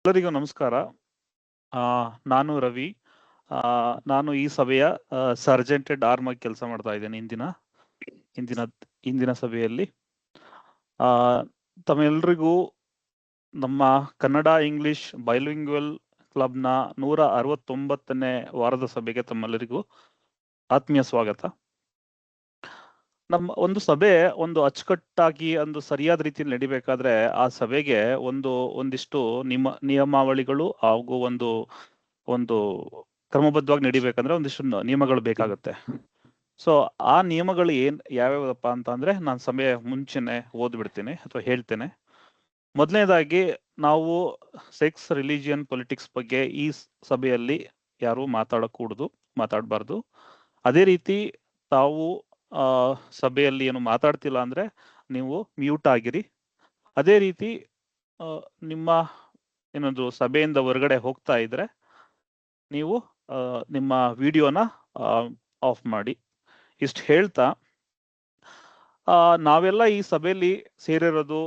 ಎಲ್ಲರಿಗೂ ನಮಸ್ಕಾರ. ನಾನು ರವಿ. ನಾನು ಈ ಸಭೆಯ ಸರ್ಜೆಂಟ್ ಎಟ್ ಆರ್ಮ್ ಆಗಿ ಕೆಲಸ ಮಾಡ್ತಾ ಇದ್ದೇನೆ ಇಂದಿನ ಸಭೆಯಲ್ಲಿ. ತಮ್ಮೆಲ್ಲರಿಗೂ ನಮ್ಮ ಕನ್ನಡ ಇಂಗ್ಲಿಷ್ ಬೈಲಿಂಗ್ವಲ್ ಕ್ಲಬ್ನ 169ನೇ ವಾರದ ಸಭೆಗೆ ತಮ್ಮೆಲ್ಲರಿಗೂ ಆತ್ಮೀಯ ಸ್ವಾಗತ. ನಮ್ಮ ಒಂದು ಸಭೆ ಒಂದು ಅಚ್ಚುಕಟ್ಟಾಗಿ ಒಂದು ಸರಿಯಾದ ರೀತಿಯಲ್ಲಿ ನಡಿಬೇಕಾದ್ರೆ ಆ ಸಭೆಗೆ ಒಂದಿಷ್ಟು ನಿಯಮಾವಳಿಗಳು ಹಾಗೂ ಒಂದು ಕ್ರಮಬದ್ಧವಾಗಿ ನಡಿಬೇಕಂದ್ರೆ ಒಂದಿಷ್ಟು ನಿಯಮಗಳು ಬೇಕಾಗುತ್ತೆ. ಸೊ ಆ ನಿಯಮಗಳು ಯಾವ್ಯಾವಪ್ಪ ಅಂತ ಅಂದ್ರೆ ನಾನು ಸಭೆ ಮುಂಚೆನೆ ಓದ್ಬಿಡ್ತೀನಿ ಅಥವಾ ಹೇಳ್ತೇನೆ. ಮೊದಲನೇದಾಗಿ ನಾವು ಸೆಕ್ಸ್, ರಿಲಿಜಿಯನ್, ಪೊಲಿಟಿಕ್ಸ್ ಬಗ್ಗೆ ಈ ಸಭೆಯಲ್ಲಿ ಯಾರು ಮಾತಾಡಬಾರ್ದು. ಅದೇ ರೀತಿ ತಾವು ಸಭೆಯಲ್ಲಿ ಏನು ಮಾತಾಡ್ತಿಲ್ಲ ಅಂದ್ರೆ ನೀವು ಮ್ಯೂಟ್ ಆಗಿರಿ. ಅದೇ ರೀತಿ ನಿಮ್ಮ ಏನಾದ್ರು ಸಭೆಯಿಂದ ಹೊರಗಡೆ ಹೋಗ್ತಾ ಇದ್ರೆ ನೀವು ನಿಮ್ಮ ವಿಡಿಯೋನ ಆಫ್ ಮಾಡಿ. ಇಷ್ಟು ಹೇಳ್ತಾ ನಾವೆಲ್ಲ ಈ ಸಭೆಯಲ್ಲಿ ಸೇರಿರೋದು,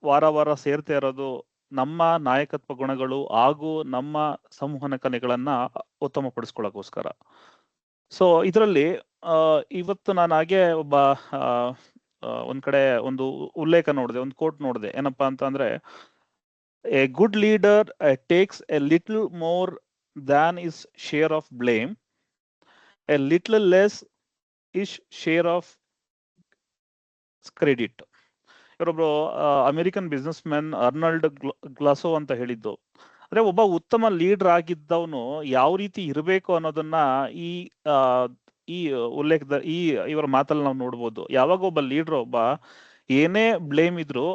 ವಾರ ಸೇರ್ತಾ ಇರೋದು ನಮ್ಮ ನಾಯಕತ್ವ ಗುಣಗಳು ಹಾಗೂ ನಮ್ಮ ಸಂವಹನ ಕಲೆಗಳನ್ನ ಉತ್ತಮಪಡಿಸ್ಕೊಳ್ಳೋಕ್ಕೋಸ್ಕರ. ಸೊ ಇದರಲ್ಲಿ ಇವತ್ತು ನಾನು ಹಾಗೆ ಒಂದ್ ಕಡೆ ಒಂದು ಉಲ್ಲೇಖ ನೋಡಿದೆ, ಒಂದು ಕೋಟ್ ನೋಡಿದೆ. ಏನಪ್ಪಾ ಅಂತ ಅಂದ್ರೆ, a good leader takes a little more than his share of blame, a little less his share of credit. ಇವರೊಬ್ರು American businessman Arnold Glasow ಅಂತ ಹೇಳಿದ್ದು. ಅಂದ್ರೆ ಒಬ್ಬ ಉತ್ತಮ ಲೀಡರ್ ಆಗಿದ್ದವನು ಯಾವ ರೀತಿ ಇರಬೇಕು ಅನ್ನೋದನ್ನ ಈ ಉಲ್ಲೇಖದ ಇವರ ಮಾತಲ್ಲಿ ನಾವು ನೋಡ್ಬೋದು. ಯಾವಾಗ ಒಬ್ಬ ಲೀಡರ್ ಏನೇ ಬ್ಲೇಮ್ ಇದ್ರು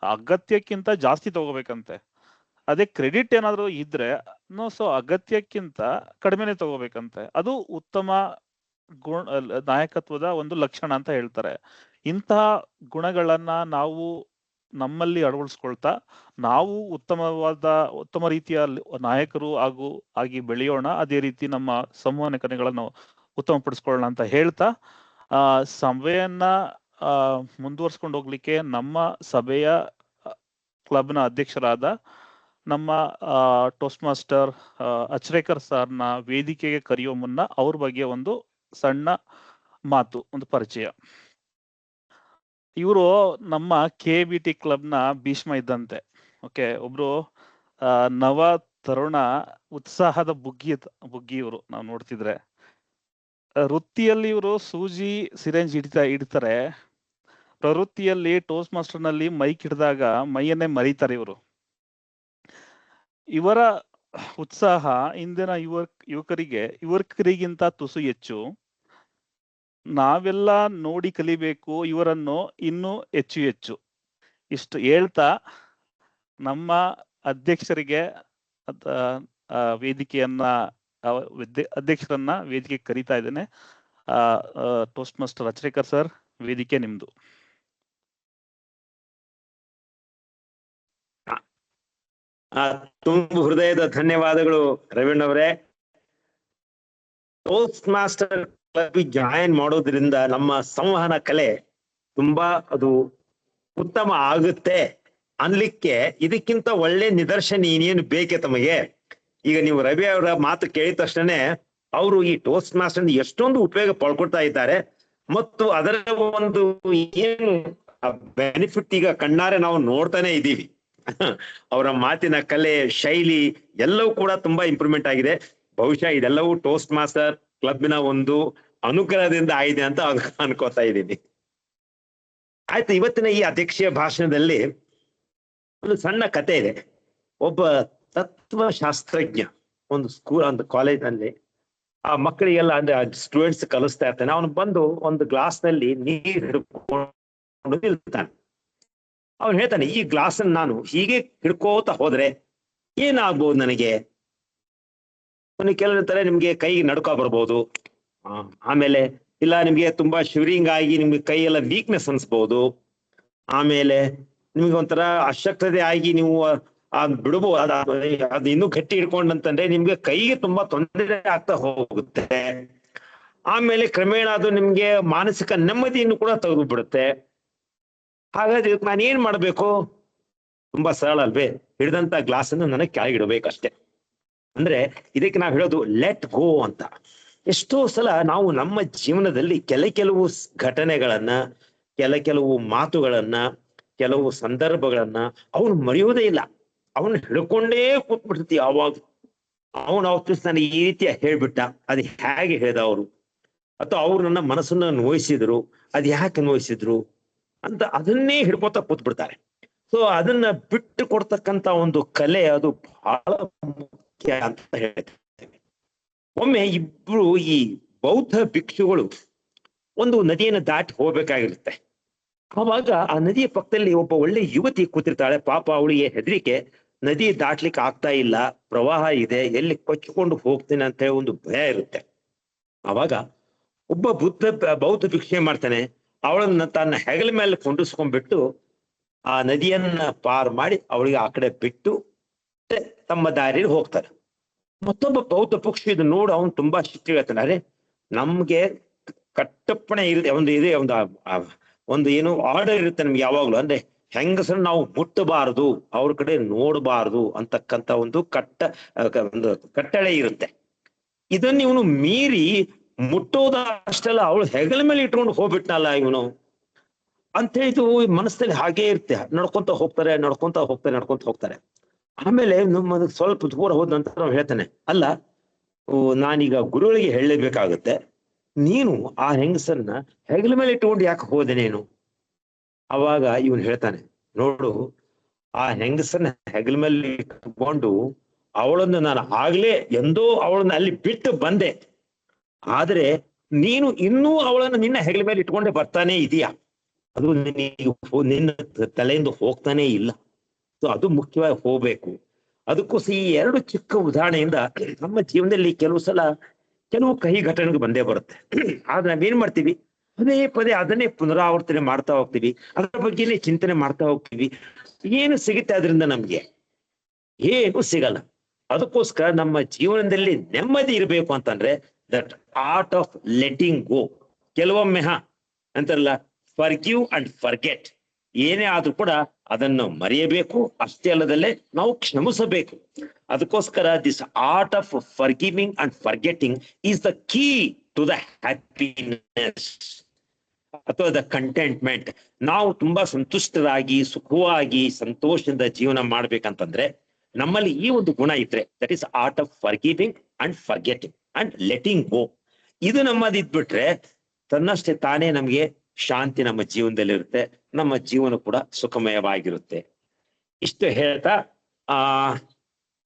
ಅಗತ್ಯಕ್ಕಿಂತ ಜಾಸ್ತಿ ತಗೋಬೇಕಂತೆ. ಅದೇ ಕ್ರೆಡಿಟ್ ಏನಾದ್ರು ಇದ್ರೆ ಸೊ ಅಗತ್ಯಕ್ಕಿಂತ ಕಡಿಮೆನೆ ತಗೋಬೇಕಂತೆ. ಅದು ಉತ್ತಮ ನಾಯಕತ್ವದ ಒಂದು ಲಕ್ಷಣ ಅಂತ ಹೇಳ್ತಾರೆ. ಇಂತಹ ಗುಣಗಳನ್ನ ನಾವು ನಮ್ಮಲ್ಲಿ ಅಳವಡಿಸ್ಕೊಳ್ತಾ ನಾವು ಉತ್ತಮ ರೀತಿಯ ನಾಯಕರು ಆಗಿ ಬೆಳೆಯೋಣ. ಅದೇ ರೀತಿ ನಮ್ಮ ಸಂವಹನ ಕಲೆಗಳನ್ನು ಉತ್ತಮಪಡಿಸ್ಕೊಳ್ಳೋಣ ಅಂತ ಹೇಳ್ತಾ ಸಭೆಯನ್ನ ಮುಂದುವರ್ಸ್ಕೊಂಡು ಹೋಗ್ಲಿಕ್ಕೆ ನಮ್ಮ ಸಭೆಯ ಕ್ಲಬ್ನ ಅಧ್ಯಕ್ಷರಾದ ನಮ್ಮ ಟೋಸ್ಟ್ ಮಾಸ್ಟರ್ ಅಚ್ರೇಕರ್ ಸರ್ನ ವೇದಿಕೆಗೆ ಕರೆಯುವ ಮುನ್ನ ಅವ್ರ ಬಗ್ಗೆ ಒಂದು ಸಣ್ಣ ಮಾತು, ಒಂದು ಪರಿಚಯ. ಇವರು ನಮ್ಮ KBT ಕ್ಲಬ್ನ ಭೀಷ್ಮ ಇದ್ದಂತೆ. ಓಕೆ, ಒಬ್ರು ನವ ತರುಣ ಉತ್ಸಾಹದ ಬುಗ್ಗಿ ಇವರು. ನಾವು ನೋಡ್ತಿದ್ರೆ ವೃತ್ತಿಯಲ್ಲಿ ಇವರು ಸೂಜಿ ಸಿರೆಂಜ್ ಹಿಡಿತಾರೆ. ಪ್ರವೃತ್ತಿಯಲ್ಲಿ ಟೋಸ್ಟ್ ಮಾಸ್ಟರ್ ನಲ್ಲಿ ಮೈಕ್ ಹಿಡಿದಾಗ ಮೈಯನ್ನೇ ಮರೀತಾರೆ ಇವರು. ಇವರ ಉತ್ಸಾಹ ಇಂದಿನ ಯುವಕರಿಗಿಂತ ತುಸು ಹೆಚ್ಚು. ನಾವೆಲ್ಲ ನೋಡಿ ಕಲಿಬೇಕು ಇವರನ್ನು ಇನ್ನೂ ಹೆಚ್ಚು. ಇಷ್ಟು ಹೇಳ್ತಾ ನಮ್ಮ ಅಧ್ಯಕ್ಷರಿಗೆ ಅಧ್ಯಕ್ಷರನ್ನ ವೇದಿಕೆ ಕರೀತಾ ಇದ್ದೇನೆ. ಟೋಸ್ಟ್ ಮಾಸ್ಟರ್ ಅಚ್ರೇಕರ್ ಸರ್, ವೇದಿಕೆ ನಿಮ್ದು. ತುಂಬ ಹೃದಯದ ಧನ್ಯವಾದಗಳು ರವೀಣ್ ಅವರೇ. ಟೋಸ್ಟ್ ಮಾಸ್ಟರ್ ಕ್ಲಬ್ ಜಾಯಿನ್ ಮಾಡೋದ್ರಿಂದ ನಮ್ಮ ಸಂವಹನ ಕಲೆ ತುಂಬಾ ಅದು ಉತ್ತಮ ಆಗುತ್ತೆ ಅನ್ಲಿಕ್ಕೆ ಇದಕ್ಕಿಂತ ಒಳ್ಳೆ ನಿದರ್ಶನ ಇನ್ನೇನು ಬೇಕೆ ತಮಗೆ? ಈಗ ನೀವು ರವಿ ಅವರ ಮಾತು ಕೇಳಿದ ತಕ್ಷಣನೇ ಅವರು ಈ ಟೋಸ್ಟ್ ಮಾಸ್ಟರ್ ಎಷ್ಟೊಂದು ಉಪಯೋಗ ಪಡ್ಕೊಳ್ತಾ ಇದ್ದಾರೆ ಮತ್ತು ಅದರ ಒಂದು ಏನು ಬೆನಿಫಿಟ್ ಈಗ ಕಣ್ಣಾರೆ ನಾವು ನೋಡ್ತಾನೆ ಇದ್ದೀವಿ. ಅವರ ಮಾತಿನ ಕಲೆ, ಶೈಲಿ ಎಲ್ಲವೂ ಕೂಡ ತುಂಬಾ ಇಂಪ್ರೂವ್ಮೆಂಟ್ ಆಗಿದೆ. ಬಹುಶಃ ಇದೆಲ್ಲವೂ ಟೋಸ್ಟ್ ಮಾಸ್ಟರ್ ಕ್ಲಬ್ನ ಒಂದು ಅನುಗ್ರಹದಿಂದ ಆಗಿದೆ ಅಂತ ಅನ್ಕೋತಾ ಇದ್ದೀನಿ. ಆಯ್ತು, ಇವತ್ತಿನ ಈ ಅಧ್ಯಕ್ಷೀಯ ಭಾಷಣದಲ್ಲಿ ಒಂದು ಸಣ್ಣ ಕತೆ ಇದೆ. ಒಬ್ಬ ತತ್ವಶಾಸ್ತ್ರಜ್ಞ ಒಂದು ಕಾಲೇಜ್ನಲ್ಲಿ ಆ ಮಕ್ಕಳಿಗೆಲ್ಲ ಅಂದ್ರೆ ಸ್ಟೂಡೆಂಟ್ಸ್ ಕಲಿಸ್ತಾ ಇರ್ತಾನೆ. ಅವನು ಬಂದು ಒಂದು ಗ್ಲಾಸ್ ನಲ್ಲಿ ನೀರು ಹಿಡ್ಕೊಂಡು ನಿಲ್ತಾನೆ. ಅವನು ಹೇಳ್ತಾನೆ, ಈ ಗ್ಲಾಸ್ ಅನ್ನು ನಾನು ಹೀಗೆ ಹಿಡ್ಕೋತಾ ಹೋದ್ರೆ ಏನಾಗ್ಬೋದು ನನಗೆ? ಕೆಲವರು ಹೇಳ್ತಾರೆ, ನಿಮ್ಗೆ ಕೈಗೆ ನಡುಕ ಬರ್ಬೋದು, ಆಮೇಲೆ ಇಲ್ಲ ನಿಮ್ಗೆ ತುಂಬಾ ಶಿವರಿಂಗ್ ಆಗಿ ನಿಮ್ಗೆ ಕೈ ಎಲ್ಲ ವೀಕ್ನೆಸ್ ಅನ್ಸ್ಬಹುದು, ಆಮೇಲೆ ನಿಮ್ಗೆ ಒಂಥರ ಅಶಕ್ತತೆ ಆಗಿ ನೀವು ಬಿಡ್ಬೋದು, ಅದು ಇನ್ನೂ ಗಟ್ಟಿ ಹಿಡ್ಕೊಂಡಂತಂದ್ರೆ ನಿಮ್ಗೆ ಕೈಗೆ ತುಂಬಾ ತೊಂದರೆ ಆಗ್ತಾ ಹೋಗುತ್ತೆ. ಆಮೇಲೆ ಕ್ರಮೇಣ ಅದು ನಿಮ್ಗೆ ಮಾನಸಿಕ ನೆಮ್ಮದಿಯನ್ನು ಕೂಡ ತೆಗೆದು ಬಿಡುತ್ತೆ. ಹಾಗಾದ್ರೆ ನಾನು ಏನ್ ಮಾಡ್ಬೇಕು? ತುಂಬಾ ಸರಳ ಅಲ್ವೇ? ಹಿಡಿದಂತ ಗ್ಲಾಸ್ ಅನ್ನು ನನಗೆ ಕೆಳಗಿಡಬೇಕಷ್ಟೇ. ಅಂದ್ರೆ ಇದಕ್ಕೆ ನಾವು ಹೇಳೋದು ಲೆಟ್ ಗೋ ಅಂತ. ಎಷ್ಟೋ ಸಲ ನಾವು ನಮ್ಮ ಜೀವನದಲ್ಲಿ ಕೆಲವು ಘಟನೆಗಳನ್ನ, ಕೆಲವು ಮಾತುಗಳನ್ನ, ಕೆಲವು ಸಂದರ್ಭಗಳನ್ನ ಅವನು ಮರೆಯೋದೇ ಇಲ್ಲ. ಅವನು ಹಿಡ್ಕೊಂಡೇ ಕೂತ್ಬಿಡ್ತೀವಿ ಅವಾಗ. ಅವನು ಅವತ್ತು ನನಗೆ ಈ ರೀತಿಯ ಹೇಳ್ಬಿಟ್ಟ, ಅದು ಹೇಗೆ ಹೇಳ್ದ ಅವರು, ಅಥವಾ ಅವ್ರು ನನ್ನ ಮನಸ್ಸನ್ನ ನೋಯಿಸಿದ್ರು, ಅದ್ ಯಾಕೆ ನೋಯಿಸಿದ್ರು ಅಂತ ಅದನ್ನೇ ಹಿಡ್ಕೊತಾ ಕೂತ್ಬಿಡ್ತಾರೆ. ಸೊ ಅದನ್ನ ಬಿಟ್ಟು ಕೊಡ್ತಕ್ಕಂತ ಒಂದು ಕಲೆ ಅದು ಬಹಳ ಮುಖ್ಯ ಅಂತ ಹೇಳ್ತೇನೆ. ಒಮ್ಮೆ ಇಬ್ರು ಈ ಬೌದ್ಧ ಭಿಕ್ಷುಗಳು ಒಂದು ನದಿಯನ್ನು ದಾಟಿ ಹೋಗ್ಬೇಕಾಗಿರುತ್ತೆ. ಆವಾಗ ಆ ನದಿಯ ಪಕ್ಕದಲ್ಲಿ ಒಬ್ಬ ಒಳ್ಳೆ ಯುವತಿ ಕೂತಿರ್ತಾಳೆ. ಪಾಪ ಅವಳಿಗೆ ಹೆದರಿಕೆ, ನದಿ ದಾಟ್ಲಿಕ್ಕೆ ಆಗ್ತಾ ಇಲ್ಲ, ಪ್ರವಾಹ ಇದೆ, ಎಲ್ಲಿ ಕೊಚ್ಚಿಕೊಂಡು ಹೋಗ್ತೇನೆ ಅಂತ ಹೇಳಿ ಒಂದು ಭಯ ಇರುತ್ತೆ. ಆವಾಗ ಒಬ್ಬ ಬೌದ್ಧ ಭಿಕ್ಷೆ ಮಾಡ್ತಾನೆ, ಅವಳನ್ನ ತನ್ನ ಹೆಗಲ ಮೇಲೆ ಕೊಂಡಿಸ್ಕೊಂಡ್ಬಿಟ್ಟು ಆ ನದಿಯನ್ನ ಪಾರ್ ಮಾಡಿ ಅವಳಿಗೆ ಆ ಕಡೆ ಬಿಟ್ಟು ತಮ್ಮ ದಾರಿಯಲ್ಲಿ ಹೋಗ್ತಾರೆ. ಮತ್ತೊಬ್ಬ ಬೌದ್ಧ ಪಕ್ಷಿ ಇದು ನೋಡು ಅವನು ತುಂಬಾ ಶಿಸ್ತು ಹೇಳ್ತಾನೆ, ಅರೆ ನಮ್ಗೆ ಕಟ್ಟಪ್ಪಣೆ ಇರುತ್ತೆ, ಒಂದು ಏನು ಆರ್ಡರ್ ಇರುತ್ತೆ ನಮ್ಗೆ ಯಾವಾಗ್ಲೂ, ಅಂದ್ರೆ ಹೆಂಗಸರು ನಾವು ಮುಟ್ಟಬಾರದು, ಅವ್ರ ಕಡೆ ನೋಡಬಾರದು ಅಂತಕ್ಕಂತ ಒಂದು ಕಟ್ಟಳೆ ಇರುತ್ತೆ. ಇದನ್ನ ಇವನು ಮೀರಿ ಮುಟ್ಟೋದ ಅಷ್ಟೆಲ್ಲ ಅವಳು ಹೆಗಲ ಮೇಲೆ ಇಟ್ಕೊಂಡು ಹೋಗ್ಬಿಟ್ನಲ್ಲ ಇವನು ಅಂತ ಹೇಳಿದು ಮನಸ್ಸಲ್ಲಿ ಹಾಗೇ ಇರುತ್ತೆ. ನಡ್ಕೊಂತ ಹೋಗ್ತಾರೆ. ಆಮೇಲೆ ನಮ್ಮ ಸ್ವಲ್ಪ ದೂರ ಹೋದ ನಂತರ ನಾವು ಹೇಳ್ತಾನೆ, ಅಲ್ಲ ನಾನೀಗ ಗುರುಗಳಿಗೆ ಹೇಳಲೇಬೇಕಾಗತ್ತೆ, ನೀನು ಆ ಹೆಂಗಸನ್ನ ಹೆಗಲ ಮೇಲೆ ಇಟ್ಕೊಂಡು ಯಾಕೆ ಹೋದೆ ನೀನು? ಅವಾಗ ಇವನು ಹೇಳ್ತಾನೆ, ನೋಡು ಆ ಹೆಂಗಸನ್ನ ಹೆಗಲ ಮೇಲೆ ಇಟ್ಕೊಂಡು ಅವಳನ್ನು ನಾನು ಆಗ್ಲೇ ಎಂದೋ ಅವಳನ್ನ ಅಲ್ಲಿ ಬಿಟ್ಟು ಬಂದೆ, ಆದ್ರೆ ನೀನು ಇನ್ನೂ ಅವಳನ್ನು ನಿನ್ನ ಹೆಗಲ ಮೇಲೆ ಇಟ್ಕೊಂಡೆ ಬರ್ತಾನೆ ಇದೀಯಾ, ಅದು ನಿನ್ನ ತಲೆಯಿಂದ ಹೋಗ್ತಾನೆ ಇಲ್ಲ. ಸೊ ಅದು ಮುಖ್ಯವಾಗಿ ಹೋಗ್ಬೇಕು. ಅದಕ್ಕೋಸ್ಕರ ಈ ಎರಡು ಚಿಕ್ಕ ಉದಾಹರಣೆಯಿಂದ ನಮ್ಮ ಜೀವನದಲ್ಲಿ ಕೆಲವು ಕಹಿ ಘಟನೆಗಳು ಬಂದೇ ಬರುತ್ತೆ. ಆದ್ರೆ ನಾವೇನ್ ಮಾಡ್ತೀವಿ, ಪದೇ ಪದೇ ಅದನ್ನೇ ಪುನರಾವರ್ತನೆ ಮಾಡ್ತಾ ಹೋಗ್ತೀವಿ, ಅದರ ಬಗ್ಗೆನೇ ಚಿಂತನೆ ಮಾಡ್ತಾ ಹೋಗ್ತೀವಿ. ಏನು ಸಿಗುತ್ತೆ ಅದರಿಂದ? ನಮ್ಗೆ ಏನು ಸಿಗಲ್ಲ. ಅದಕ್ಕೋಸ್ಕರ ನಮ್ಮ ಜೀವನದಲ್ಲಿ ನೆಮ್ಮದಿ ಇರಬೇಕು ಅಂತಂದ್ರೆ ದಟ್ ಆರ್ಟ್ ಆಫ್ ಲೆಟಿಂಗ್ ಗೋ. ಕೆಲವೊಮ್ಮೆ ಅಂತಾರಲ್ಲ, ಫರ್ಗಿವ್ ಅಂಡ್ ಫರ್ಗೆಟ್. ಏನೇ ಆದ್ರೂ ಕೂಡ ಅದನ್ನು ಮರೆಯಬೇಕು, ಅಷ್ಟೇ ಅಲ್ಲದಲ್ಲೇ ನಾವು ಕ್ಷಮಿಸಬೇಕು. ಅದಕ್ಕೋಸ್ಕರ this art of forgiving and forgetting is the key to the happiness ಅಥವಾ ದ ಕಂಟೆಂಟ್ಮೆಂಟ್. ನಾವು ತುಂಬಾ ಸಂತುಷ್ಟರಾಗಿ, ಸುಖವಾಗಿ, ಸಂತೋಷದಿಂದ ಜೀವನ ಮಾಡ್ಬೇಕಂತಂದ್ರೆ ನಮ್ಮಲ್ಲಿ ಈ ಒಂದು ಗುಣ ಇದ್ರೆ, that is art of forgiving and forgetting and letting go. ಇದು ನಮ್ಮದಿದ್ಬಿಟ್ರೆ ತನ್ನಷ್ಟೇ ತಾನೇ ನಮ್ಗೆ ಶಾಂತಿ ನಮ್ಮ ಜೀವನದಲ್ಲಿರುತ್ತೆ, ನಮ್ಮ ಜೀವನ ಕೂಡ ಸುಖಮಯವಾಗಿರುತ್ತೆ. ಇಷ್ಟು ಹೇಳ್ತಾ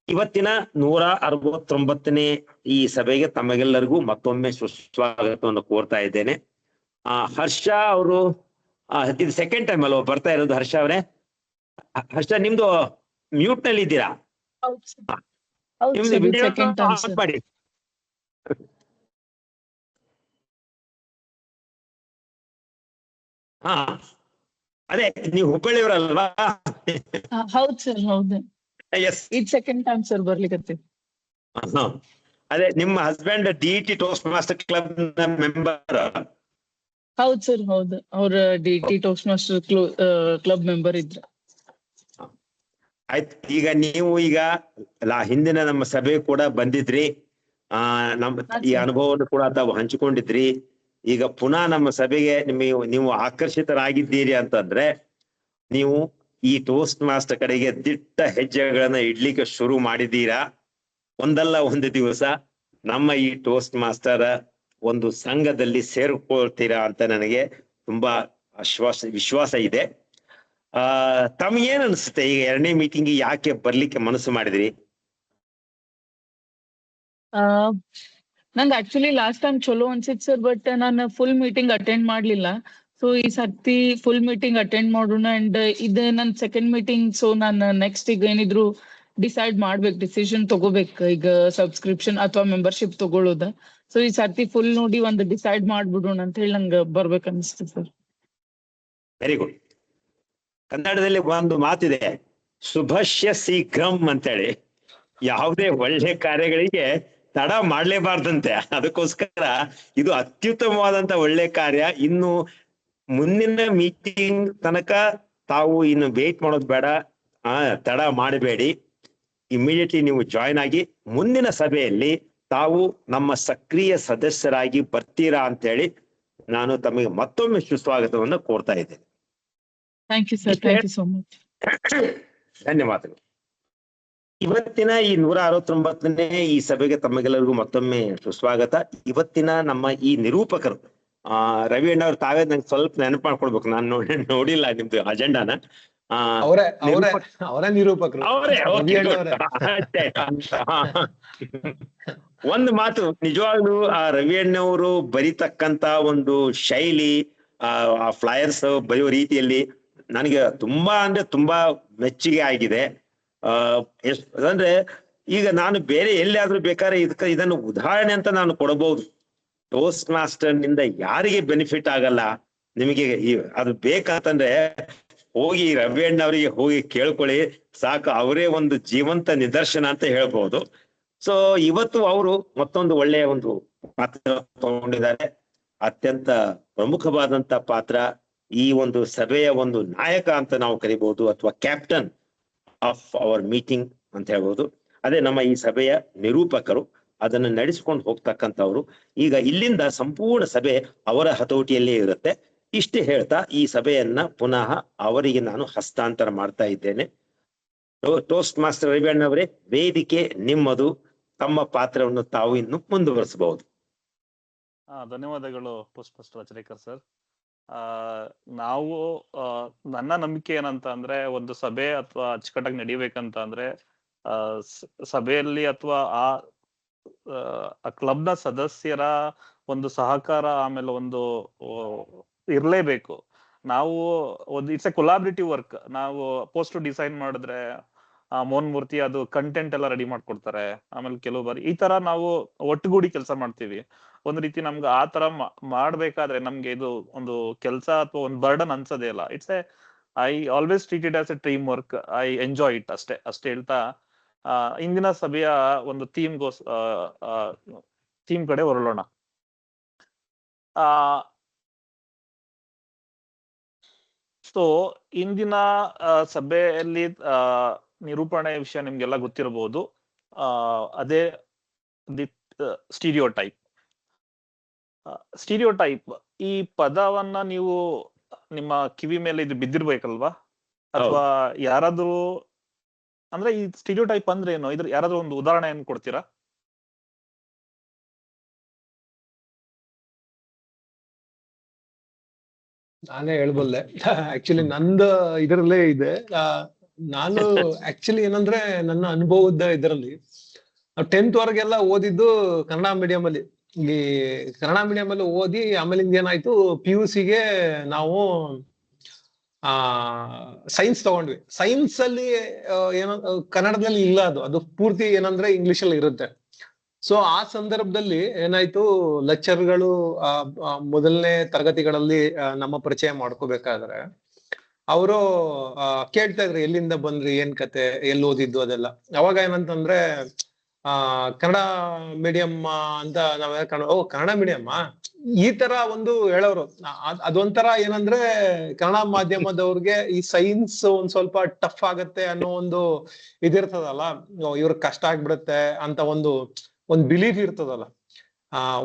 ಇವತ್ತಿನ 169ನೇ ಈ ಸಭೆಗೆ ತಮಗೆಲ್ಲರಿಗೂ ಮತ್ತೊಮ್ಮೆ ಸುಸ್ವಾಗತವನ್ನು ಕೋರ್ತಾ ಇದ್ದೇನೆ. ಹರ್ಷ ಅವರು ಇದು ಸೆಕೆಂಡ್ ಟೈಮ್ ಅಲ್ವಾ ಬರ್ತಾ ಇರೋದು? ಹರ್ಷ ಅವರೇ, ಹರ್ಷ ನಿಮ್ದು ಮ್ಯೂಟ್ ನಲ್ಲಿ ಇದ್ದೀರಾ? ನಿಮ್ದು ವಿಡಿಯೋ ಆನ್ ಮಾಡಿ. ಅದೇ ನೀವು ಹುಬ್ಬಳ್ಳಿಯವರಲ್ವಾ? ಹೌದು ಸರ್, ಹೌದು. ಎಸ್, ಇದು ಸೆಕೆಂಡ್ ಟೈಮ್ ಸರ್ ಬರ್ಲಿಕ್ಕೆ. ಅದೇ ನಿಮ್ಮ husband DET toast master club member? ಹೌದು ಸರ್, ಹೌದು. ಅವ್ರ DET toast master club member ಇದ್ರು. ಆಯ್ತು, ಈಗ ನೀವು ಹಿಂದಿನ ನಮ್ಮ ಸಭೆ ಕೂಡ ಬಂದಿದ್ರಿ, ನಮ್ಮ ಈ ಅನುಭವವನ್ನು ಕೂಡ ತಾವು ಹಂಚಿಕೊಂಡಿದ್ರಿ. ಈಗ ಪುನಃ ನಮ್ಮ ಸಭೆಗೆ ನೀವು ಆಕರ್ಷಿತರಾಗಿದ್ದೀರಿ ಅಂತಂದ್ರೆ ನೀವು ಈ ಟೋಸ್ಟ್ ಮಾಸ್ಟರ್ ಕಡೆಗೆ ದಿಟ್ಟ ಹೆಜ್ಜೆಗಳನ್ನ ಇಡ್ಲಿಕ್ಕೆ ಶುರು ಮಾಡಿದ್ದೀರಾ. ಒಂದಲ್ಲ ಒಂದು ದಿವಸ ನಮ್ಮ ಈ ಟೋಸ್ಟ್ ಮಾಸ್ಟರ್ ಒಂದು ಸಂಘದಲ್ಲಿ ಸೇರ್ಕೊಳ್ತೀರಾ ಅಂತ ನನಗೆ ತುಂಬಾ ವಿಶ್ವಾಸ ಇದೆ. ತಮಗೇನ್ ಅನ್ಸುತ್ತೆ, ಈಗ 2ನೇ ಮೀಟಿಂಗ್ ಯಾಕೆ ಬರ್ಲಿಕ್ಕೆ ಮನಸ್ಸು ಮಾಡಿದ್ರಿ? ನಂಗೆ ಆಕ್ಚುಲಿ ಲಾಸ್ಟ್ ಟೈಮ್ ಚಲೋ ಅನ್ಸಿತ್ ಸರ್, ಬಟ್ ನಾನು ಫುಲ್ ಮೀಟಿಂಗ್ ಅಟೆಂಡ್ ಮಾಡ್ಲಿಲ್ಲ. ಸೊ ಈ ಸರ್ತಿ ಫುಲ್ ಮೀಟಿಂಗ್ ಅಟೆಂಡ್ ಮಾಡೋಣ. ಅಂಡ್ ಇದು ನನ್ ಸೆಕೆಂಡ್ ಮೀಟಿಂಗ್. ಸೊ ನಾನು ನೆಕ್ಸ್ಟ್ ಈಗ ಏನಿದ್ರು ಡಿಸೈಡ್ ಮಾಡ್ಬೇಕು, ಡಿಸಿಷನ್ ತಗೋಬೇಕು, ಈಗ ಸಬ್ಸ್ಕ್ರಿಪ್ಷನ್ ಅಥವಾ ಮೆಂಬರ್ಶಿಪ್ ತಗೊಳ್ಳೋದ. ಸೊ ಈ ಸರ್ತಿ ಫುಲ್ ನೋಡಿ ಒಂದು ಡಿಸೈಡ್ ಮಾಡ್ಬಿಡೋಣ ಅಂತ ಹೇಳಿ ನಂಗೆ ಬರ್ಬೇಕು ಅನಿಸ್ತು ಸರ್. Very good. ಕನ್ನಡದಲ್ಲಿ ಒಂದು ಮಾತಿದೆ, ಶುಭಶ್ಯ ಶೀಘ್ರಂ ಅಂತೇಳಿ. ಯಾವುದೇ ಒಳ್ಳೆ ಕಾರ್ಯಗಳಿಗೆ ತಡ ಮಾಡ್ಲೇಬಾರ್ದಂತೆ. ಅದಕ್ಕೋಸ್ಕರ ಇದು ಅತ್ಯುತ್ತಮವಾದಂತ ಒಳ್ಳೆ ಕಾರ್ಯ. ಇನ್ನು ಮುಂದಿನ ಮೀಟಿಂಗ್ ತನಕ ತಾವು ಇನ್ನು ವೇಟ್ ಮಾಡೋದು ಬೇಡ, ತಡ ಮಾಡಬೇಡಿ, ಇಮಿಡಿಯೇಟ್ಲಿ ನೀವು ಜಾಯ್ನ್ ಆಗಿ ಮುಂದಿನ ಸಭೆಯಲ್ಲಿ ತಾವು ನಮ್ಮ ಸಕ್ರಿಯ ಸದಸ್ಯರಾಗಿ ಬರ್ತೀರಾ ಅಂತ ಹೇಳಿ ನಾನು ತಮಗೆ ಮತ್ತೊಮ್ಮೆ ಸುಸ್ವಾಗತವನ್ನು ಕೋರ್ತಾ ಇದ್ದೇನೆ. Thank you sir, thank you so much. ಧನ್ಯವಾದಗಳು. ಇವತ್ತಿನ ಈ 169ನೇ ಈ ಸಭೆಗೆ ತಮಗೆಲ್ಲರಿಗೂ ಮತ್ತೊಮ್ಮೆ ಸುಸ್ವಾಗತ. ಇವತ್ತಿನ ನಮ್ಮ ಈ ನಿರೂಪಕರು ರವಿ ಅಣ್ಣ ಅವ್ರು, ತಾವೇ ನಂಗೆ ಸ್ವಲ್ಪ ನೆನಪು ಮಾಡ್ಕೊಡ್ಬೇಕು, ನಾನು ನೋಡಿಲ್ಲ ನಿಮ್ದು ಅಜೆಂಡಾನ. ಅವರೇ ನಿರೂಪಕರು. ಒಂದು ಮಾತು, ನಿಜವಾಗ್ಲೂ ಆ ರವಿ ಅಣ್ಣವರು ಬರಿತಕ್ಕಂತ ಒಂದು ಶೈಲಿ, ಆ ಫ್ಲೈಯರ್ಸ್ ಬರೆಯೋ ರೀತಿಯಲ್ಲಿ ನನಗೆ ತುಂಬಾ ಅಂದ್ರೆ ತುಂಬಾ ಮೆಚ್ಚುಗೆ ಆಗಿದೆ. ಅಂದ್ರೆ ಈಗ ನಾನು ಬೇರೆ ಎಲ್ಲಿಯಾದ್ರೂ ಬೇಕಾದ್ರೆ ಇದನ್ನು ಉದಾಹರಣೆ ಅಂತ ನಾನು ಕೊಡಬಹುದು. ಟೋಸ್ಟ್ ಮಾಸ್ಟರ್ ನಿಂದ ಯಾರಿಗೆ ಬೆನಿಫಿಟ್ ಆಗಲ್ಲ, ನಿಮಗೆ ಅದು ಬೇಕಂತಂದ್ರೆ ಹೋಗಿ ರವಿ ಅಣ್ಣವರಿಗೆ ಹೋಗಿ ಕೇಳ್ಕೊಳ್ಳಿ ಸಾಕು, ಅವರೇ ಒಂದು ಜೀವಂತ ನಿದರ್ಶನ ಅಂತ ಹೇಳ್ಬಹುದು. ಸೊ ಇವತ್ತು ಅವರು ಮತ್ತೊಂದು ಒಳ್ಳೆಯ ಒಂದು ಪಾತ್ರ ತಗೊಂಡಿದ್ದಾರೆ. ಅತ್ಯಂತ ಪ್ರಮುಖವಾದಂತ ಪಾತ್ರ, ಈ ಒಂದು ಸಭೆಯ ಒಂದು ನಾಯಕ ಅಂತ ನಾವು ಕರಿಬಹುದು, ಅಥವಾ ಕ್ಯಾಪ್ಟನ್ ಆಫ್ ಅವರ್ ಮೀಟಿಂಗ್ ಅಂತ ಹೇಳ್ಬೋದು. ಅದೇ ನಮ್ಮ ಈ ಸಭೆಯ ನಿರೂಪಕರು, ಅದನ್ನು ನಡೆಸಿಕೊಂಡು ಹೋಗ್ತಕ್ಕಂಥವ್ರು. ಈಗ ಇಲ್ಲಿಂದ ಸಂಪೂರ್ಣ ಸಭೆ ಅವರ ಹತೋಟಿಯಲ್ಲೇ ಇರುತ್ತೆ. ಇಷ್ಟೇ ಹೇಳ್ತಾ ಈ ಸಭೆಯನ್ನ ಪುನಃ ಅವರಿಗೆ ನಾನು ಹಸ್ತಾಂತರ ಮಾಡ್ತಾ ಇದ್ದೇನೆ. ಟೋಸ್ಟ್ ಮಾಸ್ಟರ್ ರವಿ ಅಣ್ಣವರೇ, ವೇದಿಕೆ ನಿಮ್ಮದು. ತಮ್ಮ ಪಾತ್ರವನ್ನು ತಾವು ಇನ್ನು ಮುಂದುವರಿಸಬಹುದು. ಧನ್ಯವಾದಗಳು ಟೋಸ್ಟ್ ಮಾಸ್ಟರ್ ಅಚರೇಕರ್ ಸರ್. ನಾವು ನನ್ನ ನಂಬಿಕೆ ಏನಂತ ಅಂದ್ರೆ, ಒಂದು ಸಭೆ ಅಥವಾ ಅಚ್ಚುಕಟ್ಟಾಗಿ ನಡಿಬೇಕಂತ ಅಂದ್ರೆ ಸಭೆಯಲ್ಲಿ ಅಥವಾ ಆ ಕ್ಲಬ್ ನ ಸದಸ್ಯರ ಒಂದು ಸಹಕಾರ, ಆಮೇಲೆ ಒಂದು ಇರ್ಲೇಬೇಕು. ನಾವು ಒಂದು ಇಟ್ಸ್ ಎ ಕೊಲಾಬ್ರೇಟಿವ್ ವರ್ಕ್. ನಾವು ಪೋಸ್ಟ್ ಡಿಸೈನ್ ಮಾಡಿದ್ರೆ ಮೋಹನ್ ಮೂರ್ತಿ ಅದು ಕಂಟೆಂಟ್ ಎಲ್ಲ ರೆಡಿ ಮಾಡ್ಕೊಡ್ತಾರೆ. ಆಮೇಲೆ ಕೆಲವು ಬಾರಿ ಈ ತರ ನಾವು ಒಟ್ಟುಗೂಡಿ ಕೆಲಸ ಮಾಡ್ತೀವಿ. ಒಂದ್ ರೀತಿ ನಮ್ಗೆ ಆ ತರ ಮಾಡ್ಬೇಕಾದ್ರೆ ನಮ್ಗೆ ಇದು ಒಂದು ಕೆಲಸ ಅಥವಾ ಒಂದು ಬರ್ಡನ್ ಅನ್ಸೋದೇ ಇಲ್ಲ. It's A I always treat it as A team work. I enjoy it. ಅಷ್ಟೇ ಹೇಳ್ತಾ ಇಂದಿನ ಸಭೆಯ ಒಂದು ಥೀಮ್ ಕಡೆ ಹೊರಳೋಣ. ಸೊ ಇಂದಿನ ಸಭೆಯಲ್ಲಿ ನಿರೂಪಣೆ ವಿಷಯ ನಿಮ್ಗೆಲ್ಲ ಗೊತ್ತಿರಬಹುದು. ಅದೇ ಸ್ಟೀರಿಯೋಟೈಪ್. ಸ್ಟೀರಿಯೋಟೈಪ್ ಈ ಪದವನ್ನ ನೀವು ನಿಮ್ಮ ಕಿವಿ ಮೇಲೆ ಇದು ಬಿದ್ದಿರ್ಬೇಕಲ್ವಾ? ಅಥವಾ ಯಾರಾದ್ರೂ ಅಂದ್ರೆ ಈ ಸ್ಟೀರಿಯೋಟೈಪ್ ಅಂದ್ರೆ ಏನು, ಇದ್ರ ಯಾರಾದ್ರೂ ಒಂದು ಉದಾಹರಣೆ ಏನ್ ಕೊಡ್ತೀರಾ? ನಾನೇ ಹೇಳ್ಬಲ್ಲೆ. ಆಕ್ಚುಲಿ ನಂದು ಇದರಲ್ಲೇ ಇದೆ. ನಾನು ಆಕ್ಚುಲಿ ಏನಂದ್ರೆ ನನ್ನ ಅನುಭವದ ಇದರಲ್ಲಿ 10th ವರೆಗೆಲ್ಲ ಓದಿದ್ದು ಕನ್ನಡ ಮೀಡಿಯಂ ಅಲ್ಲಿ. ಈ ಕನ್ನಡ ಮೀಡಿಯಂ ಅಲ್ಲಿ ಓದಿ ಆಮೇಲಿಂದ ಏನಾಯ್ತು, PUC ಗೆ ನಾವು ಸೈನ್ಸ್ ತಗೊಂಡ್ವಿ. ಸೈನ್ಸ್ ಅಲ್ಲಿ ಏನೋ ಕನ್ನಡದಲ್ಲಿ ಇಲ್ಲ, ಅದು ಪೂರ್ತಿ ಏನಂದ್ರೆ ಇಂಗ್ಲಿಷ್ ಅಲ್ಲಿ ಇರುತ್ತೆ. ಸೊ ಆ ಸಂದರ್ಭದಲ್ಲಿ ಏನಾಯ್ತು, ಲೆಕ್ಚರ್ಗಳು ಮೊದಲನೇ ತರಗತಿಗಳಲ್ಲಿ ನಮ್ಮ ಪರಿಚಯ ಮಾಡ್ಕೋಬೇಕಾದ್ರೆ ಅವರು ಕೇಳ್ತಾ ಇದ್ರು, ಎಲ್ಲಿಂದ ಬಂದ್ರಿ, ಏನ್ ಕತೆ, ಎಲ್ಲಿ ಓದಿದ್ದು ಅದೆಲ್ಲ. ಅವಾಗ ಏನಂತಂದ್ರೆ ಕನ್ನಡ ಮೀಡಿಯಂ ಅಂತ ನಾವೇ ಕನ್ನಡ ಮೀಡಿಯಂ ಈ ತರ ಒಂದು ಹೇಳೋರು. ಅದೊಂಥರ ಏನಂದ್ರೆ ಕನ್ನಡ ಮಾಧ್ಯಮದವ್ರಿಗೆ ಈ ಸೈನ್ಸ್ ಒಂದ್ ಸ್ವಲ್ಪ ಟಫ್ ಆಗತ್ತೆ ಅನ್ನೋ ಒಂದು ಇದಿರ್ತದಲ್ಲ, ಇವ್ರಿಗೆ ಕಷ್ಟ ಆಗ್ಬಿಡುತ್ತೆ ಅಂತ ಒಂದು ಬಿಲೀಫ್ ಇರ್ತದಲ್ಲ.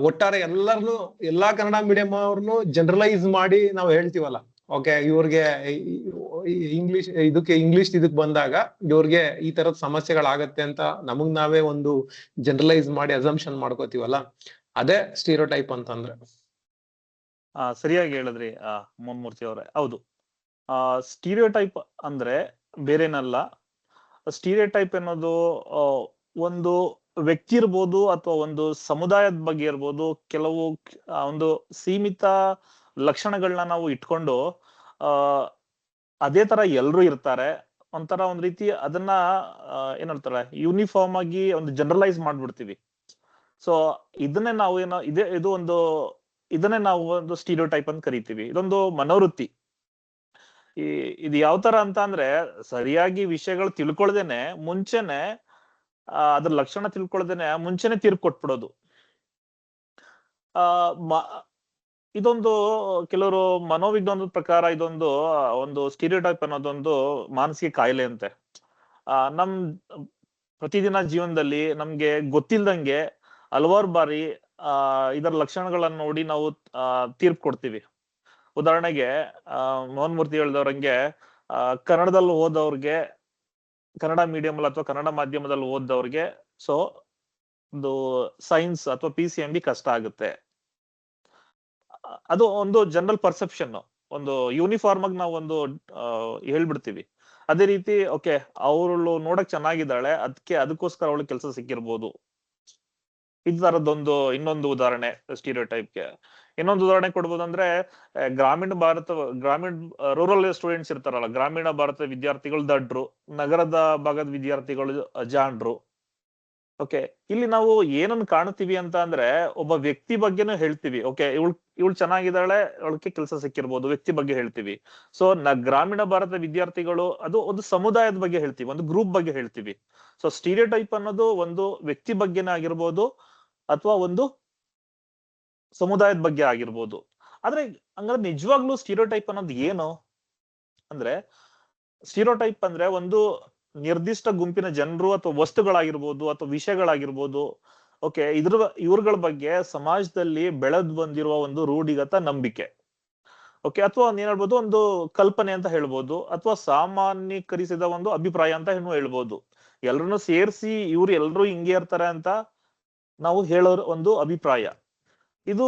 ಒಟ್ಟಾರೆ ಎಲ್ಲಾ ಕನ್ನಡ ಮೀಡಿಯಂ ಅವ್ರನ್ನು ಜನರಲೈಸ್ ಮಾಡಿ ನಾವು ಹೇಳ್ತೀವಲ್ಲ, ಓಕೆ ಇವ್ರಿಗೆ ಇಂಗ್ಲಿಷ್ ಬಂದಾಗ ಇವ್ರಿಗೆ ಈ ತರದ ಸಮಸ್ಯೆಗಳಾಗತ್ತೆ ಅಂತ ನಮಗ್ ನಾವೇ ಒಂದು ಜನರಲೈಸ್ ಮಾಡಿ ಅಸಂಪ್ಷನ್ ಮಾಡ್ಕೋತೀವಲ್ಲ, ಅದೇ ಸ್ಟೀರಿಯೋಟೈಪ್ ಅಂತಂದ್ರೆ. ಸರಿಯಾಗಿ ಹೇಳಿದ್ರಿ ಮೋಹನ್ ಮೂರ್ತಿ ಅವರೇ. ಹೌದು, ಸ್ಟೀರಿಯೋಟೈಪ್ ಅಂದ್ರೆ ಬೇರೆನಲ್ಲ. ಸ್ಟೀರಿಯೋಟೈಪ್ ಅನ್ನೋದು ಒಂದು ವ್ಯಕ್ತಿ ಇರ್ಬೋದು ಅಥವಾ ಒಂದು ಸಮುದಾಯದ ಬಗ್ಗೆ ಇರ್ಬೋದು, ಕೆಲವು ಒಂದು ಸೀಮಿತ ಲಕ್ಷಣಗಳನ್ನ ನಾವು ಇಟ್ಕೊಂಡು ಅದೇ ತರ ಎಲ್ರು ಇರ್ತಾರೆ. ಒಂಥರ ಒಂದ್ ರೀತಿ ಅದನ್ನ ಏನಂತಾರೆ, ಯೂನಿಫಾರ್ಮ್ ಆಗಿ ಒಂದು ಜನರಲೈಸ್ ಮಾಡ್ಬಿಡ್ತೀವಿ. ಸೊ ಇದನ್ನೇ ನಾವು ಇದನ್ನೇ ನಾವು ಒಂದು ಸ್ಟೀರಿಯೋಟೈಪ್ ಅಂತ ಕರಿತೀವಿ. ಇದೊಂದು ಮನೋವೃತ್ತಿ. ಇದು ಯಾವ ತರ ಅಂತ ಅಂದ್ರೆ, ಸರಿಯಾಗಿ ವಿಷಯಗಳು ತಿಳ್ಕೊಳ್ದೇನೆ ಮುಂಚೆನೆ ಅದ್ರ ಲಕ್ಷಣ ತಿಳ್ಕೊಳ್ದೇನೆ ಮುಂಚೆನೆ ತೀರ್ಪು ಕೊಟ್ಬಿಡೋದು. ಇದೊಂದು ಕೆಲವರು ಮನೋವಿಜ್ಞಾನದ ಪ್ರಕಾರ ಇದೊಂದು ಸ್ಟೀರಿಯೋಟೈಪ್ ಅನ್ನೋದೊಂದು ಮಾನಸಿಕ ಕಾಯಿಲೆ ಅಂತೆ. ನಮ್ ಪ್ರತಿದಿನ ಜೀವನದಲ್ಲಿ ನಮ್ಗೆ ಗೊತ್ತಿಲ್ದಂಗೆ ಹಲವಾರು ಬಾರಿ ಇದರ ಲಕ್ಷಣಗಳನ್ನ ನೋಡಿ ನಾವು ತೀರ್ಪು ಕೊಡ್ತೀವಿ. ಉದಾಹರಣೆಗೆ ಮೋಹನ್ ಮೂರ್ತಿ ಹೇಳ್ದವ್ರಂಗೆ ಕನ್ನಡದಲ್ಲಿ ಓದೋರ್ಗೆ, ಕನ್ನಡ ಮೀಡಿಯಂ ಅಥವಾ ಕನ್ನಡ ಮಾಧ್ಯಮದಲ್ಲಿ ಓದೋರ್ಗೆ ಸೊ ಒಂದು ಸೈನ್ಸ್ ಅಥವಾ PCMB ಕಷ್ಟ ಆಗುತ್ತೆ. ಅದು ಒಂದು ಜನರಲ್ ಪರ್ಸೆಪ್ಷನ್, ಒಂದು ಯೂನಿಫಾರ್ಮ್ ಆಗಿ ನಾವು ಒಂದು ಹೇಳ್ಬಿಡ್ತೀವಿ. ಅದೇ ರೀತಿ ಓಕೆ ಅವಳು ನೋಡಕ್ ಚೆನ್ನಾಗಿದ್ದಾಳೆ, ಅದಕ್ಕೋಸ್ಕರ ಅವಳಿಗೆ ಕೆಲಸ ಸಿಕ್ಕಿರ್ಬೋದು. ಈ ತರದೊಂದು ಇನ್ನೊಂದು ಉದಾಹರಣೆ ಸ್ಟೀರಿಯೋಟೈಪ್ಗೆ. ಇನ್ನೊಂದು ಉದಾಹರಣೆ ಕೊಡ್ಬೋದಂದ್ರೆ ಗ್ರಾಮೀಣ ರೂರಲ್ ಸ್ಟೂಡೆಂಟ್ಸ್ ಇರ್ತಾರಲ್ಲ, ಗ್ರಾಮೀಣ ಭಾರತದ ವಿದ್ಯಾರ್ಥಿಗಳು ದಡ್ರು, ನಗರದ ಭಾಗದ ವಿದ್ಯಾರ್ಥಿಗಳು ಜಾಣರು. ಓಕೆ, ಇಲ್ಲಿ ನಾವು ಏನನ್ನ ಕಾಣ್ತೀವಿ ಅಂತ ಅಂದ್ರೆ ಒಬ್ಬ ವ್ಯಕ್ತಿ ಬಗ್ಗೆನೂ ಹೇಳ್ತೀವಿ. ಓಕೆ, ಇವಳು ಚೆನ್ನಾಗಿದ್ದಾಳೆ, ಅವಳಿಗೆ ಕೆಲಸ ಸಿಕ್ಕಿರ್ಬೋದು, ವ್ಯಕ್ತಿ ಬಗ್ಗೆ ಹೇಳ್ತೀವಿ. ಸೊ ಗ್ರಾಮೀಣ ಭಾರತದ ವಿದ್ಯಾರ್ಥಿಗಳು ಅದು ಒಂದು ಸಮುದಾಯದ ಬಗ್ಗೆ ಹೇಳ್ತೀವಿ, ಒಂದು ಗ್ರೂಪ್ ಬಗ್ಗೆ ಹೇಳ್ತೀವಿ. ಸೊ ಸ್ಟೀರಿಯೋಟೈಪ್ ಅನ್ನೋದು ಒಂದು ವ್ಯಕ್ತಿ ಬಗ್ಗೆನೇ ಆಗಿರ್ಬೋದು ಅಥವಾ ಒಂದು ಸಮುದಾಯದ ಬಗ್ಗೆ ಆಗಿರ್ಬೋದು. ಆದ್ರೆ ಹಂಗಾದ್ರೆ ನಿಜವಾಗ್ಲೂ ಸ್ಟೀರಿಯೋಟೈಪ್ ಅನ್ನೋದು ಏನು ಅಂದ್ರೆ, ಸ್ಟೀರಿಯೋಟೈಪ್ ಅಂದ್ರೆ ಒಂದು ನಿರ್ದಿಷ್ಟ ಗುಂಪಿನ ಜನರು ಅಥವಾ ವಸ್ತುಗಳಾಗಿರ್ಬೋದು ಅಥವಾ ವಿಷಯಗಳಾಗಿರ್ಬೋದು. ಓಕೆ, ಇವ್ರಗಳ ಬಗ್ಗೆ ಸಮಾಜದಲ್ಲಿ ಬೆಳೆದು ಬಂದಿರುವ ಒಂದು ರೂಢಿಗತ ನಂಬಿಕೆ. ಓಕೆ, ಅಥವಾ ಏನ್ ಹೇಳ್ಬೋದು, ಒಂದು ಕಲ್ಪನೆ ಅಂತ ಹೇಳ್ಬೋದು, ಅಥವಾ ಸಾಮಾನ್ಯೀಕರಿಸಿದ ಒಂದು ಅಭಿಪ್ರಾಯ ಅಂತ ಹೇಳ್ಬೋದು. ಎಲ್ರನ್ನೂ ಸೇರಿಸಿ ಇವ್ರು ಎಲ್ರು ಹಿಂಗೆ ಇರ್ತಾರೆ ಅಂತ ನಾವು ಹೇಳೋ ಒಂದು ಅಭಿಪ್ರಾಯ. ಇದು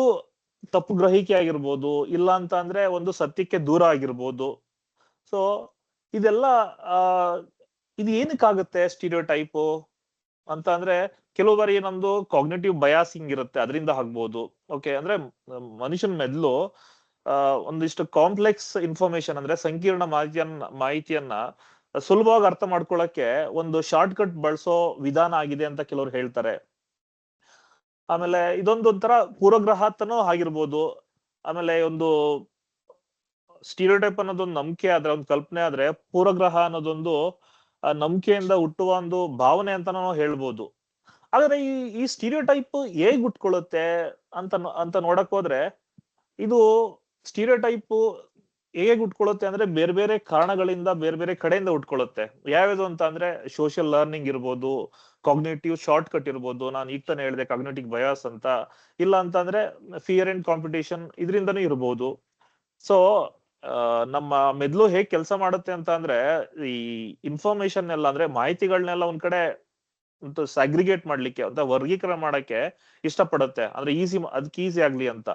ತಪ್ಪು ಗ್ರಹಿಕೆ ಆಗಿರ್ಬೋದು, ಇಲ್ಲ ಅಂತ ಅಂದ್ರೆ ಒಂದು ಸತ್ಯಕ್ಕೆ ದೂರ ಆಗಿರ್ಬೋದು. ಸೊ ಇದೆಲ್ಲ ಇದು ಏನಕ್ಕಾಗುತ್ತೆ ಸ್ಟೀರಿಯೋಟೈಪ್ ಅಂತ ಅಂದ್ರೆ, ಕೆಲವು ಬಾರಿ ನಮ್ದು ಕಾಗ್ನಿಟಿವ್ ಬಯಾಸಿಂಗ್ ಇರುತ್ತೆ, ಅದರಿಂದ ಆಗ್ಬೋದು. ಓಕೆ, ಅಂದ್ರೆ ಮನುಷ್ಯನ ಮೆದುಳು ಒಂದಿಷ್ಟು ಕಾಂಪ್ಲೆಕ್ಸ್ ಇನ್ಫಾರ್ಮೇಶನ್ ಅಂದ್ರೆ ಸಂಕೀರ್ಣ ಮಾಹಿತಿಯನ್ನ ಸುಲಭವಾಗಿ ಅರ್ಥ ಮಾಡ್ಕೊಳಕ್ಕೆ ಒಂದು ಶಾರ್ಟ್ ಕಟ್ ಬಳಸೋ ವಿಧಾನ ಆಗಿದೆ ಅಂತ ಕೆಲವರು ಹೇಳ್ತಾರೆ. ಆಮೇಲೆ ಇದೊಂದೊಂಥರ ಪೂರ್ವಗ್ರಹತನೂ ಆಗಿರ್ಬೋದು. ಆಮೇಲೆ ಒಂದು ಸ್ಟೀರಿಯೋಟೈಪ್ ಅನ್ನೋದೊಂದು ನಂಬಿಕೆ ಆದ್ರೆ, ಒಂದು ಕಲ್ಪನೆ ಆದ್ರೆ, ಪೂರ್ವಗ್ರಹ ಅನ್ನೋದೊಂದು ನಂಬಿಕೆಯಿಂದ ಹುಟ್ಟುವ ಒಂದು ಭಾವನೆ ಅಂತ ನಾವು ಹೇಳ್ಬೋದು. ಆದ್ರೆ ಈ ಸ್ಟೀರಿಯೋಟೈಪ್ ಹೇಗ್ ಉಟ್ಕೊಳ್ಳುತ್ತೆ ಅಂತ ನೋಡಕ್ ಹೋದ್ರೆ, ಇದು ಸ್ಟೀರಿಯೋಟೈಪ್ ಹೇಗೆ ಉಟ್ಕೊಳ್ಳುತ್ತೆ ಅಂದ್ರೆ ಬೇರೆ ಬೇರೆ ಕಾರಣಗಳಿಂದ ಬೇರೆ ಬೇರೆ ಕಡೆಯಿಂದ ಉಟ್ಕೊಳ್ಳುತ್ತೆ. ಯಾವ್ಯಾವ್ದು ಅಂತ ಅಂದ್ರೆ ಸೋಷಿಯಲ್ ಲರ್ನಿಂಗ್ ಇರ್ಬೋದು, ಕಾಗ್ನೇಟಿವ್ ಶಾರ್ಟ್ ಕಟ್ ಇರ್ಬೋದು, ನಾನು ಈಗ ತಾನೇ ಹೇಳಿದೆ ಕಾಗ್ನೇಟಿವ್ ಬಯಾಸ್ ಅಂತ, ಇಲ್ಲ ಅಂತ ಅಂದ್ರೆ ಫಿಯರ್ ಅಂಡ್ ಕಾಂಪಿಟೇಷನ್, ಇದರಿಂದನೂ ಇರ್ಬೋದು. ಸೊ ನಮ್ಮ ಮೆದುಳು ಹೇಗ್ ಕೆಲಸ ಮಾಡುತ್ತೆ ಅಂತ ಅಂದ್ರೆ, ಈ ಇನ್ಫಾರ್ಮೇಶನ್ ಎಲ್ಲ ಅಂದ್ರೆ ಮಾಹಿತಿಗಳನ್ನೆಲ್ಲ ಒಂದ್ ಕಡೆ ಅಗ್ರಿಗೇಟ್ ಮಾಡ್ಲಿಕ್ಕೆ ಅಂತ ವರ್ಗೀಕರಣ ಮಾಡಕ್ಕೆ ಇಷ್ಟಪಡುತ್ತೆ. ಅಂದ್ರೆ ಅದಕ್ಕೆ ಈಸಿ ಆಗ್ಲಿ ಅಂತ.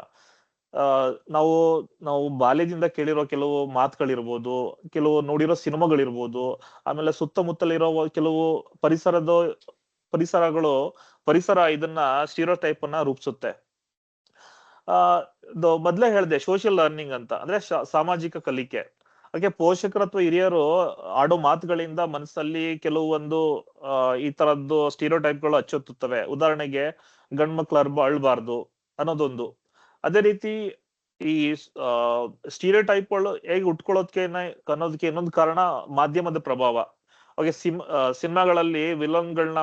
ನಾವು ಬಾಲ್ಯದಿಂದ ಕೇಳಿರೋ ಕೆಲವು ಮಾತುಗಳಿರ್ಬೋದು, ಕೆಲವು ನೋಡಿರೋ ಸಿನಿಮಾಗಳಿರ್ಬೋದು, ಆಮೇಲೆ ಸುತ್ತಮುತ್ತಲಿರೋ ಕೆಲವು ಪರಿಸರ ಇದನ್ನ ಸ್ಟೀರಿಯೋಟೈಪ್ ಅನ್ನ ರೂಪಿಸುತ್ತೆ. ಮೊದ್ಲೇ ಹೇಳ್ದೆ ಸೋಷಿಯಲ್ ಲರ್ನಿಂಗ್ ಅಂತ ಅಂದ್ರೆ ಸಾಮಾಜಿಕ ಕಲಿಕೆ. ಹಾಗೆ ಪೋಷಕರು ಅಥವಾ ಹಿರಿಯರು ಆಡೋ ಮಾತುಗಳಿಂದ ಮನಸ್ಸಲ್ಲಿ ಕೆಲವೊಂದು ಈ ತರದ್ದು ಸ್ಟೀರಿಯೋಟೈಪ್ಗಳು ಅಚ್ಚೊತ್ತುತ್ತವೆ. ಉದಾಹರಣೆಗೆ ಗಂಡ್ಮಕ್ಳು ಅಳ್ಬಾರ್ದು ಅನ್ನೋದೊಂದು. ಅದೇ ರೀತಿ ಈ ಸ್ಟೀರಿಯೋಟೈಪ್ಗಳು ಹೇಗೆ ಉಟ್ಕೊಳ್ಳೋದಕ್ಕೆ ಅನ್ನೋದಕ್ಕೆ ಇನ್ನೊಂದು ಕಾರಣ ಮಾಧ್ಯಮದ ಪ್ರಭಾವ. ಹಾಗೆ ಸಿನಿಮಾಗಳಲ್ಲಿ ವಿಲನ್ಗಳನ್ನ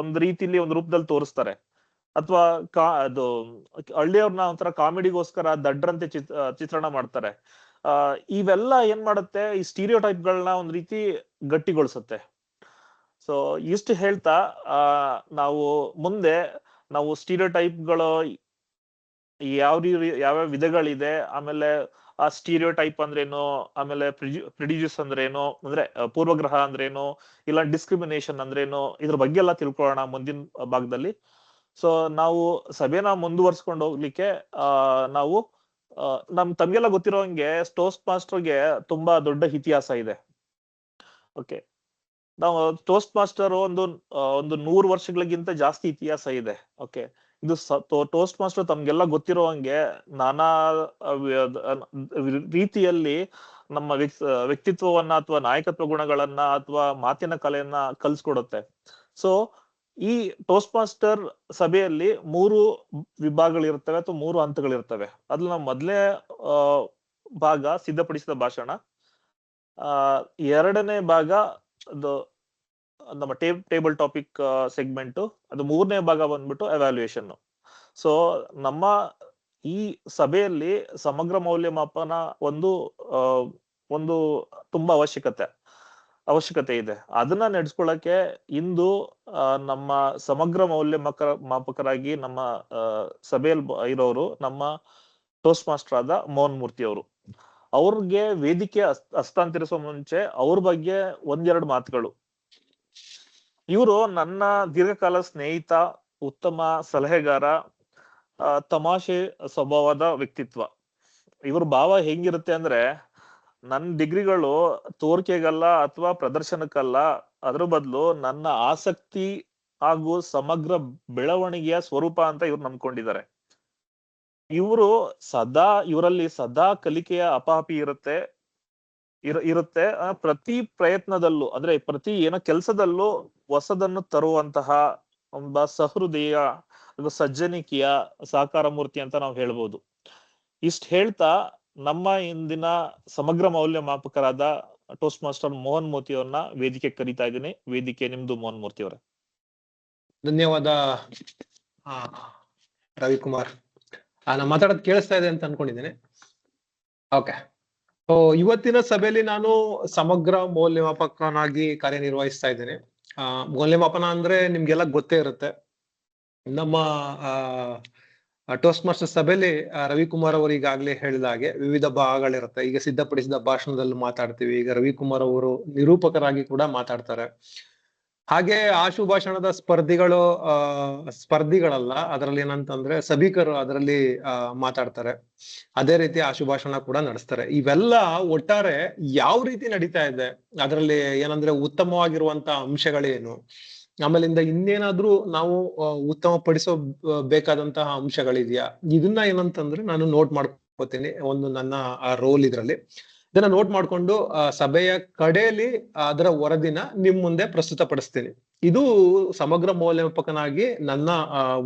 ಒಂದು ರೀತಿಲಿ ಒಂದು ರೂಪದಲ್ಲಿ ತೋರಿಸ್ತಾರೆ, ಅಥವಾ ಅದು ಹಳ್ಳಿಯವ್ರನ್ನ ಒಂಥರ ಕಾಮಿಡಿಗೋಸ್ಕರ ದಡ್ರಂತೆ ಚಿತ್ರಣ ಮಾಡ್ತಾರೆ. ಇವೆಲ್ಲ ಏನ್ ಮಾಡುತ್ತೆ, ಈ ಸ್ಟೀರಿಯೋಟೈಪ್ಗಳನ್ನ ಒಂದ್ ರೀತಿ ಗಟ್ಟಿಗೊಳಿಸುತ್ತೆ. ಸೊ ಇಷ್ಟು ಹೇಳ್ತಾ ನಾವು ಸ್ಟೀರಿಯೋಟೈಪ್ಗಳು ಯಾವ್ಯಾವ ವಿಧಗಳಿದೆ, ಆಮೇಲೆ ಆ ಸ್ಟೀರಿಯೋಟೈಪ್ ಅಂದ್ರೇನು, ಆಮೇಲೆ ಪ್ರಿಡಿಜ್ಯೂಸ್ ಅಂದ್ರೇನು, ಅಂದ್ರೆ ಪೂರ್ವಗ್ರಹ ಅಂದ್ರೇನು, ಇಲ್ಲ ಡಿಸ್ಕ್ರಿಮಿನೇಷನ್ ಅಂದ್ರೇನು, ಇದ್ರ ಬಗ್ಗೆ ಎಲ್ಲ ತಿಳ್ಕೊಳ್ಳೋಣ ಮುಂದಿನ ಭಾಗದಲ್ಲಿ. ಸೊ ನಾವು ಸಭೆನ ಮುಂದುವರ್ಸ್ಕೊಂಡು ಹೋಗ್ಲಿಕ್ಕೆ ನಾವು ತಮ್ಗೆಲ್ಲ ಗೊತ್ತಿರೋಂಗೆ ಟೋಸ್ಟ್ ಮಾಸ್ಟರ್ಗೆ ತುಂಬಾ ದೊಡ್ಡ ಇತಿಹಾಸ ಇದೆ. ಓಕೆ, ನಾವು ಟೋಸ್ಟ್ ಮಾಸ್ಟರ್ ಒಂದು 100 ವರ್ಷಗಳಿಗಿಂತ ಜಾಸ್ತಿ ಇತಿಹಾಸ ಇದೆ. ಓಕೆ, ಇದು ಟೋಸ್ಟ್ ಮಾಸ್ಟರ್ ತಮ್ಗೆಲ್ಲ ಗೊತ್ತಿರೋಂಗೆ ನಾನಾ ರೀತಿಯಲ್ಲಿ ನಮ್ಮ ವ್ಯಕ್ತಿತ್ವವನ್ನ ಅಥವಾ ನಾಯಕತ್ವ ಗುಣಗಳನ್ನ ಅಥವಾ ಮಾತಿನ ಕಲೆಯನ್ನ ಕಲ್ಸ್ಕೊಡುತ್ತೆ. ಸೊ ಈ ಟೋಸ್ಟ್ ಮಾಸ್ಟರ್ ಸಭೆಯಲ್ಲಿ 3 ವಿಭಾಗಗಳಿರ್ತವೆ ಅಥವಾ 3 ಹಂತಗಳಿರ್ತವೆ. ಅದ್ರಲ್ಲಿ ನಾವು ಮೊದಲನೇ ಭಾಗ ಸಿದ್ಧಪಡಿಸಿದ ಭಾಷಣ, ಎರಡನೇ ಭಾಗ ಅದು ನಮ್ಮ ಟೇಬಲ್ ಟಾಪಿಕ್ ಸೆಗ್ಮೆಂಟ್, ಅದು ಮೂರನೇ ಭಾಗ ಬಂದ್ಬಿಟ್ಟು ಎವ್ಯಾಲ್ಯೂಯೇಷನ್. ಸೊ ನಮ್ಮ ಈ ಸಭೆಯಲ್ಲಿ ಸಮಗ್ರ ಮೌಲ್ಯಮಾಪನ ಒಂದು ತುಂಬಾ ಅವಶ್ಯಕತೆ. ಅವಶ್ಯಕತೆ ಇದೆ. ಅದನ್ನ ನಡೆಸ್ಕೊಳ್ಳಕ್ಕೆ ಇಂದು ನಮ್ಮ ಸಮಗ್ರ ಮಾಪಕರಾಗಿ ನಮ್ಮ ಸಭೆಯಲ್ಲಿ ಇರೋರು ನಮ್ಮ ಟೋಸ್ಟ್ ಮಾಸ್ಟರ್ ಆದ ಮೋಹನ್ ಮೂರ್ತಿ ಅವರು. ಅವ್ರಿಗೆ ವೇದಿಕೆ ಹಸ್ತಾಂತರಿಸುವ ಮುಂಚೆ ಅವ್ರ ಬಗ್ಗೆ ಒಂದೆರಡು ಮಾತುಗಳು. ಇವರು ನನ್ನ ದೀರ್ಘಕಾಲ ಸ್ನೇಹಿತ, ಉತ್ತಮ ಸಲಹೆಗಾರ, ತಮಾಷೆ ಸ್ವಭಾವದ ವ್ಯಕ್ತಿತ್ವ. ಇವ್ರ ಭಾವ ಹೆಂಗಿರುತ್ತೆ ಅಂದ್ರೆ, ನನ್ನ ಡಿಗ್ರಿಗಳು ತೋರಿಕೆಗಲ್ಲ ಅಥವಾ ಪ್ರದರ್ಶನಕ್ಕಲ್ಲ, ಅದ್ರ ಬದಲು ನನ್ನ ಆಸಕ್ತಿ ಹಾಗೂ ಸಮಗ್ರ ಬೆಳವಣಿಗೆಯ ಸ್ವರೂಪ ಅಂತ ಇವ್ರು ನಂಬ್ಕೊಂಡಿದ್ದಾರೆ. ಇವರಲ್ಲಿ ಸದಾ ಕಲಿಕೆಯ ಅಪಾಪಿ ಇರುತ್ತೆ. ಪ್ರತಿ ಪ್ರಯತ್ನದಲ್ಲೂ, ಅಂದ್ರೆ ಪ್ರತಿ ಏನೋ ಕೆಲಸದಲ್ಲೂ ಹೊಸದನ್ನು ತರುವಂತಹ ಒಬ್ಬ ಸಹೃದಯ, ಸಜ್ಜನಿಕೆಯ ಸಾಕಾರ ಮೂರ್ತಿ ಅಂತ ನಾವು ಹೇಳ್ಬೋದು. ಇಷ್ಟ ಹೇಳ್ತಾ ನಮ್ಮ ಇಂದಿನ ಸಮಗ್ರ ಮೌಲ್ಯ ಮಾಪಕರಾದ ಟೋಸ್ಟ್ ಮಾಸ್ಟರ್ ಮೋಹನ್ ಮೂರ್ತಿ ಅವ್ರನ್ನ ವೇದಿಕೆ ಕರೀತಾ ಇದ್ದೀನಿ. ವೇದಿಕೆ ನಿಮ್ದು ಮೋಹನ್ ಮೂರ್ತಿ ಅವರೇ. ಧನ್ಯವಾದ ರವಿಕುಮಾರ್. ನಾನು ಮಾತಾಡೋದು ಕೇಳಿಸ್ತಾ ಇದೆ ಅಂತ ಅನ್ಕೊಂಡಿದ್ದೇನೆ. ಓಕೆ, ಇವತ್ತಿನ ಸಭೆಯಲ್ಲಿ ನಾನು ಸಮಗ್ರ ಮೌಲ್ಯಮಾಪಕನಾಗಿ ಕಾರ್ಯನಿರ್ವಹಿಸ್ತಾ ಇದ್ದೇನೆ. ಮೌಲ್ಯಮಾಪನ ಅಂದ್ರೆ ನಿಮ್ಗೆಲ್ಲ ಗೊತ್ತೇ ಇರುತ್ತೆ. ನಮ್ಮ ಟೋಸ್ಟ್ ಮಾಸ್ಟರ್ ಸಭೆಯಲ್ಲಿ ರವಿಕುಮಾರ್ ಅವರು ಈಗಾಗಲೇ ಹೇಳಿದ ಹಾಗೆ ವಿವಿಧ ಭಾಗಗಳಿರುತ್ತೆ. ಈಗ ಸಿದ್ಧಪಡಿಸಿದ ಭಾಷಣದಲ್ಲಿ ಮಾತಾಡ್ತೀವಿ. ಈಗ ರವಿಕುಮಾರ್ ಅವರು ನಿರೂಪಕರಾಗಿ ಕೂಡ ಮಾತಾಡ್ತಾರೆ. ಹಾಗೆ ಆಶು ಭಾಷಣದ ಸ್ಪರ್ಧಿಗಳಲ್ಲ, ಅದರಲ್ಲಿ ಏನಂತಂದ್ರೆ ಸಭಿಕರು ಅದರಲ್ಲಿ ಮಾತಾಡ್ತಾರೆ. ಅದೇ ರೀತಿ ಆಶು ಭಾಷಣ ಕೂಡ ನಡೆಸ್ತಾರೆ. ಇವೆಲ್ಲ ಒಟ್ಟಾರೆ ಯಾವ ರೀತಿ ನಡೀತಾ ಇದೆ, ಅದರಲ್ಲಿ ಏನಂದ್ರೆ ಉತ್ತಮವಾಗಿರುವಂತಹ ಅಂಶಗಳೇನು, ಆಮೇಲಿಂದ ಇನ್ನೇನಾದ್ರೂ ನಾವು ಉತ್ತಮ ಬೇಕಾದಂತಹ ಅಂಶಗಳಿದೆಯಾ, ಇದನ್ನ ಏನಂತಂದ್ರೆ ನಾನು ನೋಟ್ ಮಾಡ್ಕೋತೀನಿ. ಒಂದು ನನ್ನ ರೋಲ್ ಇದ್ರಲ್ಲಿ ಇದನ್ನ ನೋಟ್ ಮಾಡ್ಕೊಂಡು ಸಭೆಯ ಕಡೆಯಲ್ಲಿ ಅದರ ವರದಿನ ನಿಮ್ ಮುಂದೆ ಪ್ರಸ್ತುತಪಡಿಸ್ತೀನಿ. ಇದು ಸಮಗ್ರ ಮೌಲ್ಯಮಾಪಕನಾಗಿ ನನ್ನ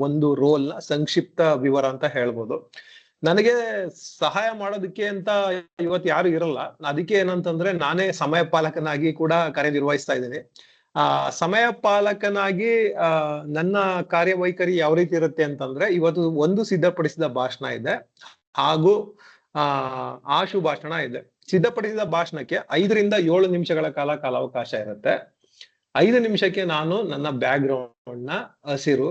ಒಂದು ರೋಲ್ ನ ಸಂಕ್ಷಿಪ್ತ ವಿವರ ಅಂತ ಹೇಳ್ಬೋದು. ನನಗೆ ಸಹಾಯ ಮಾಡೋದಕ್ಕೆ ಅಂತ ಇವತ್ತು ಯಾರು ಇರಲ್ಲ. ಅದಕ್ಕೆ ಏನಂತಂದ್ರೆ ನಾನೇ ಸಮಯ ಪಾಲಕನಾಗಿ ಕೂಡ ಕಾರ್ಯನಿರ್ವಹಿಸ್ತಾ ಇದ್ದೀನಿ. ಸಮಯ ಪಾಲಕನಾಗಿ ನನ್ನ ಕಾರ್ಯವೈಖರಿ ಯಾವ ರೀತಿ ಇರುತ್ತೆ ಅಂತಂದ್ರೆ, ಇವತ್ತು ಒಂದು ಸಿದ್ಧಪಡಿಸಿದ ಭಾಷಣ ಇದೆ ಹಾಗೂ ಆಶು ಭಾಷಣ ಇದೆ. ಸಿದ್ಧಪಡಿಸಿದ ಭಾಷಣಕ್ಕೆ 5 ರಿಂದ 7 ನಿಮಿಷಗಳ ಕಾಲಾವಕಾಶ ಇರುತ್ತೆ. 5 ನಿಮಿಷಕ್ಕೆ ನಾನು ನನ್ನ ಬ್ಯಾಕ್ ಗ್ರೌಂಡ್ ನ ಹಸಿರು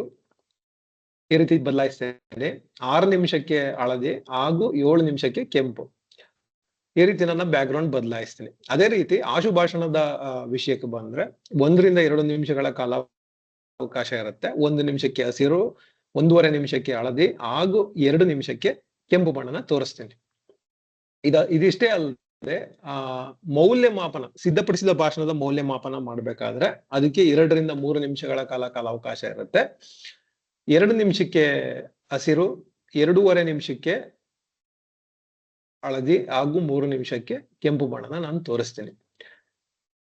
ಈ ರೀತಿ ಬದಲಾಯಿಸ್ತೇನೆ. 6 ನಿಮಿಷಕ್ಕೆ ಹಳದಿ ಹಾಗೂ 7 ನಿಮಿಷಕ್ಕೆ ಕೆಂಪು, ಈ ರೀತಿ ನನ್ನ ಬ್ಯಾಕ್ ಗ್ರೌಂಡ್ ಬದಲಾಯಿಸ್ತೀನಿ. ಅದೇ ರೀತಿ ಆಶು ಭಾಷಣದ ವಿಷಯಕ್ಕೆ ಬಂದ್ರೆ 1 ರಿಂದ 2 ನಿಮಿಷಗಳ ಕಾಲಾವಕಾಶ ಇರುತ್ತೆ. 1 ನಿಮಿಷಕ್ಕೆ ಹಸಿರು, 1.5 ನಿಮಿಷಕ್ಕೆ ಹಳದಿ ಹಾಗೂ 2 ನಿಮಿಷಕ್ಕೆ ಕೆಂಪು ಬಣ್ಣನ ತೋರಿಸ್ತೀನಿ. ಇದಿಷ್ಟೇ ಅಲ್ಲದೆ ಮೌಲ್ಯಮಾಪನ, ಸಿದ್ಧಪಡಿಸಿದ ಭಾಷಣದ ಮೌಲ್ಯಮಾಪನ ಮಾಡ್ಬೇಕಾದ್ರೆ ಅದಕ್ಕೆ 2 ರಿಂದ 3 ನಿಮಿಷಗಳ ಕಾಲಾವಕಾಶ ಇರುತ್ತೆ. 2 ನಿಮಿಷಕ್ಕೆ ಹಸಿರು, 2.5 ನಿಮಿಷಕ್ಕೆ ಹಳದಿ ಹಾಗೂ 3 ನಿಮಿಷಕ್ಕೆ ಕೆಂಪು ಬಣ್ಣನ ನಾನು ತೋರಿಸ್ತೀನಿ.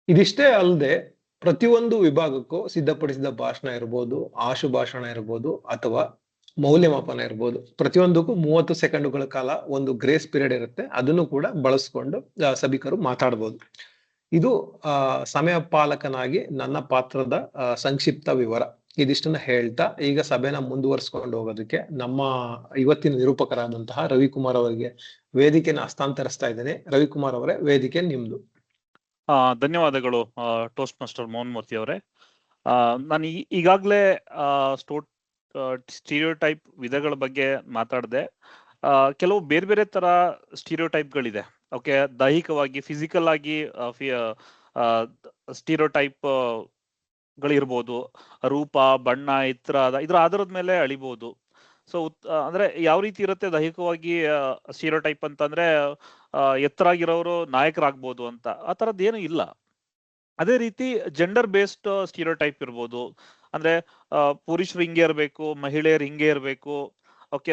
ಇದಿಷ್ಟೇ ಅಲ್ಲದೆ ಪ್ರತಿಯೊಂದು ವಿಭಾಗಕ್ಕೂ ಸಿದ್ಧಪಡಿಸಿದ ಭಾಷಣ ಇರ್ಬೋದು, ಆಶು ಭಾಷಣ ಇರ್ಬೋದು ಅಥವಾ ಮೌಲ್ಯಮಾಪನ ಇರ್ಬೋದು, ಪ್ರತಿಯೊಂದಕ್ಕೂ 30 ಸೆಕೆಂಡುಗಳ ಕಾಲ ಒಂದು ಗ್ರೇಸ್ ಪೀರಿಯಡ್ ಇರುತ್ತೆ. ಅದನ್ನು ಕೂಡ ಬಳಸ್ಕೊಂಡು ಸಭಿಕರು ಮಾತಾಡ್ಬೋದು. ಇದು ಸಮಯ ಪಾಲಕನಾಗಿ ನನ್ನ ಪಾತ್ರದ ಸಂಕ್ಷಿಪ್ತ ವಿವರ. ಇದಿಷ್ಟನ್ನ ಹೇಳ್ತಾ ಈಗ ಸಭೆನ ಮುಂದುವರಿಸ್ಕೊಂಡು ಹೋಗೋದಕ್ಕೆ ನಮ್ಮ ಇವತ್ತಿನ ನಿರೂಪಕರಾದಂತಹ ರವಿಕುಮಾರ್ ಅವರಿಗೆ ವೇದಿಕೆನ ಹಸ್ತಾಂತರಿಸ್ತಾ ಇದ್ದೇನೆ. ರವಿಕುಮಾರ್ ಅವರೇ, ವೇದಿಕೆ ನಿಮ್ದು. ಧನ್ಯವಾದಗಳು ಟೋಸ್ಟ್ ಮಾಸ್ಟರ್ ಮೋಹನ್ ಮೂರ್ತಿ ಅವರೇ. ನಾನು ಈಗಾಗಲೇ ಸ್ಟೀರಿಯೋಟೈಪ್ ವಿಧಗಳ ಬಗ್ಗೆ ಮಾತಾಡಿದೆ. ಕೆಲವು ಬೇರೆ ಬೇರೆ ತರ ಸ್ಟೀರಿಯೋಟೈಪ್ಗಳಿದೆ. ಓಕೆ, ದೈಹಿಕವಾಗಿ ಫಿಸಿಕಲ್ ಆಗಿ ಸ್ಟೀರಿಯೋಟೈಪ್ ಗಳಿರ್ಬೋದು, ರೂಪ, ಬಣ್ಣ, ಇದ್ರ ಆಧಾರದ ಮೇಲೆ ಅಳಿಬಹುದು. ಸೊ ಅಂದ್ರೆ ಯಾವ ರೀತಿ ಇರುತ್ತೆ ದೈಹಿಕವಾಗಿ ಸ್ಟೀರಿಯೋಟೈಪ್ ಅಂತಂದ್ರೆ ಎತ್ತರ ಆಗಿರೋರು ನಾಯಕರಾಗ್ಬೋದು ಅಂತ, ಆ ತರದ್ ಏನು ಇಲ್ಲ. ಅದೇ ರೀತಿ ಜೆಂಡರ್ ಬೇಸ್ಡ್ ಸ್ಟೀರಿಯೋಟೈಪ್ ಇರ್ಬೋದು. ಅಂದ್ರೆ ಪುರುಷರು ಹಿಂಗೆ ಇರ್ಬೇಕು, ಮಹಿಳೆಯರು ಹಿಂಗೆ ಇರ್ಬೇಕು. ಓಕೆ,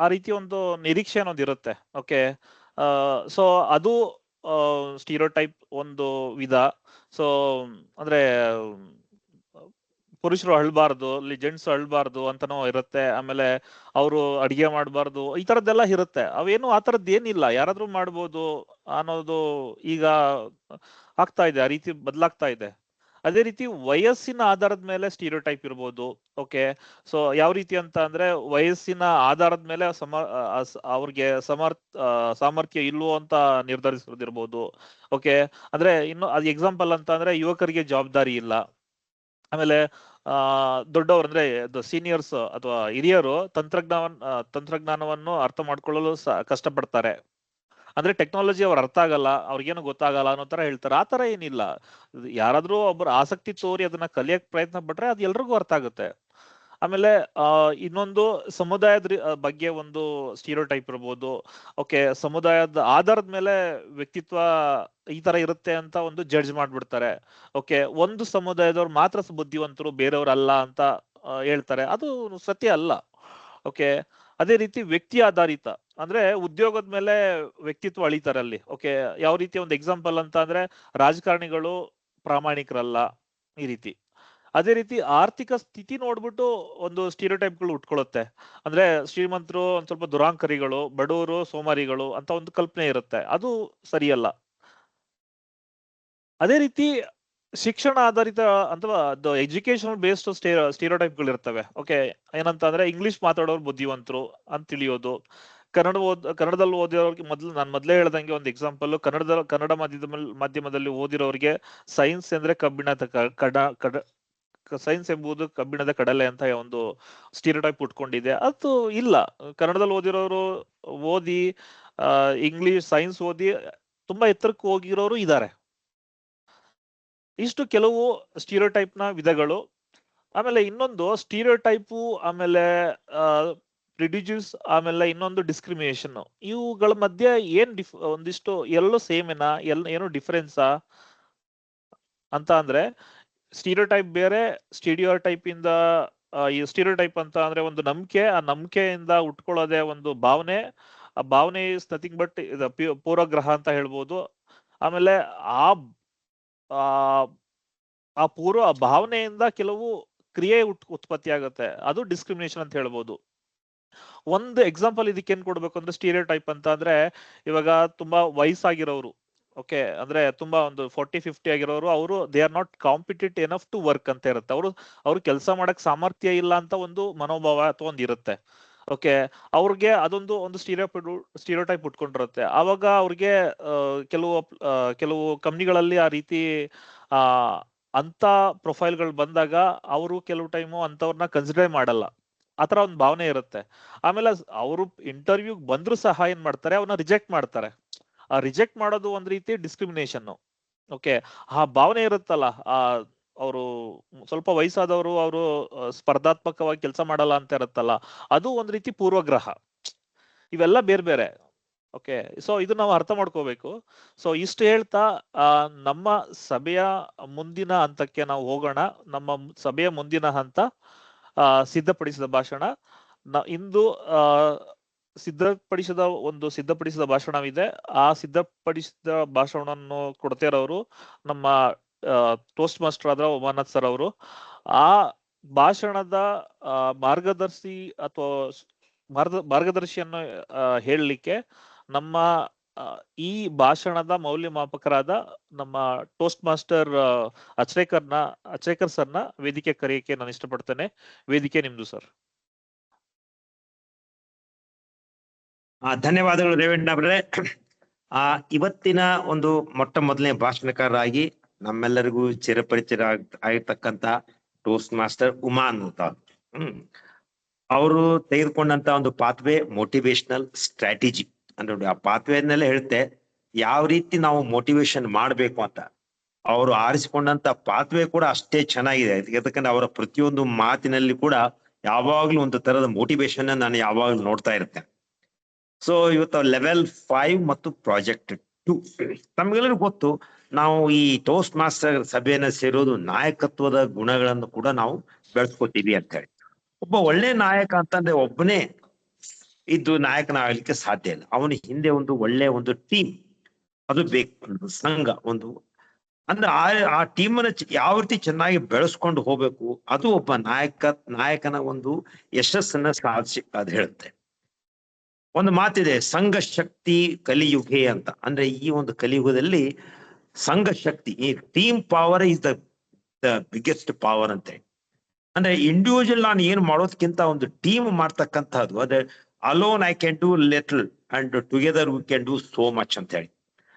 ಆ ರೀತಿ ಒಂದು ನಿರೀಕ್ಷೆ ಅನ್ನೋದು ಇರುತ್ತೆ. ಓಕೆ, ಸೊ ಅದು ಸ್ಟೀರಿಯೋಟೈಪ್ ಒಂದು ವಿಧ. ಸೊ ಅಂದ್ರೆ ಪುರುಷರು ಅಳ್ಬಾರ್ದು, ಅಲ್ಲಿ ಜೆಂಟ್ಸ್ ಅಳ್ಬಾರ್ದು ಅಂತನೋ ಇರುತ್ತೆ. ಆಮೇಲೆ ಅವರು ಅಡಿಗೆ ಮಾಡಬಾರ್ದು, ಈ ತರದ್ದೆಲ್ಲ ಇರುತ್ತೆ. ಅವೇನು ಆ ತರದ್ದು ಏನಿಲ್ಲ, ಯಾರಾದ್ರೂ ಮಾಡ್ಬೋದು ಅನ್ನೋದು ಈಗ ಆಗ್ತಾ ಇದೆ, ಆ ರೀತಿ ಬದಲಾಗ್ತಾ ಇದೆ. ಅದೇ ರೀತಿ ವಯಸ್ಸಿನ ಆಧಾರದ ಮೇಲೆ ಸ್ಟೀರಿಯೋಟೈಪ್ ಇರ್ಬೋದು. ಓಕೆ, ಸೊ ಯಾವ ರೀತಿ ಅಂತ ಅಂದ್ರೆ ವಯಸ್ಸಿನ ಆಧಾರದ ಮೇಲೆ ಅವ್ರಿಗೆ ಸಾಮರ್ಥ್ಯ ಇಲ್ವೋ ಅಂತ ನಿರ್ಧರಿಸೋದಿರ್ಬೋದು. ಓಕೆ, ಅಂದ್ರೆ ಇನ್ನು ಅದು ಎಕ್ಸಾಂಪಲ್ ಅಂತ ಅಂದ್ರೆ ಯುವಕರಿಗೆ ಜವಾಬ್ದಾರಿ ಇಲ್ಲ. ಆಮೇಲೆ ದೊಡ್ಡವರು ಅಂದ್ರೆ ಸೀನಿಯರ್ಸ್ ಅಥವಾ ಹಿರಿಯರು ತಂತ್ರಜ್ಞಾನವನ್ನು ಅರ್ಥ ಮಾಡ್ಕೊಳ್ಳಲು ಕಷ್ಟಪಡ್ತಾರೆ. ಅಂದ್ರೆ ಟೆಕ್ನಾಲಜಿ ಅವ್ರ ಅರ್ಥ ಆಗಲ್ಲ, ಅವ್ರಿಗೇನು ಗೊತ್ತಾಗಲ್ಲ ಅನ್ನೋ ತರ ಹೇಳ್ತಾರೆ. ಆ ತರ ಏನಿಲ್ಲ. ಯಾರಾದ್ರೂ ಒಬ್ಬರು ಆಸಕ್ತಿ ತೋರಿ ಅದನ್ನ ಕಲಿಯಕ್ ಪ್ರಯತ್ನ ಪಟ್ರೆ ಅದು ಎಲ್ರಿಗೂ ಅರ್ಥ ಆಗುತ್ತೆ. ಆಮೇಲೆ ಇನ್ನೊಂದು ಸಮುದಾಯದ ಬಗ್ಗೆ ಒಂದು ಸ್ಟೀರಿಯೋಟೈಪ್ ಇರ್ಬೋದು. ಓಕೆ, ಸಮುದಾಯದ ಆಧಾರದ ಮೇಲೆ ವ್ಯಕ್ತಿತ್ವ ಈ ತರ ಇರುತ್ತೆ ಅಂತ ಒಂದು ಜಡ್ಜ್ ಮಾಡ್ಬಿಡ್ತಾರೆ. ಓಕೆ, ಒಂದು ಸಮುದಾಯದವ್ರು ಮಾತ್ರ ಬುದ್ಧಿವಂತರು, ಬೇರೆಯವ್ರಲ್ಲ ಅಂತ ಹೇಳ್ತಾರೆ. ಅದು ಸತ್ಯ ಅಲ್ಲ. ಓಕೆ, ಅದೇ ರೀತಿ ವ್ಯಕ್ತಿ ಆಧಾರಿತ ಅಂದ್ರೆ ಉದ್ಯೋಗದ ಮೇಲೆ ವ್ಯಕ್ತಿತ್ವ ಅಳಿತಾರೆ ಅಲ್ಲಿ. ಓಕೆ, ಯಾವ ರೀತಿ ಒಂದು ಎಕ್ಸಾಂಪಲ್ ಅಂತ ಅಂದ್ರೆ ರಾಜಕಾರಣಿಗಳು ಪ್ರಾಮಾಣಿಕರಲ್ಲ, ಈ ರೀತಿ. ಅದೇ ರೀತಿ ಆರ್ಥಿಕ ಸ್ಥಿತಿ ನೋಡ್ಬಿಟ್ಟು ಒಂದು ಸ್ಟೀರಿಯೋಟೈಪ್ಗಳು ಉಟ್ಕೊಳ್ಳುತ್ತೆ. ಅಂದ್ರೆ ಶ್ರೀಮಂತರು ಒಂದ್ ಸ್ವಲ್ಪ ದುರಾಂಕರಿಗಳು, ಬಡವರು ಸೋಮಾರಿಗಳು ಅಂತ ಒಂದು ಕಲ್ಪನೆ ಇರುತ್ತೆ. ಅದು ಸರಿಯಲ್ಲ. ಅದೇ ರೀತಿ ಶಿಕ್ಷಣ ಆಧಾರಿತ ಅಥವಾ ಎಜುಕೇಶನಲ್ ಬೇಸ್ಡ್ ಸ್ಟೀರಿಯೋಟೈಪ್ಗಳು ಇರ್ತವೆ. ಓಕೆ, ಏನಂತ ಅಂದ್ರೆ ಇಂಗ್ಲಿಷ್ ಮಾತಾಡೋರು ಬುದ್ಧಿವಂತರು ಅಂತ ತಿಳಿಯೋದು. ಕನ್ನಡದಲ್ಲಿ ಓದಿರೋರಿಗೆ ನಾನು ಮೊದಲೇ ಹೇಳ್ದಂಗೆ ಒಂದು ಎಕ್ಸಾಂಪಲ್, ಕನ್ನಡ ಮಾಧ್ಯಮದಲ್ಲಿ ಓದಿರೋರಿಗೆ ಸೈನ್ಸ್ ಅಂದ್ರೆ ಸೈನ್ಸ್ ಎಂಬುದು ಕಬ್ಬಿಣದ ಕಡಲೆ ಅಂತ ಒಂದು ಸ್ಟೀರಿಯೋಟೈಪ್ ಉಟ್ಕೊಂಡಿದೆ. ಅದು ಇಲ್ಲ. ಕನ್ನಡದಲ್ಲಿ ಓದಿರೋರು ಓದಿ ಇಂಗ್ಲಿಷ್ ಸೈನ್ಸ್ ಓದಿ ತುಂಬಾ ಎತ್ತರಕ್ಕೆ ಹೋಗಿರೋರು ಇದ್ದಾರೆ. ಇಷ್ಟು ಕೆಲವು ಸ್ಟೀರಿಯೋಟೈಪ್ ನ ವಿಧಗಳು. ಆಮೇಲೆ ಇನ್ನೊಂದು ಸ್ಟೀರಿಯೋಟೈಪು, ಆಮೇಲೆ ಪ್ರಿಡಿಜ್ಯೂಸ್, ಆಮೇಲೆ ಇನ್ನೊಂದು ಡಿಸ್ಕ್ರಿಮಿನೇಷನ್. ಇವುಗಳ ಮಧ್ಯೆ ಏನ್ ಒಂದಿಷ್ಟು ಎಲ್ಲೋ ಸೇಮೇನಾ, ಏನು ಡಿಫರೆನ್ಸಾ ಅಂತ ಅಂದ್ರೆ, ಸ್ಟೀರಿಯೋಟೈಪ್ ಬೇರೆ, ಸ್ಟೀರಿಯೋಟೈಪ್ ಇಂದ ಈ ಸ್ಟೀರಿಯೋಟೈಪ್ ಅಂತ ಅಂದ್ರೆ ಒಂದು ನಂಬಿಕೆ, ಆ ನಂಬಿಕೆಯಿಂದ ಉಟ್ಕೊಳ್ಳೋದೇ ಒಂದು ಭಾವನೆ. ಆ ಭಾವನೆ ಇಸ್ ನಥಿಂಗ್ ಬಟ್ ಪೂರ್ವಗ್ರಹ ಅಂತ ಹೇಳ್ಬೋದು. ಆಮೇಲೆ ಆ ಭಾವನೆಯಿಂದ ಕೆಲವು ಕ್ರಿಯೆ ಉತ್ಪತ್ತಿ ಆಗುತ್ತೆ, ಅದು ಡಿಸ್ಕ್ರಿಮಿನೇಷನ್ ಅಂತ ಹೇಳ್ಬೋದು. ಒಂದು ಎಕ್ಸಾಂಪಲ್ ಇದಕ್ಕೆ ಏನ್ ಕೊಡ್ಬೇಕು ಅಂದ್ರೆ, ಸ್ಟೀರಿಯೋಟೈಪ್ ಅಂತ ಅಂದ್ರೆ ಇವಾಗ ತುಂಬಾ ವಯಸ್ಸಾಗಿರೋರು, ಓಕೆ, ಅಂದ್ರೆ ತುಂಬಾ ಒಂದು 40-50 ಆಗಿರೋರು, ಅವರು they are not competent enough to work ಅಂತ ಇರುತ್ತೆ. ಅವ್ರು ಕೆಲಸ ಮಾಡಕ್ ಸಾಮರ್ಥ್ಯ ಇಲ್ಲ ಅಂತ ಒಂದು ಮನೋಭಾವ ಅಥವಾ ಒಂದು ಇರುತ್ತೆ. ಓಕೆ, ಅವ್ರಿಗೆ ಒಂದು ಸ್ಟೀರಿಯೋಟೈಪ್ ಉಟ್ಕೊಂಡಿರುತ್ತೆ. ಆವಾಗ ಅವ್ರಿಗೆ ಕೆಲವು ಕಂಪ್ನಿಗಳಲ್ಲಿ ಆ ರೀತಿ ಅಂತ ಪ್ರೊಫೈಲ್ಗಳು ಬಂದಾಗ ಅವರು ಕೆಲವು ಟೈಮು ಅಂತವ್ರನ್ನ ಕನ್ಸಿಡರ್ ಮಾಡಲ್ಲ. ಆತರ ಒಂದು ಭಾವನೆ ಇರುತ್ತೆ. ಆಮೇಲೆ ಅವರು ಇಂಟರ್ವ್ಯೂ ಬಂದ್ರು ಸಹ ಏನ್ ಮಾಡ್ತಾರೆ, ಅವ್ರನ್ನ ರಿಜೆಕ್ಟ್ ಮಾಡ್ತಾರೆ. ಆ ರಿಜೆಕ್ಟ್ ಮಾಡೋದು ಒಂದ್ ರೀತಿ ಡಿಸ್ಕ್ರಿಮಿನೇಷನ್. ಓಕೆ, ಆ ಭಾವನೆ ಇರುತ್ತಲ್ಲ, ಅವರು ಸ್ವಲ್ಪ ವಯಸ್ಸಾದವರು, ಅವರು ಸ್ಪರ್ಧಾತ್ಮಕವಾಗಿ ಕೆಲಸ ಮಾಡಲ್ಲ ಅಂತ ಇರುತ್ತಲ್ಲ, ಅದು ಒಂದ್ ರೀತಿ ಪೂರ್ವಗ್ರಹ. ಇವೆಲ್ಲ ಬೇರೆ ಬೇರೆ. ಓಕೆ, ಸೊ ಇದು ನಾವು ಅರ್ಥ ಮಾಡ್ಕೋಬೇಕು. ಸೊ ಇಷ್ಟು ಹೇಳ್ತಾ ನಮ್ಮ ಸಭೆಯ ಮುಂದಿನ ಹಂತಕ್ಕೆ ನಾವು ಹೋಗೋಣ. ನಮ್ಮ ಸಭೆಯ ಮುಂದಿನ ಹಂತ ಸಿದ್ಧಪಡಿಸಿದ ಭಾಷಣ. ಇಂದು ಸಿದ್ಧಪಡಿಸಿದ ಭಾಷಣವಿದೆ. ಆ ಸಿದ್ಧಪಡಿಸಿದ ಭಾಷಣವನ್ನು ಕೊಡ್ತಾ ಇರೋರು ನಮ್ಮ ಟೋಸ್ಟ್ ಮಾಸ್ಟರ್ ಆದ ಉಮಾನಾಥ್ ಸರ್ ಅವರು. ಆ ಭಾಷಣದ ಮಾರ್ಗದರ್ಶಿಯನ್ನು ಹೇಳಲಿಕ್ಕೆ ನಮ್ಮ ಈ ಭಾಷಣದ ಮೌಲ್ಯಮಾಪಕರಾದ ನಮ್ಮ ಟೋಸ್ಟ್ ಮಾಸ್ಟರ್ ಅಚ್ರೇಕರ್ ಸರ್ನ ವೇದಿಕೆ ಕರೆಯಕ್ಕೆ ನಾನು ಇಷ್ಟಪಡ್ತೇನೆ. ವೇದಿಕೆ ನಿಮ್ದು ಸರ್. ಧನ್ಯವಾದಗಳು ರೇವಣ್ಣ ಅವರೇ. ಇವತ್ತಿನ ಒಂದು ಮೊಟ್ಟ ಮೊದಲನೇ ಭಾಷಣಕಾರರಾಗಿ ನಮ್ಮೆಲ್ಲರಿಗೂ ಚಿರಪರಿಚಿತ ಆಗಿರ್ತಕ್ಕಂತ ಟೋಸ್ಟ್ ಮಾಸ್ಟರ್ ಉಮಾನ್ ಅಂತ ಅವರು ತೆಗೆದುಕೊಂಡಂತ ಒಂದು ಪಾತ್ವೇ ಮೋಟಿವೇಶನಲ್ ಸ್ಟ್ರಾಟಜಿ ಅಂದ್ರೆ ಆ ಪಾತ್ವೇನೆಲ್ಲ ಹೇಳುತ್ತೆ ಯಾವ ರೀತಿ ನಾವು ಮೋಟಿವೇಶನ್ ಮಾಡ್ಬೇಕು ಅಂತ. ಅವರು ಆರಿಸಿಕೊಂಡಂತ ಪಾತ್ವೇ ಕೂಡ ಅಷ್ಟೇ ಚೆನ್ನಾಗಿದೆ. ಯಾಕಂದ್ರೆ ಅವರ ಪ್ರತಿಯೊಂದು ಮಾತಿನಲ್ಲಿ ಕೂಡ ಯಾವಾಗ್ಲೂ ಒಂದು ತರದ ಮೋಟಿವೇಶನ್ ನಾನು ಯಾವಾಗ್ಲೂ ನೋಡ್ತಾ ಇರ್ತೇನೆ. ಸೊ ಇವತ್ತು ಲೆವೆಲ್ 5 ಮತ್ತು ಪ್ರಾಜೆಕ್ಟ್ 2 ತಮ್ಗೆಲ್ಲರಿಗೂ ಗೊತ್ತು. ನಾವು ಈ ಟೋಸ್ಟ್ ಮಾಸ್ಟರ್ ಸಭೆಯನ್ನ ಸೇರೋದು ನಾಯಕತ್ವದ ಗುಣಗಳನ್ನು ಕೂಡ ನಾವು ಬೆಳೆಸ್ಕೊತೀವಿ ಅಂತ ಹೇಳಿ. ಒಬ್ಬ ಒಳ್ಳೆ ನಾಯಕ ಅಂತಂದ್ರೆ ಒಬ್ಬನೇ ಇದ್ದು ನಾಯಕನಾಗಲಿಕ್ಕೆ ಸಾಧ್ಯ ಇಲ್ಲ. ಅವನ ಹಿಂದೆ ಒಂದು ಒಳ್ಳೆ ಒಂದು ಟೀಮ್ ಅದು ಬೇಕು, ಒಂದು ಸಂಘ, ಒಂದು ಅಂದ್ರೆ ಆ ಟೀಮನ್ನ ಯಾವ ರೀತಿ ಚೆನ್ನಾಗಿ ಬೆಳೆಸ್ಕೊಂಡು ಹೋಗ್ಬೇಕು, ಅದು ಒಬ್ಬ ನಾಯಕನ ಒಂದು ಯಶಸ್ಸನ್ನ ಸಾಧಿಸಿ ಅದು ಹೇಳುತ್ತೆ. ಒಂದು ಮಾತಿದೆ, ಸಂಘ ಶಕ್ತಿ ಕಲಿಯುಗೆ ಅಂತ. ಅಂದ್ರೆ ಈ ಒಂದು ಕಲಿಯುಗದಲ್ಲಿ ಸಂಘ ಶಕ್ತಿ, ಈ team power is the the biggest power ಅಂತ ಹೇಳಿ. ಅಂದ್ರೆ ಇಂಡಿವಿಜುವಲ್ ನಾನು ಏನು ಮಾಡೋದಕ್ಕಿಂತ ಒಂದು ಟೀಮ್ ಮಾಡ್ತಕ್ಕಂಥದ್ದು, ಅದೇ alone I can do little and together we can do so much ಅಂತ ಹೇಳಿ.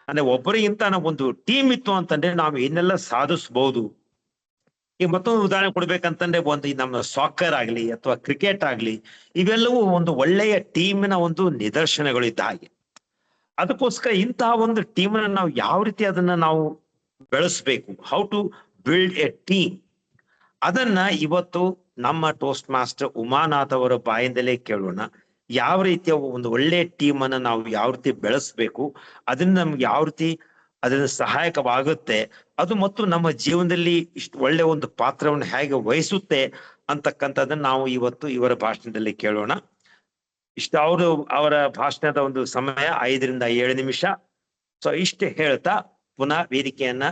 ಅಂದ್ರೆ ಒಬ್ಬರಿಗಿಂತ ಒಂದು ಟೀಮ್ ಇತ್ತು ಅಂತಂದ್ರೆ ನಾವು ಏನೆಲ್ಲ ಸಾಧಿಸಬಹುದು. ಈಗ ಮತ್ತೊಂದು ಉದಾಹರಣೆ ಕೊಡ್ಬೇಕಂತಂದ್ರೆ ಒಂದು ನಮ್ಮ ಸಾಕರ್ ಆಗ್ಲಿ ಅಥವಾ ಕ್ರಿಕೆಟ್ ಆಗ್ಲಿ, ಇವೆಲ್ಲವೂ ಒಂದು ಒಳ್ಳೆಯ ಟೀಮಿನ ಒಂದು ನಿದರ್ಶನಗಳು ಇದ್ದ ಹಾಗೆ. ಅದಕ್ಕೋಸ್ಕರ ಇಂತಹ ಒಂದು ಟೀಮನ್ನ ನಾವು ಯಾವ ರೀತಿ ಅದನ್ನ ನಾವು ಬೆಳೆಸ್ಬೇಕು, how to build a team, ಅದನ್ನ ಇವತ್ತು ನಮ್ಮ ಟೋಸ್ಟ್ ಮಾಸ್ಟರ್ ಉಮಾನಾಥ್ ಅವರ ಬಾಯಿಂದಲೇ ಕೇಳೋಣ. ಯಾವ ರೀತಿಯ ಒಂದು ಒಳ್ಳೆ ಟೀಮ್ ಅನ್ನ ನಾವು ಯಾವ ರೀತಿ ಬೆಳೆಸ್ಬೇಕು, ಅದನ್ನ ನಮ್ಗೆ ಯಾವ ರೀತಿ ಅದನ್ನ ಸಹಾಯಕವಾಗುತ್ತೆ, ಅದು ಮತ್ತು ನಮ್ಮ ಜೀವನದಲ್ಲಿ ಇಷ್ಟು ಒಳ್ಳೆ ಒಂದು ಪಾತ್ರವನ್ನು ಹೇಗೆ ವಹಿಸುತ್ತೆ ಅಂತಕ್ಕಂಥದ್ದನ್ನ ನಾವು ಇವತ್ತು ಇವರ ಭಾಷಣದಲ್ಲಿ ಕೇಳೋಣ. ಇಷ್ಟು ಅವರ ಭಾಷಣದ ಒಂದು ಸಮಯ 5 ರಿಂದ 7 ನಿಮಿಷ. ಸೊ ಇಷ್ಟು ಹೇಳ್ತಾ ಪುನಃ ವೇದಿಕೆಯನ್ನ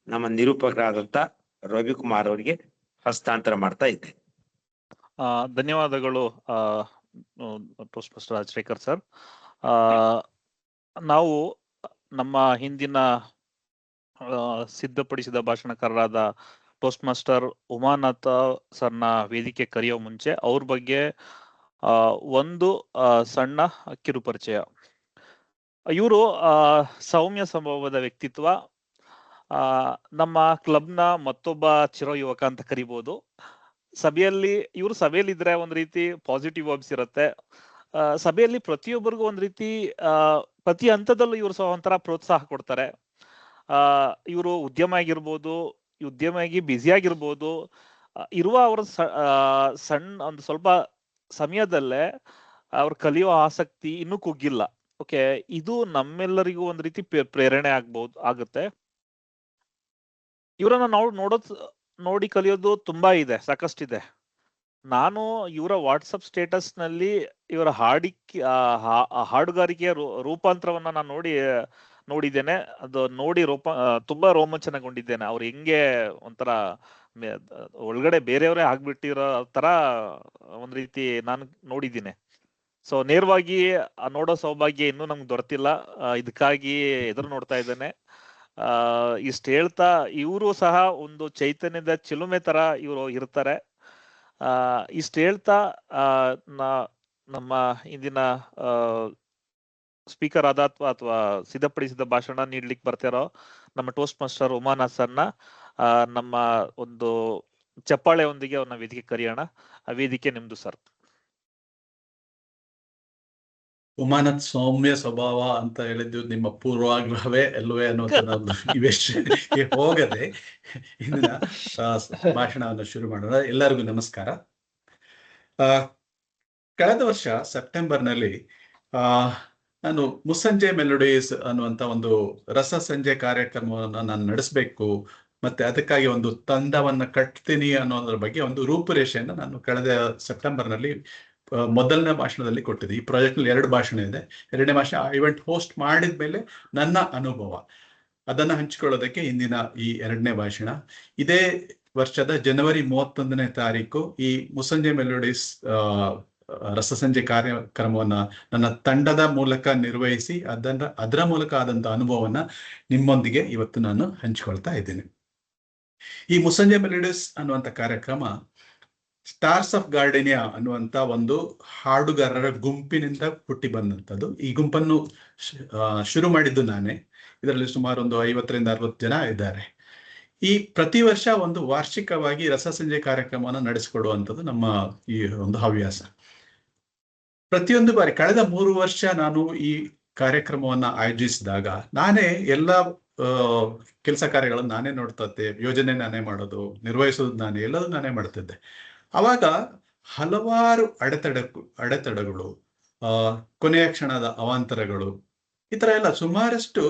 ನಮ್ಮ ನಿರೂಪಕರಾದಂತ ರವಿಕುಮಾರ್ ಅವರಿಗೆ ಹಸ್ತಾಂತರ ಮಾಡ್ತಾ ಇದ್ದೆ. ಧನ್ಯವಾದಗಳು ಟೋಸ್ಟ್ ಮಾಸ್ಟರ್ ರಾಜಶೇಖರ್ ಸರ್. ನಾವು ನಮ್ಮ ಹಿಂದಿನ ಸಿದ್ಧಪಡಿಸಿದ ಭಾಷಣಕಾರರಾದ ಟೋಸ್ಟ್ ಮಾಸ್ಟರ್ ಉಮಾನಾಥ ಸರ್ನ ವೇದಿಕೆ ಕರೆಯೋ ಮುಂಚೆ ಅವ್ರ ಬಗ್ಗೆ ಒಂದು ಸಣ್ಣ ಕಿರು ಪರಿಚಯ. ಇವರು ಸೌಮ್ಯ ಸ್ವಭಾವದ ವ್ಯಕ್ತಿತ್ವ, ನಮ್ಮ ಕ್ಲಬ್ನ ಮತ್ತೊಬ್ಬ ಚಿರೋ ಯುವಕ ಅಂತ ಕರಿಬಹುದು. ಇವರು ಸಭೆಯಲ್ಲಿದ್ರೆ ಒಂದ್ ರೀತಿ ಪಾಸಿಟಿವ್ ವೈಬ್ಸ್ ಇರುತ್ತೆ. ಸಭೆಯಲ್ಲಿ ಪ್ರತಿಯೊಬ್ಬರಿಗೂ ಒಂದ್ ರೀತಿ ಪ್ರತಿ ಹಂತದಲ್ಲೂ ಇವರು ಸಹ ಒಂಥರ ಪ್ರೋತ್ಸಾಹ ಕೊಡ್ತಾರೆ. ಇವರು ಉದ್ಯಮಿಯಾಗಿ ಬ್ಯುಸಿ ಆಗಿರ್ಬೋದು, ಇರುವ ಅವರ ಸಣ್ಣ ಒಂದು ಸ್ವಲ್ಪ ಸಮಯದಲ್ಲೇ ಅವ್ರು ಕಲಿಯೋ ಆಸಕ್ತಿ ಇನ್ನೂ ಕುಗ್ಗಿಲ್ಲ. ಓಕೆ, ಇದು ನಮ್ಮೆಲ್ಲರಿಗೂ ಒಂದ್ ರೀತಿ ಪ್ರೇರಣೆ ಆಗುತ್ತೆ. ಇವರನ್ನ ನೋಡಿ ಕಲಿಯೋದು ತುಂಬಾ ಇದೆ, ಸಾಕಷ್ಟಿದೆ. ನಾನು ಇವರ ವಾಟ್ಸಪ್ ಸ್ಟೇಟಸ್ ನಲ್ಲಿ ಇವರ ಹಾಡುಗಾರಿಕೆಯ ರೂಪಾಂತರವನ್ನ ನಾನು ನೋಡಿದ್ದೇನೆ. ಅದು ನೋಡಿ ತುಂಬಾ ರೋಮಾಂಚನಗೊಂಡಿದ್ದೇನೆ. ಅವ್ರು ಹೆಂಗೆ ಒಂಥರ ಒಳಗಡೆ ಬೇರೆಯವರೇ ಆಗ್ಬಿಟ್ಟಿರೋ ತರ ಒಂದ್ ರೀತಿ ನಾನು ನೋಡಿದ್ದೀನಿ. ಸೊ ನೇರವಾಗಿ ನೋಡೋ ಸೌಭಾಗ್ಯ ಇನ್ನೂ ನಮ್ಗೆ ದೊರೆತಿಲ್ಲ, ಇದಕ್ಕಾಗಿ ಎದುರು ನೋಡ್ತಾ ಇದ್ದೇನೆ. ಇಷ್ಟ ಹೇಳ್ತಾ, ಇವರು ಸಹ ಒಂದು ಚೈತನ್ಯದ ಚಿಲುಮೆ ತರ ಇವರು ಇರ್ತಾರೆ. ಇಷ್ಟ ಹೇಳ್ತಾ ನಮ್ಮ ಇಂದಿನ ಸ್ಪೀಕರ್ ಆದ ಅಥವಾ ಸಿದ್ಧಪಡಿಸಿದ ಭಾಷಣ ನೀಡ್ಲಿಕ್ಕೆ ಬರ್ತಿರೋ ನಮ್ಮ ಟೋಸ್ಟ್ ಮಾಸ್ಟರ್ ಉಮಾನಾಥ್ ಸರ್ನ ನಮ್ಮ ಒಂದು ಚಪ್ಪಾಳೆಯೊಂದಿಗೆ ಅವ್ರನ್ನ ವೇದಿಕೆ ಕರೆಯೋಣ. ಆ ವೇದಿಕೆ ನಿಮ್ದು ಸರ್. ಉಮಾನಾಥ್ ಸೌಮ್ಯ ಸ್ವಭಾವ ಅಂತ ಹೇಳಿದ್ದು ನಿಮ್ಮ ಪೂರ್ವಾಗ್ರಹವೇ ಅಲ್ವೇ ಅನ್ನೋದನ್ನ ಇವೆಷ್ಟೇ ಹೋಗದೆ ಇಂದಿನ ಭಾಷಣವನ್ನು ಶುರು ಮಾಡೋಣ. ಎಲ್ಲರಿಗೂ ನಮಸ್ಕಾರ. ಕಳೆದ ವರ್ಷ ಸೆಪ್ಟೆಂಬರ್ನಲ್ಲಿ ನಾನು ಮುಸ್ಸಂಜೆ ಮೆಲೋಡೀಸ್ ಅನ್ನುವಂಥ ಒಂದು ರಸ ಸಂಜೆ ಕಾರ್ಯಕ್ರಮವನ್ನು ನಾನು ನಡೆಸಬೇಕು, ಮತ್ತೆ ಅದಕ್ಕಾಗಿ ಒಂದು ತಂಡವನ್ನು ಕಟ್ತೀನಿ ಅನ್ನೋದ್ರ ಬಗ್ಗೆ ಒಂದು ರೂಪುರೇಷೆಯನ್ನು ನಾನು ಕಳೆದ ಸೆಪ್ಟೆಂಬರ್ನಲ್ಲಿ ಮೊದಲನೇ ಭಾಷಣದಲ್ಲಿ ಕೊಟ್ಟಿದ್ದೆ. ಈ ಪ್ರಾಜೆಕ್ಟ್ ನಲ್ಲಿ 2 ಭಾಷಣ ಇದೆ. 2ನೇ ಭಾಷಣ ಇವೆಂಟ್ ಹೋಸ್ಟ್ ಮಾಡಿದ ಮೇಲೆ ನನ್ನ ಅನುಭವ ಅದನ್ನ ಹಂಚಿಕೊಳ್ಳೋದಕ್ಕೆ ಇಂದಿನ ಈ 2ನೇ ಭಾಷಣ. ಇದೇ ವರ್ಷದ ಜನವರಿ 31ನೇ ತಾರೀಕು ಈ ಮುಸ್ಸಂಜೆ ಮೆಲೋಡೀಸ್ ರಸಸಂಜೆ ಕಾರ್ಯಕ್ರಮವನ್ನ ನನ್ನ ತಂಡದ ಮೂಲಕ ನಿರ್ವಹಿಸಿ ಅದರ ಮೂಲಕ ಆದಂತ ಅನುಭವವನ್ನ ನಿಮ್ಮೊಂದಿಗೆ ಇವತ್ತು ನಾನು ಹಂಚಿಕೊಳ್ತಾ ಇದ್ದೇನೆ. ಈ ಮುಸ್ಸಂಜೆ ಮೆಲೋಡೀಸ್ ಅನ್ನುವಂಥ ಕಾರ್ಯಕ್ರಮ ಸ್ಟಾರ್ಸ್ ಆಫ್ ಗಾರ್ಡೇನಿಯಾ ಅನ್ನುವಂಥ ಒಂದು ಹಾಡುಗಾರರ ಗುಂಪಿನಿಂದ ಹುಟ್ಟಿ ಬಂದಂಥದ್ದು. ಈ ಗುಂಪನ್ನು ಶುರು ಮಾಡಿದ್ದು ನಾನೇ. ಇದರಲ್ಲಿ ಸುಮಾರು ಒಂದು 50 ರಿಂದ 60 ಜನ ಇದ್ದಾರೆ. ಈ ಪ್ರತಿ ವರ್ಷ ಒಂದು ವಾರ್ಷಿಕವಾಗಿ ರಸಸಂಜೆ ಕಾರ್ಯಕ್ರಮವನ್ನು ನಡೆಸಿಕೊಡುವಂಥದ್ದು ನಮ್ಮ ಈ ಒಂದು ಹವ್ಯಾಸ. ಪ್ರತಿಯೊಂದು ಬಾರಿ ಕಳೆದ 3 ವರ್ಷ ನಾನು ಈ ಕಾರ್ಯಕ್ರಮವನ್ನ ಆಯೋಜಿಸಿದಾಗ ನಾನೇ ಎಲ್ಲ ಕೆಲಸ ಕಾರ್ಯಗಳನ್ನು ನಾನೇ ನೋಡ್ತಾ ಇದ್ದೆ. ಯೋಜನೆ ನಾನೇ ಮಾಡೋದು, ನಿರ್ವಹಿಸೋದು ನಾನೇ, ಎಲ್ಲದೂ ನಾನೇ ಮಾಡ್ತಿದ್ದೆ. ಅವಾಗ ಹಲವಾರು ಅಡೆತಡೆಗಳು, ಕೊನೆಯ ಕ್ಷಣದ ಅವಾಂತರಗಳು, ಈ ತರ ಎಲ್ಲ ಸುಮಾರಷ್ಟು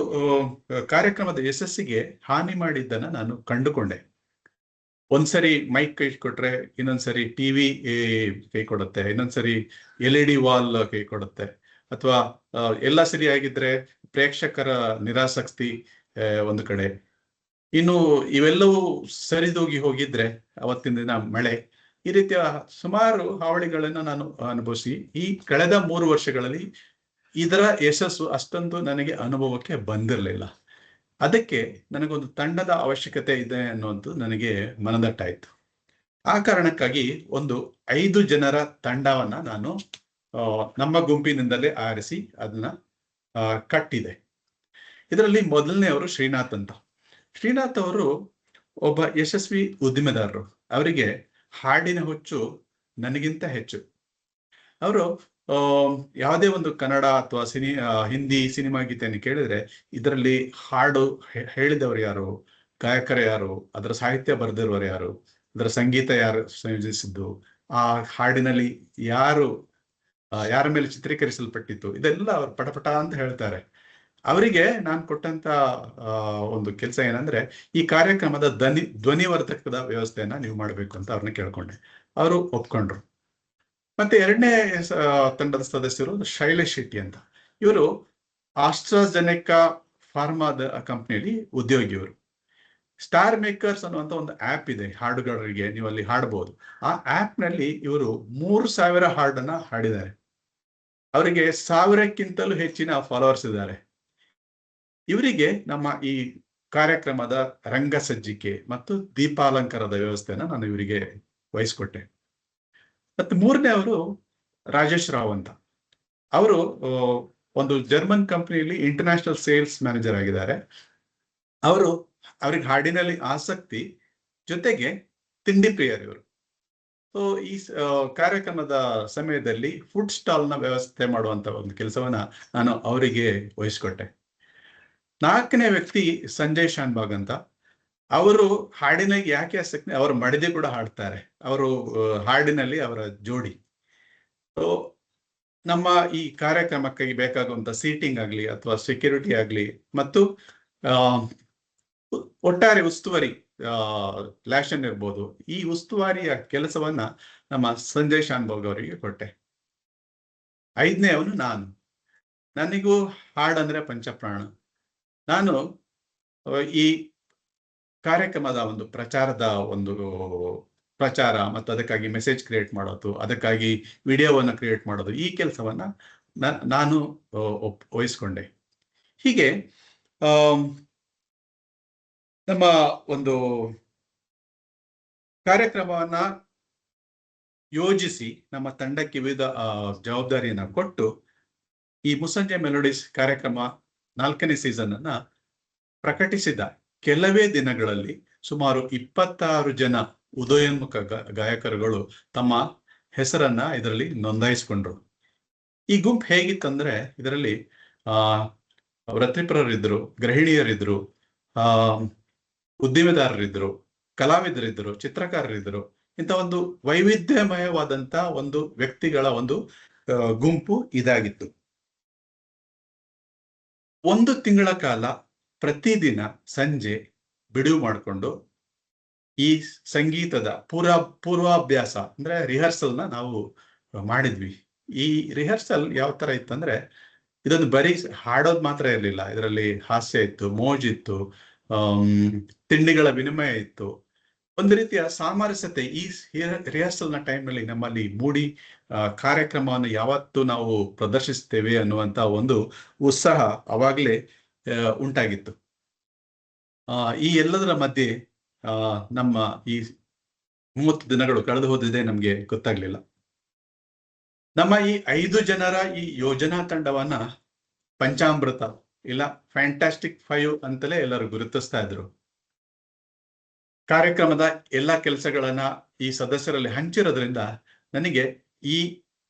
ಕಾರ್ಯಕ್ರಮದ ಯಶಸ್ಸಿಗೆ ಹಾನಿ ಮಾಡಿದ್ದನ್ನ ನಾನು ಕಂಡುಕೊಂಡೆ. ಒಂದ್ಸರಿ ಮೈಕ್ ಕೈ ಕೊಟ್ರೆ ಇನ್ನೊಂದ್ಸರಿ ಟಿವಿ ಕೈ ಕೊಡುತ್ತೆ, ಇನ್ನೊಂದ್ಸರಿ LED ವಾಲ್ ಕೈ ಕೊಡುತ್ತೆ, ಅಥವಾ ಎಲ್ಲ ಸರಿಯಾಗಿದ್ರೆ ಪ್ರೇಕ್ಷಕರ ನಿರಾಸಕ್ತಿ ಒಂದು ಕಡೆ, ಇನ್ನು ಇವೆಲ್ಲವೂ ಸರಿದೂಗಿ ಹೋಗಿದ್ರೆ ಅವತ್ತಿನ ದಿನ ಮಳೆ, ಈ ರೀತಿಯ ಸುಮಾರು ಹಾವಳಿಗಳನ್ನ ನಾನು ಅನುಭವಿಸಿ ಈ ಕಳೆದ 3 ವರ್ಷಗಳಲ್ಲಿ ಇದರ ಯಶಸ್ಸು ಅಷ್ಟೊಂದು ನನಗೆ ಅನುಭವಕ್ಕೆ ಬಂದಿರಲಿಲ್ಲ. ಅದಕ್ಕೆ ನನಗೊಂದು ತಂಡದ ಅವಶ್ಯಕತೆ ಇದೆ ಅನ್ನುವಂಥದ್ದು ನನಗೆ ಮನದಟ್ಟಾಯಿತು. ಆ ಕಾರಣಕ್ಕಾಗಿ ಒಂದು 5 ಜನರ ತಂಡವನ್ನ ನಾನು ನಮ್ಮ ಗುಂಪಿನಿಂದಲೇ ಆರಿಸಿ ಅದನ್ನ ಕಟ್ಟಿದೆ. ಇದರಲ್ಲಿ ಮೊದಲನೆಯವರು ಶ್ರೀನಾಥ್ ಅಂತ. ಶ್ರೀನಾಥ್ ಅವರು ಒಬ್ಬ ಯಶಸ್ವಿ ಉದ್ದಿಮೆದಾರರು. ಅವರಿಗೆ ಹಾಡಿನ ಹುಚ್ಚು ನನಗಿಂತ ಹೆಚ್ಚು. ಅವರು ಯಾವುದೇ ಒಂದು ಕನ್ನಡ ಅಥವಾ ಹಿಂದಿ ಸಿನಿಮಾ ಗೀತೆಯನ್ನು ಕೇಳಿದ್ರೆ ಇದರಲ್ಲಿ ಹಾಡು ಹೇಳಿದವರು ಯಾರು, ಗಾಯಕರು ಯಾರು, ಅದರ ಸಾಹಿತ್ಯ ಬರೆದಿರುವವರು ಯಾರು, ಅದರ ಸಂಗೀತ ಯಾರು ಸಂಯೋಜಿಸಿದ್ದು, ಆ ಹಾಡಿನಲ್ಲಿ ಯಾರ ಮೇಲೆ ಚಿತ್ರೀಕರಿಸಲ್ಪಟ್ಟಿತ್ತು, ಇದೆಲ್ಲ ಅವ್ರು ಪಟಪಟ ಅಂತ ಹೇಳ್ತಾರೆ. ಅವರಿಗೆ ನಾನು ಕೊಟ್ಟಂತ ಒಂದು ಕೆಲಸ ಏನಂದ್ರೆ ಈ ಕಾರ್ಯಕ್ರಮದ ಧ್ವನಿವರ್ಧಕದ ವ್ಯವಸ್ಥೆಯನ್ನ ನೀವು ಮಾಡಬೇಕು ಅಂತ ಅವ್ರನ್ನ ಕೇಳ್ಕೊಂಡೆ. ಅವರು ಒಪ್ಕೊಂಡ್ರು. ಮತ್ತೆ ಎರಡನೇ ತಂಡದ ಸದಸ್ಯರು ಶೈಲೇಶ್ ಶೆಟ್ಟಿ ಅಂತ. ಇವರು ಆಸ್ಟ್ರಾಜೆನೆಕಾ ಫಾರ್ಮಾದ ಕಂಪ್ನಿಯಲ್ಲಿ ಉದ್ಯೋಗಿಯವರು. ಸ್ಟಾರ್ ಮೇಕರ್ಸ್ ಅನ್ನುವಂತ ಒಂದು ಆ್ಯಪ್ ಇದೆ ಹಾಡುಗಾರರಿಗೆ, ನೀವು ಅಲ್ಲಿ ಹಾಡಬಹುದು. ಆ ಆ್ಯಪ್ ನಲ್ಲಿ ಇವರು 3000 ಹಾಡನ್ನ ಹಾಡಿದ್ದಾರೆ. ಅವರಿಗೆ 1000ಕ್ಕಿಂತಲೂ ಹೆಚ್ಚಿನ ಫಾಲೋವರ್ಸ್ ಇದ್ದಾರೆ. ಇವರಿಗೆ ನಮ್ಮ ಈ ಕಾರ್ಯಕ್ರಮದ ರಂಗ ಸಜ್ಜಿಕೆ ಮತ್ತು ದೀಪಾಲಂಕಾರದ ವ್ಯವಸ್ಥೆಯನ್ನ ನಾನು ಇವರಿಗೆ ವಹಿಸ್ಕೊಟ್ಟೆ. ಮತ್ತೆ ಮೂರನೇ ಅವರು ರಾಜೇಶ್ ರಾವ್ ಅಂತ. ಅವರು ಒಂದು ಜರ್ಮನ್ ಕಂಪನಿಯಲ್ಲಿ ಇಂಟರ್ನ್ಯಾಷನಲ್ ಸೇಲ್ಸ್ ಮ್ಯಾನೇಜರ್ ಆಗಿದ್ದಾರೆ. ಅವ್ರಿಗೆ ಹಾಡಿನಲ್ಲಿ ಆಸಕ್ತಿ, ಜೊತೆಗೆ ತಿಂಡಿ ಪ್ರಿಯರ್ ಇವರು. ಸೊ ಈ ಕಾರ್ಯಕ್ರಮದ ಸಮಯದಲ್ಲಿ ಫುಡ್ ಸ್ಟಾಲ್ ನ ವ್ಯವಸ್ಥೆ ಮಾಡುವಂತ ಒಂದು ಕೆಲಸವನ್ನ ನಾನು ಅವರಿಗೆ ವಹಿಸ್ಕೊಟ್ಟೆ. 4ನೇ ವ್ಯಕ್ತಿ ಸಂಜಯ್ ಶಾನ್ಭಾಗ್ ಅಂತ. ಅವರು ಹಾಡಿನಾಗಿ ಯಾಕೆ ಆಸಕ್ತಿ, ಅವರು ಮಡದಿ ಕೂಡ ಹಾಡ್ತಾರೆ. ಅವರು ಹಾಡಿನಲ್ಲಿ ಅವರ ಜೋಡಿ. ಸೊ ನಮ್ಮ ಈ ಕಾರ್ಯಕ್ರಮಕ್ಕಾಗಿ ಬೇಕಾಗುವಂತ ಸೀಟಿಂಗ್ ಆಗ್ಲಿ ಅಥವಾ ಸೆಕ್ಯೂರಿಟಿ ಆಗ್ಲಿ ಮತ್ತು ಒಟ್ಟಾರೆ ಉಸ್ತುವಾರಿ ಲ್ಯಾಷನ್ ಇರ್ಬೋದು, ಈ ಉಸ್ತುವಾರಿಯ ಕೆಲಸವನ್ನ ನಮ್ಮ ಸಂಜಯ್ ಶಾನ್ಭಾಗ್ ಅವರಿಗೆ ಕೊಟ್ಟೆ. 5ನೇ ಅವನು ನಾನು. ನನಗೂ ಹಾಡಂದ್ರೆ ಪಂಚಪ್ರಾಣ. ನಾನು ಈ ಕಾರ್ಯಕ್ರಮದ ಒಂದು ಪ್ರಚಾರ ಮತ್ತು ಅದಕ್ಕಾಗಿ ಮೆಸೇಜ್ ಕ್ರಿಯೇಟ್ ಮಾಡೋದು, ಅದಕ್ಕಾಗಿ ವಿಡಿಯೋವನ್ನು ಕ್ರಿಯೇಟ್ ಮಾಡೋದು, ಈ ಕೆಲಸವನ್ನ ನಾನು ವಹಿಸ್ಕೊಂಡೆ. ಹೀಗೆ ನಮ್ಮ ಒಂದು ಕಾರ್ಯಕ್ರಮವನ್ನ ಯೋಜಿಸಿ ನಮ್ಮ ತಂಡಕ್ಕೆ ವಿವಿಧ ಜವಾಬ್ದಾರಿಯನ್ನ ಕೊಟ್ಟು ಈ ಮುಸ್ಸಂಜೆ ಮೆಲೋಡೀಸ್ ಕಾರ್ಯಕ್ರಮ 4ನೇ ಸೀಸನ್ ಅನ್ನ ಪ್ರಕಟಿಸಿದ ಕೆಲವೇ ದಿನಗಳಲ್ಲಿ ಸುಮಾರು 26 ಜನ ಉದಯೋನ್ಮುಖ ಗಾಯಕರುಗಳು ತಮ್ಮ ಹೆಸರನ್ನ ಇದರಲ್ಲಿ ನೋಂದಾಯಿಸಿಕೊಂಡ್ರು. ಈ ಗುಂಪು ಹೇಗಿತ್ತಂದ್ರೆ ಇದರಲ್ಲಿ ವೃತ್ತಿಪರರಿದ್ರು, ಗೃಹಿಣಿಯರಿದ್ರು, ಉದ್ದಿಮೆದಾರರಿದ್ರು, ಕಲಾವಿದರಿದ್ರು, ಚಿತ್ರಕಾರರಿದ್ರು. ಇಂಥ ಒಂದು ವೈವಿಧ್ಯಮಯವಾದಂತ ಒಂದು ವ್ಯಕ್ತಿಗಳ ಒಂದು ಗುಂಪು ಇದಾಗಿತ್ತು. 1 ತಿಂಗಳ ಕಾಲ ಪ್ರತಿದಿನ ಸಂಜೆ ಬಿಡುವು ಮಾಡಿಕೊಂಡು ಈ ಸಂಗೀತದ ಪೂರ್ವಾಭ್ಯಾಸ ಅಂದ್ರೆ ರಿಹರ್ಸಲ್ನ ನಾವು ಮಾಡಿದ್ವಿ. ಈ ರಿಹರ್ಸಲ್ ಯಾವ ತರ ಇತ್ತಂದ್ರೆ ಇದೊಂದು ಬರೀ ಹಾಡೋದು ಮಾತ್ರ ಇರಲಿಲ್ಲ. ಇದರಲ್ಲಿ ಹಾಸ್ಯ ಇತ್ತು, ಮೋಜಿತ್ತು, ತಿಂಡಿಗಳ ವಿನಿಮಯ ಇತ್ತು. ಒಂದು ರೀತಿಯ ಸಾಮರಸ್ಯತೆ ಈ ರಿಹರ್ಸಲ್ನ ಟೈಮ್ನಲ್ಲಿ ನಮ್ಮಲ್ಲಿ ಮೂಡಿ ಕಾರ್ಯಕ್ರಮವನ್ನು ಯಾವತ್ತು ನಾವು ಪ್ರದರ್ಶಿಸ್ತೇವೆ ಅನ್ನುವಂತ ಒಂದು ಉತ್ಸಾಹ ಅವಾಗಲೇ ಉಂಟಾಗಿತ್ತು. ಈ ಎಲ್ಲದರ ಮಧ್ಯೆ ನಮ್ಮ ಈ 30 ದಿನಗಳು ಕಳೆದು ಹೋದಿದೆ ನಮ್ಗೆ ಗೊತ್ತಾಗ್ಲಿಲ್ಲ. ನಮ್ಮ ಈ 5 ಜನರ ಈ ಯೋಜನಾ ತಂಡವನ್ನ ಪಂಚಾಮೃತ ಇಲ್ಲ ಫ್ಯಾಂಟಾಸ್ಟಿಕ್ 5 ಅಂತಲೇ ಎಲ್ಲರೂ ಗುರುತಿಸ್ತಾ ಇದ್ರು. ಕಾರ್ಯಕ್ರಮದ ಎಲ್ಲ ಕೆಲಸಗಳನ್ನ ಈ ಸದಸ್ಯರಲ್ಲಿ ಹಂಚಿರೋದ್ರಿಂದ ನನಗೆ ಈ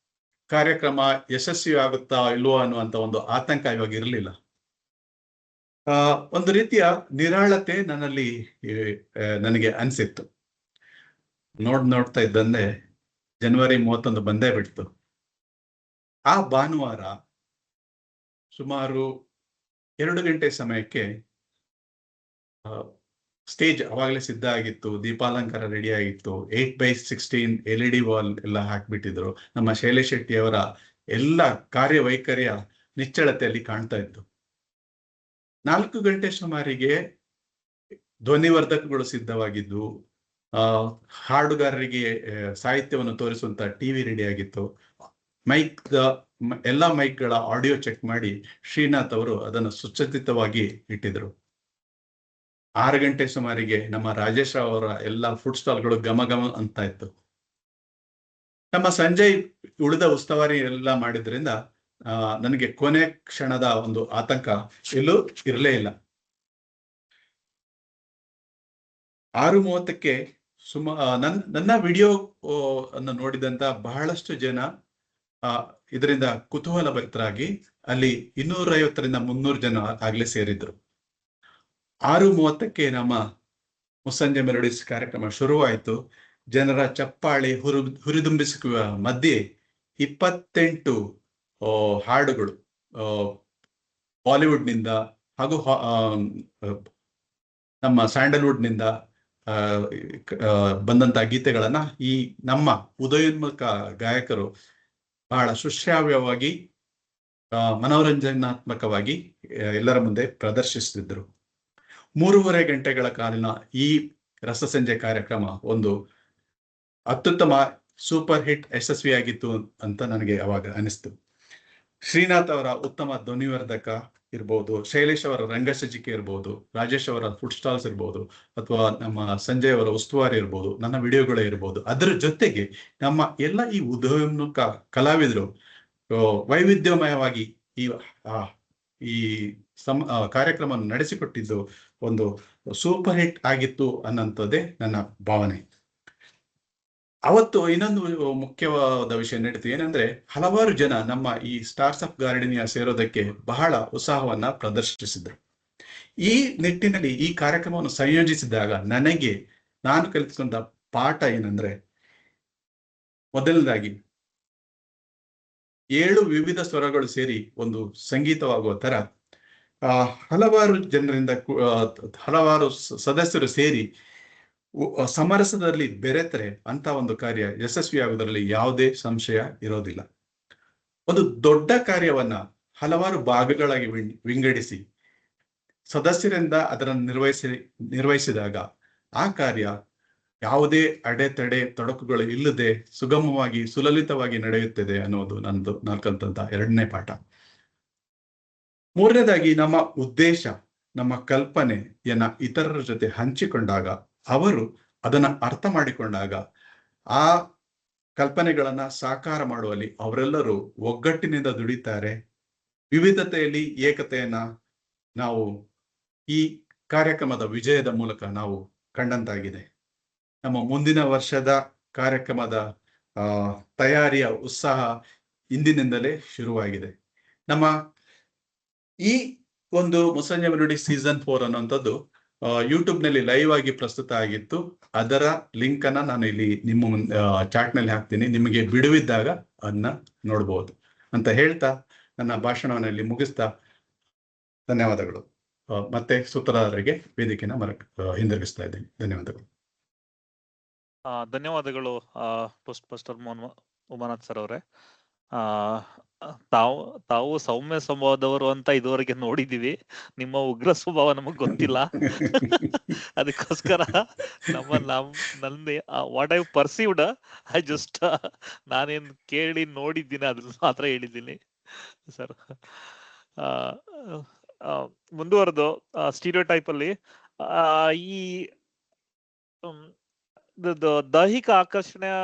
ಕಾರ್ಯಕ್ರಮ ಯಶಸ್ವಿ ಆಗುತ್ತಾ ಇಲ್ವೋ ಅನ್ನುವಂತ ಒಂದು ಆತಂಕ ಇವಾಗ ಇರಲಿಲ್ಲ. ಒಂದು ರೀತಿಯ ನಿರಾಳತೆ ನನ್ನಲ್ಲಿ ನನಗೆ ಅನಿಸಿತ್ತು. ನೋಡ್ತಾ ಇದ್ದಂತೆ ಜನವರಿ 31 ಬಂದೇ ಬಿಡ್ತು. ಆ ಭಾನುವಾರ ಸುಮಾರು 2 ಗಂಟೆ ಸಮಯಕ್ಕೆ ಸ್ಟೇಜ್ ಅವಾಗಲೇ ಸಿದ್ಧ ಆಗಿತ್ತು, ದೀಪಾಲಂಕಾರ ರೆಡಿ ಆಗಿತ್ತು, 8x16 LED ವಾಲ್ ಎಲ್ಲ ಹಾಕ್ಬಿಟ್ಟಿದ್ರು. ನಮ್ಮ ಶೈಲೇಶ್ ಶೆಟ್ಟಿ ಅವರ ಎಲ್ಲ ಕಾರ್ಯವೈಖರಿಯ ನಿಚ್ಚಳತೆಯಲ್ಲಿ ಕಾಣ್ತಾ ಇತ್ತು. 4 ಗಂಟೆ ಸುಮಾರಿಗೆ ಧ್ವನಿವರ್ಧಕಗಳು ಸಿದ್ಧವಾಗಿದ್ದು, ಹಾಡುಗಾರರಿಗೆ ಸಾಹಿತ್ಯವನ್ನು ತೋರಿಸುವಂತ ಟಿವಿ ರೆಡಿ ಆಗಿತ್ತು. ಎಲ್ಲ ಮೈಕ್ಗಳ ಆಡಿಯೋ ಚೆಕ್ ಮಾಡಿ ಶ್ರೀನಾಥ್ ಅವರು ಅದನ್ನು ಸುಸಜ್ಜಿತವಾಗಿ ಇಟ್ಟಿದ್ರು. 6 ಗಂಟೆ ಸುಮಾರಿಗೆ ನಮ್ಮ ರಾಜೇಶ್ ಅವರ ಎಲ್ಲ ಫುಡ್ ಸ್ಟಾಲ್ಗಳು ಘಮ ಘಮ ಅಂತ ಇತ್ತು. ನಮ್ಮ ಸಂಜಯ್ ಉಳಿದ ಉಸ್ತುವಾರಿ ಎಲ್ಲ ಮಾಡಿದ್ರಿಂದ ನನಗೆ ಕೊನೆ ಕ್ಷಣದ ಒಂದು ಆತಂಕ ಎಲ್ಲೂ ಇರಲೇ ಇಲ್ಲ. 6:30ಕ್ಕೆ ನನ್ನ ವಿಡಿಯೋ ಅನ್ನು ನೋಡಿದಂತ ಬಹಳಷ್ಟು ಜನ ಇದರಿಂದ ಕುತೂಹಲ ಭರಿತರಾಗಿ ಅಲ್ಲಿ 250ರಿಂದ 300 ಜನ ಆಗ್ಲೇ ಸೇರಿದ್ರು. 6:30ಕ್ಕೆ ನಮ್ಮ ಮುಸ್ಸಂಜೆ ಮೆಲೋಡಿಸ್ ಕಾರ್ಯಕ್ರಮ ಶುರುವಾಯಿತು. ಜನರ ಚಪ್ಪಾಳೆ ಹುರಿದುಂಬಿಸುವ ಮಧ್ಯೆ 28 ಹಾಡುಗಳು ಬಾಲಿವುಡ್ ನಿಂದ ಹಾಗೂ ನಮ್ಮ ಸ್ಯಾಂಡಲ್ವುಡ್ ನಿಂದ ಬಂದಂತ ಗೀತೆಗಳನ್ನ ಈ ನಮ್ಮ ಉದಯೋನ್ಮುಖ ಗಾಯಕರು ಬಹಳ ಸುಶ್ರಾವ್ಯವಾಗಿ ಮನೋರಂಜನಾತ್ಮಕವಾಗಿ ಎಲ್ಲರ ಮುಂದೆ ಪ್ರದರ್ಶಿಸುತ್ತಿದ್ದರು. 3.5 ಗಂಟೆಗಳ ಕಾಲಿನ ಈ ರಸಸಂಜೆ ಕಾರ್ಯಕ್ರಮ ಒಂದು ಅತ್ಯುತ್ತಮ ಸೂಪರ್ ಹಿಟ್ ಯಶಸ್ವಿಯಾಗಿತ್ತು ಅಂತ ನನಗೆ ಅವಾಗ ಅನಿಸ್ತು. ಶ್ರೀನಾಥ್ ಅವರ ಉತ್ತಮ ಧ್ವನಿವರ್ಧಕ ಇರ್ಬೋದು, ಶೈಲೇಶ್ ಅವರ ರಂಗಸಜ್ಜಿಕೆ ಇರ್ಬೋದು, ರಾಜೇಶ್ ಅವರ ಫುಡ್ ಸ್ಟಾಲ್ಸ್ ಇರ್ಬೋದು, ಅಥವಾ ನಮ್ಮ ಸಂಜಯ್ ಅವರ ಉಸ್ತುವಾರಿ ಇರ್ಬೋದು, ನನ್ನ ವಿಡಿಯೋಗಳೇ ಇರ್ಬೋದು, ಅದರ ಜೊತೆಗೆ ನಮ್ಮ ಎಲ್ಲ ಈ ಉದಯೋನ್ಮುಖ ಕಲಾವಿದರು ವೈವಿಧ್ಯಮಯವಾಗಿ ಈ ಕಾರ್ಯಕ್ರಮ ನಡೆಸಿಕೊಟ್ಟಿದ್ದು ಒಂದು ಸೂಪರ್ ಹಿಟ್ ಆಗಿತ್ತು ಅನ್ನೋಂಥದ್ದೇ ನನ್ನ ಭಾವನೆ. ಅವತ್ತು ಇನ್ನೊಂದು ಮುಖ್ಯವಾದ ವಿಷಯ ನಡೀತು. ಏನಂದ್ರೆ ಹಲವಾರು ಜನ ನಮ್ಮ ಈ ಸ್ಟಾರ್ಸ್ ಆಫ್ ಗಾರ್ಡನಿಯಾ ಸೇರೋದಕ್ಕೆ ಬಹಳ ಉತ್ಸಾಹವನ್ನ ಪ್ರದರ್ಶಿಸಿದ್ರು. ಈ ನಿಟ್ಟಿನಲ್ಲಿ ಈ ಕಾರ್ಯಕ್ರಮವನ್ನು ಸಂಯೋಜಿಸಿದಾಗ ನಾನು ಕಲಿತುಕೊಂಡ ಪಾಠ ಏನಂದ್ರೆ, ಮೊದಲನೇದಾಗಿ 7 ವಿವಿಧ ಸ್ವರಗಳು ಸೇರಿ ಒಂದು ಸಂಗೀತವಾಗುವ ತರ ಹಲವಾರು ಜನರಿಂದ ಹಲವಾರು ಸದಸ್ಯರು ಸೇರಿ ಸಮರಸದಲ್ಲಿ ಬೆರೆತರೆ ಅಂತ ಒಂದು ಕಾರ್ಯ ಯಶಸ್ವಿಯಾಗುವುದರಲ್ಲಿ ಯಾವುದೇ ಸಂಶಯ ಇರೋದಿಲ್ಲ. ಒಂದು ದೊಡ್ಡ ಕಾರ್ಯವನ್ನ ಹಲವಾರು ಭಾಗಗಳಾಗಿ ವಿಂಗಡಿಸಿ ಸದಸ್ಯರಿಂದ ಅದನ್ನು ನಿರ್ವಹಿಸಿದಾಗ ಆ ಕಾರ್ಯ ಯಾವುದೇ ಅಡೆತಡೆ ತೊಡಕುಗಳು ಇಲ್ಲದೆ ಸುಗಮವಾಗಿ ಸುಲಲಿತವಾಗಿ ನಡೆಯುತ್ತದೆ ಅನ್ನೋದು ನಂದು ನಾನು ಕಲಿತಂತ 2ನೇ ಪಾಠ. 3ನೇದಾಗಿ ನಮ್ಮ ಉದ್ದೇಶ, ನಮ್ಮ ಕಲ್ಪನೆಯನ್ನ ಇತರರ ಜೊತೆ ಹಂಚಿಕೊಂಡಾಗ, ಅವರು ಅದನ್ನ ಅರ್ಥ ಮಾಡಿಕೊಂಡಾಗ, ಆ ಕಲ್ಪನೆಗಳನ್ನ ಸಾಕಾರ ಮಾಡುವಲ್ಲಿ ಅವರೆಲ್ಲರೂ ಒಗ್ಗಟ್ಟಿನಿಂದ ದುಡಿತಾರೆ. ವಿವಿಧತೆಯಲ್ಲಿ ಏಕತೆಯನ್ನ ನಾವು ಈ ಕಾರ್ಯಕ್ರಮದ ವಿಜಯದ ಮೂಲಕ ನಾವು ಕಂಡಂತಾಗಿದೆ. ನಮ್ಮ ಮುಂದಿನ ವರ್ಷದ ಕಾರ್ಯಕ್ರಮದ ತಯಾರಿಯ ಉತ್ಸಾಹ ಇಂದಿನಿಂದಲೇ ಶುರುವಾಗಿದೆ. ನಮ್ಮ ಈ ಒಂದು ಮುಸ್ಸಂಜೆ ಮೆಲೋಡಿ ಸೀಸನ್ 4 ಅನ್ನುವಂಥದ್ದು ಯೂಟ್ಯೂಬ್ ನಲ್ಲಿ ಲೈವ್ ಆಗಿ ಪ್ರಸ್ತುತ ಆಗಿತ್ತು. ಅದರ ಲಿಂಕ್ ಅನ್ನ ನಾನು ಇಲ್ಲಿ ನಿಮ್ಮ ಚಾಟ್ ನಲ್ಲಿ ಹಾಕ್ತೀನಿ. ನಿಮಗೆ ಬಿಡುವಿದ್ದಾಗ ಅದನ್ನ ನೋಡ್ಬೋದು ಅಂತ ಹೇಳ್ತಾ ನನ್ನ ಭಾಷಣವನ್ನು ಮುಗಿಸ್ತಾ ಧನ್ಯವಾದಗಳು. ಮತ್ತೆ ಸೂತ್ರಧಾರರಿಗೆ ವೇದಿಕೆನ ಹಿಂದಿರುಗಿಸ್ತಾ ಇದ್ದೀನಿ. ಧನ್ಯವಾದಗಳು. ಧನ್ಯವಾದಗಳು ಪೋಸ್ಟ್ ಮಾಸ್ಟರ್ ಉಮಾನಾಥ್ ಸರ್ ಅವರೇ. ತಾವು ಸೌಮ್ಯ ಸ್ವಭಾವದವರು ಅಂತ ಇದುವರೆಗೆ ನೋಡಿದೀವಿ. ನಿಮ್ಮ ಉಗ್ರ ಸ್ವಭಾವ ನಮಗ್ ಗೊತ್ತಿಲ್ಲ. ಅದಕ್ಕೋಸ್ಕರ what I perceived I just ನಾನೇನ್ ಕೇಳಿ ನೋಡಿದ್ದೀನಿ ಅದ್ರ ಮಾತ್ರ ಹೇಳಿದ್ದೀನಿ ಸರ್. ಮುಂದುವರೆದು ಸ್ಟೀರಿಯೋಟೈಪ್ ಅಲ್ಲಿ ಈ ದೈಹಿಕ ಆಕರ್ಷಣೆಯ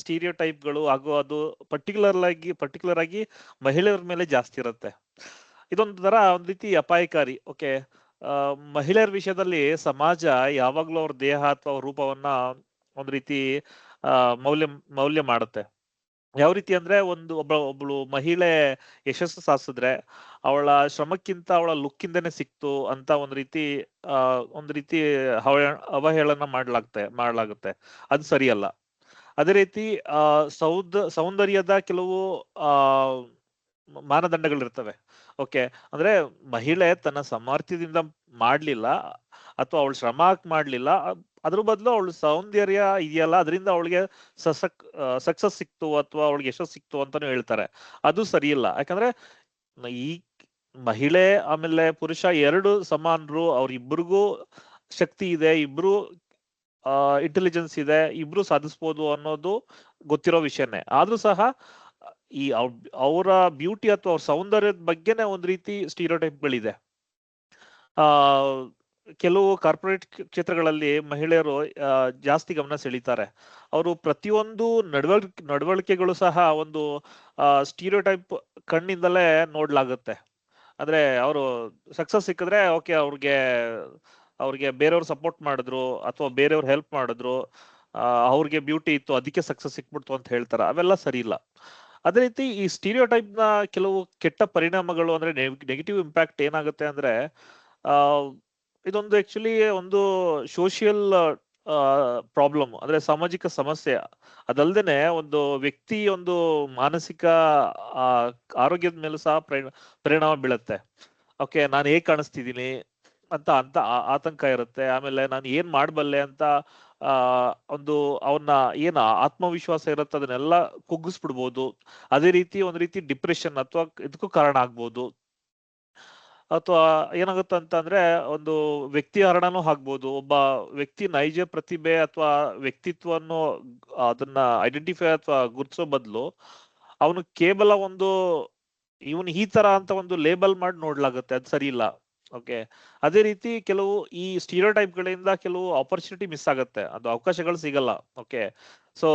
ಸ್ಟೀರಿಯೋಟೈಪ್ಗಳು ಹಾಗೂ ಅದು ಪರ್ಟಿಕ್ಯುಲರ್ ಆಗಿ ಮಹಿಳೆಯರ ಮೇಲೆ ಜಾಸ್ತಿ ಇರುತ್ತೆ. ಇದೊಂದು ತರ ಒಂದ್ ರೀತಿ ಅಪಾಯಕಾರಿ. ಓಕೆ, ಮಹಿಳೆಯರ ವಿಷಯದಲ್ಲಿ ಸಮಾಜ ಯಾವಾಗ್ಲೂ ಅವ್ರ ದೇಹ ಅಥವಾ ರೂಪವನ್ನ ಒಂದ್ ರೀತಿ ಮೌಲ್ಯ ಮಾಡುತ್ತೆ. ಯಾವ ರೀತಿ ಅಂದ್ರೆ ಒಬ್ಳು ಮಹಿಳೆ ಯಶಸ್ಸು ಸಾಧಿಸಿದ್ರೆ ಅವಳ ಶ್ರಮಕ್ಕಿಂತ ಅವಳ ಲುಕ್ಕಿಂದನೇ ಸಿಕ್ತು ಅಂತ ಒಂದ್ ರೀತಿ ಅವಹೇಳನ ಮಾಡ್ಲಾಗುತ್ತೆ. ಅದು ಸರಿಯಲ್ಲ. ಅದೇ ರೀತಿ ಸೌಂದರ್ಯದ ಕೆಲವು ಮಾನದಂಡಗಳಿರ್ತವೆ. ಓಕೆ, ಅಂದ್ರೆ ಮಹಿಳೆ ತನ್ನ ಸಾಮರ್ಥ್ಯದಿಂದ ಮಾಡ್ಲಿಲ್ಲ ಅಥವಾ ಅವಳು ಶ್ರಮ ಮಾಡ್ಲಿಲ್ಲ, ಅದ್ರ ಬದಲು ಅವಳು ಸೌಂದರ್ಯ ಇದೆಯಲ್ಲ ಅದರಿಂದ ಅವಳಿಗೆ ಸಕ್ಸಸ್ ಸಿಕ್ತು ಅಥವಾ ಅವಳಿಗೆ ಯಶಸ್ಸು ಸಿಕ್ತು ಅಂತಾನು ಹೇಳ್ತಾರೆ. ಅದು ಸರಿಯಿಲ್ಲ. ಯಾಕಂದ್ರೆ ಈ ಮಹಿಳೆ ಆಮೇಲೆ ಪುರುಷ 2 ಸಮಾನರು. ಅವ್ರಿಬ್ರಿಗೂ ಶಕ್ತಿ ಇದೆ, ಇಬ್ರು ಇಂಟೆಲಿಜೆನ್ಸ್ ಇದೆ, ಇಬ್ರು ಸಾಧಿಸ್ಬೋದು ಅನ್ನೋದು ಗೊತ್ತಿರೋ ವಿಷಯನೇ. ಆದ್ರೂ ಸಹ ಈ ಅವರ ಬ್ಯೂಟಿ ಅಥವಾ ಅವ್ರ ಸೌಂದರ್ಯದ ಬಗ್ಗೆನೆ ಒಂದ್ ರೀತಿ ಸ್ಟೀರಿಯೋಟೈಪ್ಗಳಿದೆ. ಕೆಲವು ಕಾರ್ಪೊರೇಟ್ ಕ್ಷೇತ್ರಗಳಲ್ಲಿ ಮಹಿಳೆಯರು ಜಾಸ್ತಿ ಗಮನ ಸೆಳೀತಾರೆ. ಅವರು ಪ್ರತಿಯೊಂದು ನಡವಳಿಕೆಗಳು ಸಹ ಒಂದು ಸ್ಟೀರಿಯೋಟೈಪ್ ಕಣ್ಣಿಂದಲೇ ನೋಡ್ಲಾಗುತ್ತೆ. ಅಂದ್ರೆ ಅವರು ಸಕ್ಸಸ್ ಸಿಕ್ಕಿದ್ರೆ ಓಕೆ, ಅವ್ರಿಗೆ ಬೇರೆಯವ್ರು ಸಪೋರ್ಟ್ ಮಾಡಿದ್ರು ಅಥವಾ ಬೇರೆಯವ್ರು ಹೆಲ್ಪ್ ಮಾಡಿದ್ರು, ಅವ್ರಿಗೆ ಬ್ಯೂಟಿ ಇತ್ತು ಅದಕ್ಕೆ ಸಕ್ಸಸ್ ಸಿಕ್ಬಿಡ್ತು ಅಂತ ಹೇಳ್ತಾರೆ. ಅವೆಲ್ಲ ಸರಿ ಇಲ್ಲ. ಅದೇ ರೀತಿ ಈ ಸ್ಟೀರಿಯೋಟೈಪ್ ನ ಕೆಲವು ಕೆಟ್ಟ ಪರಿಣಾಮಗಳು ಅಂದ್ರೆ ನೆಗೆಟಿವ್ ಇಂಪ್ಯಾಕ್ಟ್ ಏನಾಗುತ್ತೆ ಅಂದ್ರೆ, ಇದೊಂದು ಆಕ್ಚುಲಿ ಒಂದು ಸೋಷಿಯಲ್ ಪ್ರಾಬ್ಲಮ್, ಅಂದ್ರೆ ಸಾಮಾಜಿಕ ಸಮಸ್ಯೆ. ಅದಲ್ದೇನೆ ಒಂದು ವ್ಯಕ್ತಿ ಒಂದು ಮಾನಸಿಕ ಆರೋಗ್ಯದ ಮೇಲೂ ಸಹ ಪರಿಣಾಮ ಬೀಳುತ್ತೆ. ಓಕೆ, ನಾನು ಹೇಗ್ ಕಾಣಿಸ್ತಿದ್ದೀನಿ ಅಂತ ಆತಂಕ ಇರುತ್ತೆ. ಆಮೇಲೆ ನಾನು ಏನ್ ಮಾಡಬಲ್ಲೆ ಅಂತ ಒಂದು ಅವನ್ನ ಏನ್ ಆತ್ಮವಿಶ್ವಾಸ ಇರುತ್ತೆ ಅದನ್ನೆಲ್ಲ ಕುಗ್ಗಿಸ್ಬಿಡ್ಬೋದು. ಅದೇ ರೀತಿ ಒಂದ್ ರೀತಿ ಡಿಪ್ರೆಷನ್ ಅಥವಾ ಇದಕ್ಕೂ ಕಾರಣ ಆಗ್ಬೋದು. ಅಥವಾ ಏನಾಗುತ್ತೆ ಅಂತ ಅಂದ್ರೆ ಒಂದು ವ್ಯಕ್ತಿ ಹರಣನೂ ಆಗ್ಬೋದು. ಒಬ್ಬ ವ್ಯಕ್ತಿ ನೈಜ ಪ್ರತಿಭೆ ಅಥವಾ ವ್ಯಕ್ತಿತ್ವವನ್ನು ಅದನ್ನ ಐಡೆಂಟಿಫೈ ಅಥವಾ ಗುರುತಿಸೋ ಬದಲು ಅವನು ಕೇವಲ ಒಂದು ಇವನು ಈ ತರ ಅಂತ ಒಂದು ಲೇಬಲ್ ಮಾಡಿ ನೋಡ್ಲಾಗುತ್ತೆ. ಅದು ಸರಿ ಇಲ್ಲ. ಓಕೆ, ಅದೇ ರೀತಿ ಕೆಲವು ಈ ಸ್ಟೀರಿಯೋಟೈಪ್ ಗಳಿಂದ ಕೆಲವು ಆಪರ್ಚುನಿಟಿ ಮಿಸ್ ಆಗುತ್ತೆ, ಅದು ಅವಕಾಶಗಳು ಸಿಗಲ್ಲ. ಓಕೆ, ಸೊ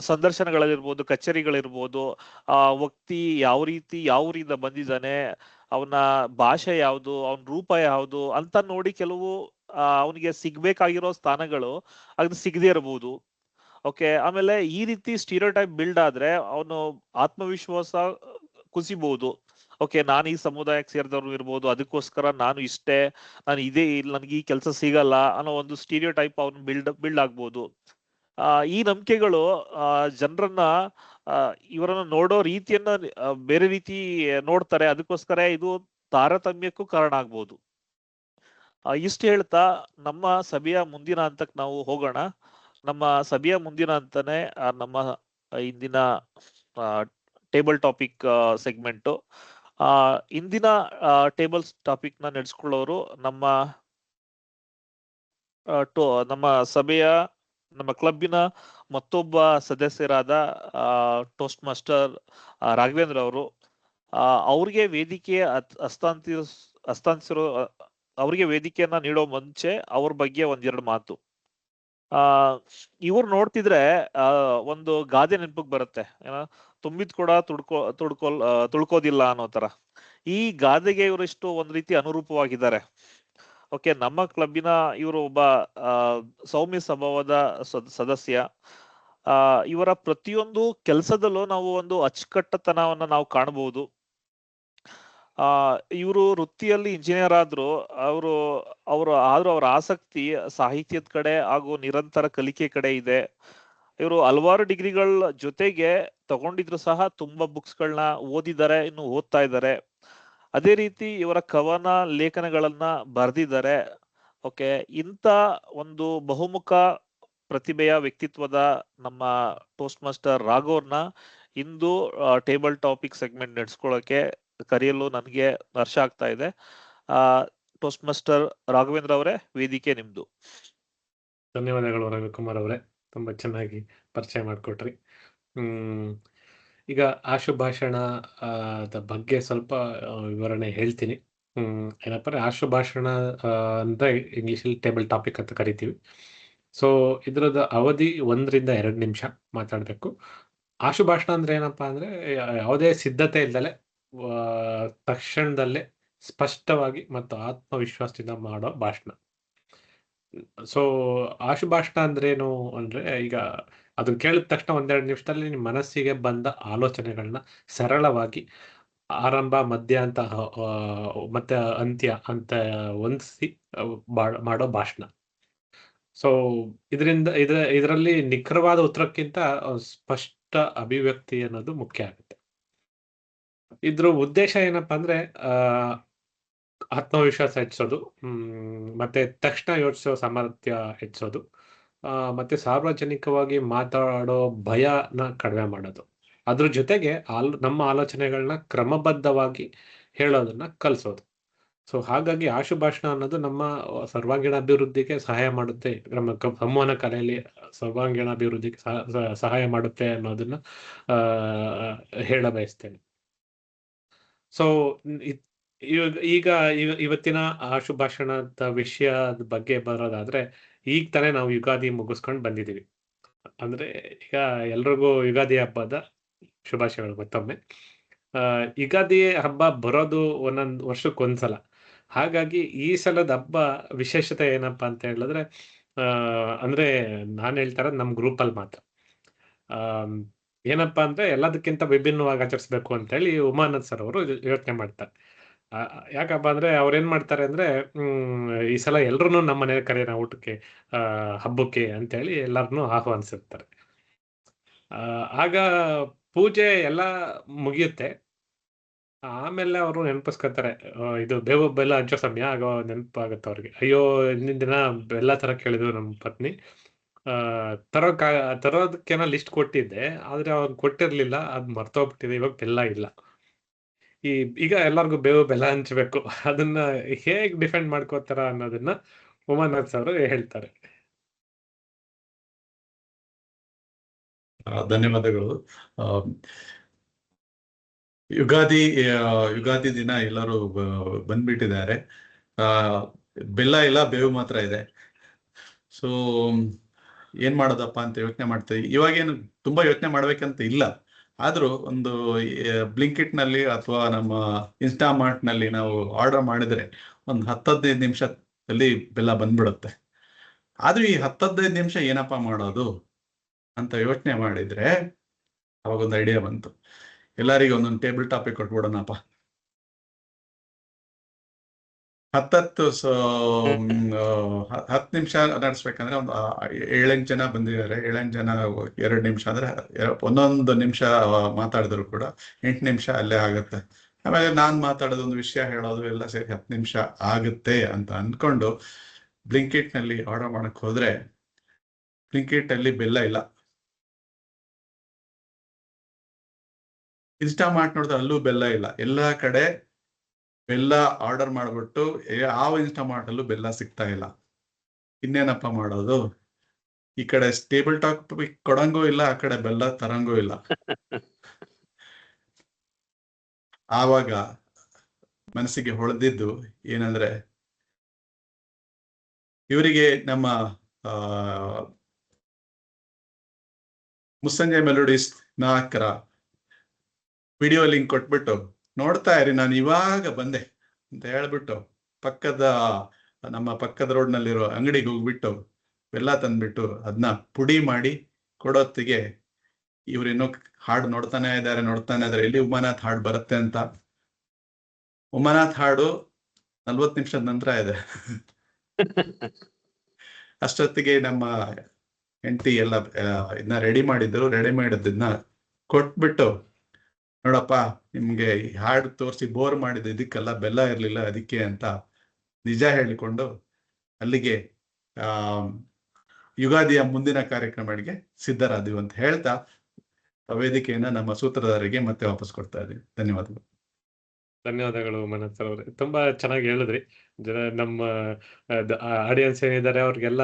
ಸಂದರ್ಶನಗಳಿರ್ಬೋದು, ಕಚೇರಿಗಳಿರ್ಬೋದು, ಆ ವ್ಯಕ್ತಿ ಯಾವ ರೀತಿ ಯಾವ ಊರಿಂದ ಬಂದಿದ್ದಾನೆ, ಅವನ ಭಾಷೆ ಯಾವುದು, ಅವನ ರೂಪ ಯಾವುದು ಅಂತ ನೋಡಿ ಕೆಲವು ಅವನಿಗೆ ಸಿಗ್ಬೇಕಾಗಿರೋ ಸ್ಥಾನಗಳು ಅದು ಸಿಗದೇ ಇರಬಹುದು. ಓಕೆ, ಆಮೇಲೆ ಈ ರೀತಿ ಸ್ಟೀರಿಯೋಟೈಪ್ ಬಿಲ್ಡ್ ಆದ್ರೆ ಅವನು ಆತ್ಮವಿಶ್ವಾಸ ಕುಸಿಬಹುದು. ಓಕೆ, ನಾನು ಈ ಸಮುದಾಯಕ್ಕೆ ಸೇರಿದವ್ರು ಇರ್ಬೋದು, ಅದಕ್ಕೋಸ್ಕರ ನಾನು ಇಷ್ಟೇ, ನಾನು ಇದೇ, ನನ್ಗೆ ಈ ಕೆಲಸ ಸಿಗಲ್ಲ ಅನ್ನೋ ಒಂದು ಸ್ಟೀರಿಯೋಟೈಪ್ ಅವ್ನು ಬಿಲ್ಡ್ ಆಗ್ಬೋದು. ಈ ನಂಬಿಕೆಗಳು ಜನರನ್ನ ಇವರನ್ನ ನೋಡೋ ರೀತಿಯನ್ನ ಬೇರೆ ರೀತಿ ನೋಡ್ತಾರೆ. ಅದಕ್ಕೋಸ್ಕರ ಇದು ತಾರತಮ್ಯಕ್ಕೂ ಕಾರಣ ಆಗ್ಬೋದು. ಇಷ್ಟು ಹೇಳ್ತಾ ನಮ್ಮ ಸಭೆಯ ಮುಂದಿನ ಹಂತಕ್ಕೆ ನಾವು ಹೋಗೋಣ. ನಮ್ಮ ಸಭೆಯ ಮುಂದಿನ ಹಂತನೇ ನಮ್ಮ ಇಂದಿನ ಟೇಬಲ್ ಟಾಪಿಕ್ ಸೆಗ್ಮೆಂಟು. ಇಂದಿನ ಟೇಬಲ್ ಟಾಪಿಕ್ ನ ನಡೆಸ್ಕೊಳ್ಳೋರು ನಮ್ಮ ಸಭೆಯ ನಮ್ಮ ಕ್ಲಬ್ಬಿನ ಮತ್ತೊಬ್ಬ ಸದಸ್ಯರಾದ ಟೋಸ್ಟ್ ಮಾಸ್ಟರ್ ರಾಘವೇಂದ್ರ ಅವರು. ಅವ್ರಿಗೆ ವೇದಿಕೆ ಹಸ್ತಾಂತರಿಸಿರೋ ಅವ್ರಿಗೆ ವೇದಿಕೆಯನ್ನ ನೀಡೋ ಮುಂಚೆ ಅವ್ರ ಬಗ್ಗೆ ಒಂದೆರಡು ಮಾತು. ಇವ್ರು ನೋಡ್ತಿದ್ರೆ ಒಂದು ಗಾದೆ ನೆನಪಿಗೆ ಬರುತ್ತೆ, ಏನೋ ತುಂಬಿದ್ ಕೂಡ ತುಳ್ಕೋದಿಲ್ಲ ಅನ್ನೋ ತರ. ಈ ಗಾದೆಗೆ ಇವರಿಷ್ಟು ಒಂದ್ ರೀತಿ ಅನುರೂಪವಾಗಿದ್ದಾರೆ. ಓಕೆ, ನಮ್ಮ ಕ್ಲಬ್ಬಿನ ಇವರು ಒಬ್ಬ ಸೌಮ್ಯ ಸ್ವಭಾವದ ಸದಸ್ಯ. ಇವರ ಪ್ರತಿಯೊಂದು ಕೆಲಸದಲ್ಲೂ ನಾವು ಒಂದು ಅಚ್ಚುಕಟ್ಟತನವನ್ನ ನಾವು ಕಾಣಬಹುದು. ಇವರು ವೃತ್ತಿಯಲ್ಲಿ ಇಂಜಿನಿಯರ್ ಆದ್ರೂ ಅವರ ಆಸಕ್ತಿ ಸಾಹಿತ್ಯದ ಕಡೆ ಹಾಗೂ ನಿರಂತರ ಕಲಿಕೆ ಕಡೆ ಇದೆ. ಇವರು ಹಲವಾರು ಡಿಗ್ರಿಗಳ ಜೊತೆಗೆ ತಗೊಂಡಿದ್ರು ಸಹ ತುಂಬಾ ಬುಕ್ಸ್ಗಳನ್ನ ಓದಿದ್ದಾರೆ, ಇನ್ನು ಓದ್ತಾ ಇದ್ದಾರೆ. ಅದೇ ರೀತಿ ಇವರ ಕವನ ಲೇಖನಗಳನ್ನ ಬರೆದಿದ್ದಾರೆ. ಓಕೆ, ಇಂಥ ಒಂದು ಬಹುಮುಖ ಪ್ರತಿಭೆಯ ವ್ಯಕ್ತಿತ್ವದ ನಮ್ಮ ಟೋಸ್ಟ್ ಮಾಸ್ಟರ್ ರಾಘವ್ರನ್ನ ಇಂದು ಟೇಬಲ್ ಟಾಪಿಕ್ ಸೆಗ್ಮೆಂಟ್ ನಡೆಸ್ಕೊಳ್ಳೋಕೆ ಕರೆಯಲು ನನಗೆ ಹರ್ಷ ಆಗ್ತಾ ಇದೆ. ಟೋಸ್ಟ್ ಮಾಸ್ಟರ್ ರಾಘವೇಂದ್ರ ಅವರೇ, ವೇದಿಕೆ ನಿಮ್ದು. ಧನ್ಯವಾದಗಳು ರವಿಕುಮಾರ್ ಅವರೇ, ತುಂಬಾ ಚೆನ್ನಾಗಿ ಪರಿಚಯ ಮಾಡಿಕೊಟ್ರಿ. ಈಗ ಆಶುಭಾಷಣ ಬಗ್ಗೆ ಸ್ವಲ್ಪ ವಿವರಣೆ ಹೇಳ್ತೀನಿ. ಏನಪ್ಪ ಅಂದ್ರೆ ಆಶುಭಾಷಣ ಅಂದ್ರೆ ಇಂಗ್ಲಿಷಲ್ಲಿ ಟೇಬಲ್ ಟಾಪಿಕ್ ಅಂತ ಕರಿತೀವಿ. ಸೊ ಇದ್ರದ ಅವಧಿ 1 ರಿಂದ 2 ನಿಮಿಷ ಮಾತಾಡಬೇಕು. ಆಶುಭಾಷಣ ಅಂದ್ರೆ ಏನಪ್ಪಾ ಅಂದ್ರೆ ಯಾವುದೇ ಸಿದ್ಧತೆ ಇಲ್ದಲೆ ತಕ್ಷಣದಲ್ಲೇ ಸ್ಪಷ್ಟವಾಗಿ ಮತ್ತು ಆತ್ಮವಿಶ್ವಾಸದಿಂದ ಮಾಡೋ ಭಾಷಣ. ಸೊ ಆಶುಭಾಷಣ ಅಂದ್ರೆ ಏನು ಅಂದ್ರೆ, ಈಗ ಅದನ್ನ ಕೇಳಿದ ತಕ್ಷಣ 1-2 ನಿಮಿಷದಲ್ಲಿ ನಿಮ್ಮ ಮನಸ್ಸಿಗೆ ಬಂದ ಆಲೋಚನೆಗಳನ್ನ ಸರಳವಾಗಿ ಆರಂಭ, ಮಧ್ಯ ಅಂತ ಮತ್ತೆ ಅಂತ್ಯ ಅಂತ ಹೊಂದಿಸಿ ಮಾಡೋ ಭಾಷಣ. ಸೊ ಇದರಲ್ಲಿ ನಿಖರವಾದ ಉತ್ತರಕ್ಕಿಂತ ಸ್ಪಷ್ಟ ಅಭಿವ್ಯಕ್ತಿ ಅನ್ನೋದು ಮುಖ್ಯ ಆಗುತ್ತೆ. ಇದ್ರ ಉದ್ದೇಶ ಏನಪ್ಪಾ ಅಂದ್ರೆ ಆತ್ಮವಿಶ್ವಾಸ ಹೆಚ್ಚಿಸೋದು, ಮತ್ತೆ ತಕ್ಷಣ ಯೋಚಿಸೋ ಸಾಮರ್ಥ್ಯ ಹೆಚ್ಚಿಸೋದು, ಮತ್ತೆ ಸಾರ್ವಜನಿಕವಾಗಿ ಮಾತಾಡೋ ಭಯನ ಕಡಿಮೆ ಮಾಡೋದು. ಅದ್ರ ಜೊತೆಗೆ ನಮ್ಮ ಆಲೋಚನೆಗಳನ್ನ ಕ್ರಮಬದ್ಧವಾಗಿ ಹೇಳೋದನ್ನ ಕಲಿಸೋದು. ಸೊ ಹಾಗಾಗಿ ಆಶುಭಾಷಣ ಅನ್ನೋದು ನಮ್ಮ ಸರ್ವಾಂಗೀಣ ಅಭಿವೃದ್ಧಿಗೆ ಸಹಾಯ ಮಾಡುತ್ತೆ, ನಮ್ಮ ಸಂವಹನ ಕಲೆಯಲ್ಲಿ ಸರ್ವಾಂಗೀಣ ಅಭಿವೃದ್ಧಿಗೆ ಸಹಾಯ ಮಾಡುತ್ತೆ ಅನ್ನೋದನ್ನ ಹೇಳ ಬಯಸ್ತೇನೆ. ಸೊ ಈಗ ಇವತ್ತಿನ ಶುಭಾಷಣದ ವಿಷಯದ ಬಗ್ಗೆ ಬರೋದಾದ್ರೆ, ಈಗ ತಾನೇ ನಾವು ಯುಗಾದಿ ಮುಗಿಸ್ಕೊಂಡು ಬಂದಿದ್ದೀವಿ. ಅಂದ್ರೆ ಈಗ ಎಲ್ರಿಗೂ ಯುಗಾದಿ ಹಬ್ಬದ ಶುಭಾಶಯಗಳು ಮತ್ತೊಮ್ಮೆ. ಯುಗಾದಿ ಹಬ್ಬ ಬರೋದು ಒಂದೊಂದು ವರ್ಷಕ್ಕೊಂದ್ಸಲ. ಹಾಗಾಗಿ ಈ ಸಲದ ಹಬ್ಬ ವಿಶೇಷತೆ ಏನಪ್ಪಾ ಅಂತ ಹೇಳಿದ್ರೆ, ಅಂದ್ರೆ ನಾನು ಹೇಳ್ತಾ ಇರೋದು ನಮ್ಮ ಗ್ರೂಪಲ್ಲಿ ಮಾತ್ರ. ಏನಪ್ಪಾ ಅಂದ್ರೆ ಎಲ್ಲದಕ್ಕಿಂತ ವಿಭಿನ್ನವಾಗಿ ಆಚರಿಸ್ಬೇಕು ಅಂತ ಹೇಳಿ ಉಮಾನಂದ್ ಸರ್ ಅವರು ಯೋಚನೆ ಮಾಡ್ತಾರೆ. ಯಾಕಪ್ಪ ಅಂದ್ರೆ ಅವ್ರೇನ್ ಮಾಡ್ತಾರೆ ಅಂದ್ರೆ, ಈ ಸಲ ಎಲ್ರು ನಮ್ಮ ಮನೆ ಕರೆಯೋಣ ಊಟಕ್ಕೆ, ಹಬ್ಬಕ್ಕೆ ಅಂತ ಹೇಳಿ ಎಲ್ಲರನ್ನು ಆಹ್ವಾನಿಸಿರ್ತಾರೆ. ಆಗ ಪೂಜೆ ಎಲ್ಲ ಮುಗಿಯುತ್ತೆ. ಆಮೇಲೆ ಅವರು ನೆನಪಿಸ್ಕೊತಾರೆ, ಇದು ಬೇವು ಬೆಲ್ಲ ಹಂಚೋ ಸಮಯ. ಆಗ ನೆನಪಾಗುತ್ತೆ ಅವ್ರಿಗೆ, ಅಯ್ಯೋ ಹಿಂದಿನ ದಿನ ಬೆಲ್ಲ ತರಕ್ ಕೇಳಿದ್ರು ನಮ್ಮ ಪತ್ನಿ, ತರೋದಕ್ಕೇನೋ ಲಿಸ್ಟ್ ಕೊಟ್ಟಿದ್ದೆ, ಆದ್ರೆ ಅವ್ರು ಕೊಟ್ಟಿರ್ಲಿಲ್ಲ, ಅದ್ ಮರ್ತೋಗ್ಬಿಟ್ಟಿದೆ, ಇವಾಗ ಬೆಲ್ಲ ಇಲ್ಲ. ಈಗ ಎಲ್ಲರಿಗೂ ಬೇವು ಬೆಲ್ಲ ಹಂಚ್ಬೇಕು. ಅದನ್ನ ಹೇಗ್ ಡಿಫೆಂಡ್ ಮಾಡ್ಕೋತಾರ ಅನ್ನೋದನ್ನ ಉಮಾನಾಥ್ ಅವರು ಹೇಳ್ತಾರೆ. ಧನ್ಯವಾದಗಳು. ಯುಗಾದಿ ದಿನ ಎಲ್ಲರೂ ಬಂದ್ಬಿಟ್ಟಿದ್ದಾರೆ. ಬೆಲ್ಲ ಇಲ್ಲ, ಬೇವು ಮಾತ್ರ ಇದೆ. ಸೊ ಏನ್ ಮಾಡೋದಪ್ಪ ಅಂತ ಯೋಚನೆ ಮಾಡ್ತೀವಿ. ಇವಾಗೇನು ತುಂಬಾ ಯೋಚನೆ ಮಾಡ್ಬೇಕಂತ ಇಲ್ಲ, ಆದ್ರೂ ಒಂದು ಬ್ಲಿಂಕಿಟ್ ನಲ್ಲಿ ಅಥವಾ ನಮ್ಮ ಇನ್ಸ್ಟಾಮಾರ್ಟ್ ನಲ್ಲಿ ನಾವು ಆರ್ಡರ್ ಮಾಡಿದ್ರೆ ಒಂದು 10-15 ನಿಮಿಷದಲ್ಲಿ ಬೆಲ್ಲ ಬಂದ್ಬಿಡುತ್ತೆ. ಆದ್ರೂ ಈ 10-15 ನಿಮಿಷ ಏನಪ್ಪಾ ಮಾಡೋದು ಅಂತ ಯೋಚನೆ ಮಾಡಿದ್ರೆ ಅವಾಗೊಂದು ಐಡಿಯಾ ಬಂತು. ಎಲ್ಲರಿಗೂ ಒಂದೊಂದು ಟೇಬಲ್ ಟಾಪಿಕ್ ಕೊಟ್ಬಿಡೋಣಪ್ಪ. 10 ನಿಮಿಷ ನಡೆಸ್ಬೇಕಂದ್ರೆ ಒಂದು 7-8 ಜನ ಬಂದಿದ್ದಾರೆ. 7-8 ಜನ 2 ನಿಮಿಷ ಅಂದ್ರೆ ಒಂದೊಂದು ನಿಮಿಷ ಮಾತಾಡಿದ್ರು ಕೂಡ 8 ನಿಮಿಷ ಅಲ್ಲೇ ಆಗುತ್ತೆ. ಆಮೇಲೆ ನಾನ್ ಮಾತಾಡೋದು, ಒಂದು ವಿಷಯ ಹೇಳೋದು ಎಲ್ಲ ಸೇರಿ 10 ನಿಮಿಷ ಆಗುತ್ತೆ ಅಂತ ಅನ್ಕೊಂಡು ಬ್ಲಿಂಕಿಟ್ ನಲ್ಲಿ ಆರ್ಡರ್ ಮಾಡಕ್ ಹೋದ್ರೆ ಬ್ಲಿಂಕಿಟ್ ಅಲ್ಲಿ ಬೆಲ್ಲ ಇಲ್ಲ. ಇನ್ಸ್ಟಾಮಾರ್ಟ್ ನೋಡಿದ್ರೆ ಅಲ್ಲೂ ಬೆಲ್ಲ ಇಲ್ಲ. ಎಲ್ಲಾ ಕಡೆ ಬೆಲ್ಲ ಆರ್ಡರ್ ಮಾಡ್ಬಿಟ್ಟು ಯಾವ ಇನ್ಸ್ಟಾಮಾರ್ಟ್ ಅಲ್ಲೂ ಬೆಲ್ಲ ಸಿಗ್ತಾ ಇಲ್ಲ. ಇನ್ನೇನಪ್ಪ ಮಾಡೋದು? ಈ ಕಡೆ ಟೇಬಲ್ ಟಾಕ್ ಕೊಡಂಗೂ ಇಲ್ಲ, ಆ ಕಡೆ ಬೆಲ್ಲ ತರಂಗೂ ಇಲ್ಲ. ಆವಾಗ ಮನಸ್ಸಿಗೆ ಹೊಳೆದಿದ್ದು ಏನಂದ್ರೆ, ಇವರಿಗೆ ನಮ್ಮ ಮುಸ್ಸಂಜೆ ಮೆಲೋಡೀಸ್ ನಾಯಕರ ವಿಡಿಯೋ ಲಿಂಕ್ ಕೊಟ್ಬಿಟ್ಟು, ನೋಡ್ತಾ ಇರಿ ನಾನು ಇವಾಗ ಬಂದೆ ಅಂತ ಹೇಳ್ಬಿಟ್ಟು ನಮ್ಮ ಪಕ್ಕದ ರೋಡ್ ನಲ್ಲಿರೋ ಅಂಗಡಿಗೆ ಹೋಗ್ಬಿಟ್ಟು ಬೆಲ್ಲ ತಂದ್ಬಿಟ್ಟು ಅದನ್ನ ಪುಡಿ ಮಾಡಿ ಕೊಡೋತ್ತಿಗೆ ಇವ್ರೇನೋ ಹಾಡು ನೋಡ್ತಾನೆ ಇದ್ದಾರೆ. ಎಲ್ಲಿ ಉಮಾನಾಥ್ ಹಾಡು ಬರುತ್ತೆ ಅಂತ. ಉಮಾನಾಥ್ ಹಾಡು 40 ನಿಮಿಷದ ನಂತರ ಇದೆ. ಅಷ್ಟೊತ್ತಿಗೆ ನಮ್ಮ ಹೆಂಡತಿ ಎಲ್ಲ ಇದನ್ನ ರೆಡಿ ಮಾಡಿದ್ದನ್ನ ಕೊಟ್ಬಿಟ್ಟು, ನೋಡಪ್ಪ ನಿಮ್ಗೆ ಈ ಹಾಡು ತೋರಿಸಿ ಬೋರ್ ಮಾಡಿದ ಇದಕ್ಕೆಲ್ಲ ಬೆಲ್ಲ ಇರ್ಲಿಲ್ಲ ಅದಕ್ಕೆ ಅಂತ ನಿಜ ಹೇಳಿಕೊಂಡು ಅಲ್ಲಿಗೆ ಯುಗಾದಿಯ ಮುಂದಿನ ಕಾರ್ಯಕ್ರಮಗಳಿಗೆ ಸಿದ್ಧರಾದೀವಿ ಅಂತ ಹೇಳ್ತಾ ವೇದಿಕೆಯನ್ನ ನಮ್ಮ ಸೂತ್ರಧಾರಿಗೆ ಮತ್ತೆ ವಾಪಸ್ ಕೊಡ್ತಾ ಇದ್ದೀವಿ. ಧನ್ಯವಾದಗಳು. ಧನ್ಯವಾದಗಳು ಮನೋಜ್ ಸರ್ ಅವರೇ, ತುಂಬಾ ಚೆನ್ನಾಗಿ ಹೇಳಿದ್ರಿ. ನಮ್ಮ ಆಡಿಯನ್ಸ್ ಏನಿದ್ದಾರೆ ಅವ್ರಿಗೆಲ್ಲ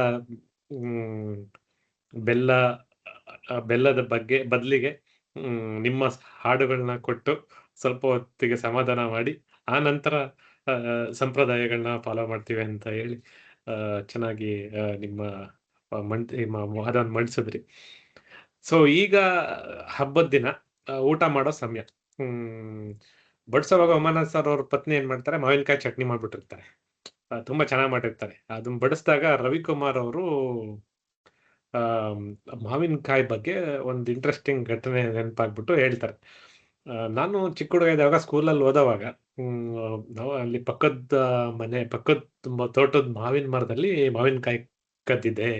ಬೆಲ್ಲದ ಬಗ್ಗೆ ಬದಲಿಗೆ ನಿಮ್ಮ ಹಾಡುಗಳನ್ನ ಕೊಟ್ಟು ಸ್ವಲ್ಪ ಹೊತ್ತಿಗೆ ಸಮಾಧಾನ ಮಾಡಿ, ಆ ನಂತರ ಸಂಪ್ರದಾಯಗಳನ್ನ ಫಾಲೋ ಮಾಡ್ತೀವಿ ಅಂತ ಹೇಳಿ ಚೆನ್ನಾಗಿ ನಿಮ್ಮ ವಾದವನ್ನು ಮಂಡಿಸಿದ್ರಿ. ಸೊ ಈಗ ಹಬ್ಬದ ದಿನ ಊಟ ಮಾಡೋ ಸಮಯ. ಬಡಿಸೋವಾಗ ಉಮಾನಾಥ್ ಸರ್ ಅವ್ರ ಪತ್ನಿ ಏನ್ ಮಾಡ್ತಾರೆ, ಮಾವಿನಕಾಯಿ ಚಟ್ನಿ ಮಾಡ್ಬಿಟ್ಟಿರ್ತಾರೆ, ತುಂಬಾ ಚೆನ್ನಾಗಿ ಮಾಡಿರ್ತಾರೆ. ಅದನ್ನ ಬಡಿಸಿದಾಗ ರವಿಕುಮಾರ್ ಅವರು ಮಾವಿನಕಾಯಿ ಬಗ್ಗೆ ಒಂದು ಇಂಟ್ರೆಸ್ಟಿಂಗ್ ಘಟನೆ ನೆನಪಾಗ್ಬಿಟ್ಟು ಹೇಳ್ತಾರೆ. ನಾನು ಚಿಕ್ಕ ಹುಡುಗ ಇದ್ದಾಗ ಸ್ಕೂಲಲ್ಲಿ ಓದೋವಾಗ ನಾವು ಅಲ್ಲಿ ಪಕ್ಕದ ತೋಟದ ಮಾವಿನ ಮರದಲ್ಲಿ ಮಾವಿನಕಾಯಿ ಕದ್ದಿದೆ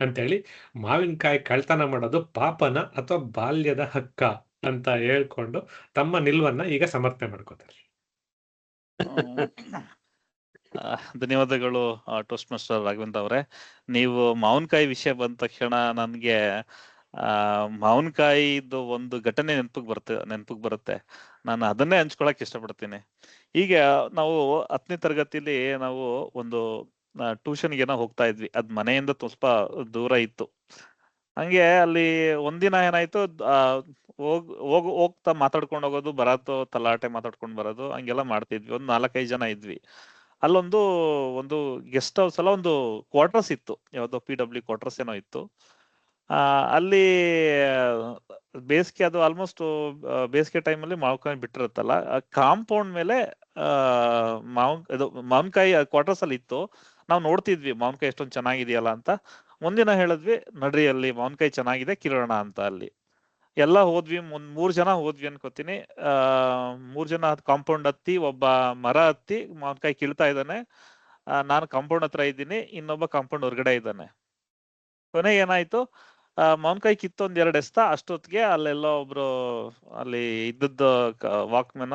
ಅಂತೇಳಿ, ಮಾವಿನಕಾಯಿ ಕಳ್ತನ ಮಾಡೋದು ಪಾಪನ ಅಥವಾ ಬಾಲ್ಯದ ಹಕ್ಕ ಅಂತ ಹೇಳ್ಕೊಂಡು ತಮ್ಮ ನಿಲುವನ್ನ ಈಗ ಸಮರ್ಥನೆ ಮಾಡ್ಕೋತಾರೆ. ಧನ್ಯವಾದಗಳು ಟೋಸ್ಟ್ ಮಾಸ್ಟರ್ ರಾಘವೇಂದ್ರ ಅವರೇ. ನೀವು ಮಾವಿನಕಾಯಿ ವಿಷಯ ಬಂದ ತಕ್ಷಣ ನನ್ಗೆ ಮಾವಿನಕಾಯಿದು ಒಂದು ಘಟನೆ ನೆನಪಿಗೆ ಬರುತ್ತೆ. ನಾನು ಅದನ್ನೇ ಹಂಚ್ಕೊಳಕ್ ಇಷ್ಟಪಡ್ತೀನಿ. ಈಗ ನಾವು 10ನೇ ತರಗತಿಲಿ ನಾವು ಒಂದು ಟ್ಯೂಷನ್ಗೆ ಹೋಗ್ತಾ ಇದ್ವಿ. ಅದ್ ಮನೆಯಿಂದ ಸ್ವಲ್ಪ ದೂರ ಇತ್ತು. ಹಂಗೆ ಅಲ್ಲಿ ಒಂದಿನ ಏನಾಯ್ತು, ಹೋಗ್ತಾ ಮಾತಾಡ್ಕೊಂಡು ಹೋಗೋದು, ಬರೋದು, ತಲಾಟೆ ಮಾತಾಡ್ಕೊಂಡು ಬರೋದು, ಹಂಗೆಲ್ಲ ಮಾಡ್ತಿದ್ವಿ. ಒಂದ್ 4-5 ಜನ ಇದ್ವಿ. ಅಲ್ಲೊಂದು ಒಂದು ಗೆಸ್ಟ್ ಹೌಸ್ ಅಲ್ಲ, ಒಂದು ಕ್ವಾರ್ಟರ್ಸ್ ಇತ್ತು, ಯಾವ್ದೋ PW ಕ್ವಾರ್ಟರ್ಸ್ ಏನೋ ಇತ್ತು. ಅಲ್ಲಿ ಬೇಸಿಗೆ, ಅದು ಆಲ್ಮೋಸ್ಟ್ ಬೇಸಿಗೆ ಟೈಮಲ್ಲಿ ಮಾವಿನಕಾಯಿ ಬಿಟ್ಟಿರುತ್ತಲ್ಲ, ಕಾಂಪೌಂಡ್ ಮೇಲೆ ಮಾವಿನಕಾಯಿ ಕ್ವಾರ್ಟರ್ಸ್ ಅಲ್ಲಿ ಇತ್ತು. ನಾವು ನೋಡ್ತಿದ್ವಿ ಮಾವಿನಕಾಯಿ ಎಷ್ಟೊಂದು ಚೆನ್ನಾಗಿದೆಯಲ್ಲ ಅಂತ. ಒಂದಿನ ಹೇಳಿದ್ವಿ, ನಡ್ರಿ ಅಲ್ಲಿ ಮಾವಿನಕಾಯಿ ಚೆನ್ನಾಗಿದೆ, ಕಿರೋಣ ಅಂತ. ಅಲ್ಲಿ ಎಲ್ಲ ಹೋದ್ವಿ, 3 ಜನ ಹೋದ್ವಿ ಅನ್ಕೋತೀನಿ. 3 ಜನ ಕಾಂಪೌಂಡ್ ಹತ್ತಿ, ಒಬ್ಬ ಮರ ಹತ್ತಿ ಮಾವಿನಕಾಯಿ ಕೀಳ್ತಾ ಇದ್ದಾನೆ. ನಾನು ಕಾಂಪೌಂಡ್ ಹತ್ರ ಇದ್ದೀನಿ, ಇನ್ನೊಬ್ಬ ಕಾಂಪೌಂಡ್ ಹೊರಗಡೆ ಇದ್ದಾನೆ. ಕೊನೆಗೆ ಏನಾಯ್ತು, ಮಾವಿನಕಾಯಿ ಕಿತ್ತೊಂದ್ 2 ಎಸ್ತ, ಅಷ್ಟೊತ್ತಿಗೆ ಅಲ್ಲೆಲ್ಲೋ ಒಬ್ರು ಅಲ್ಲಿ ಇದ್ದದ್ದು ವಾಕ್ಮೆನ್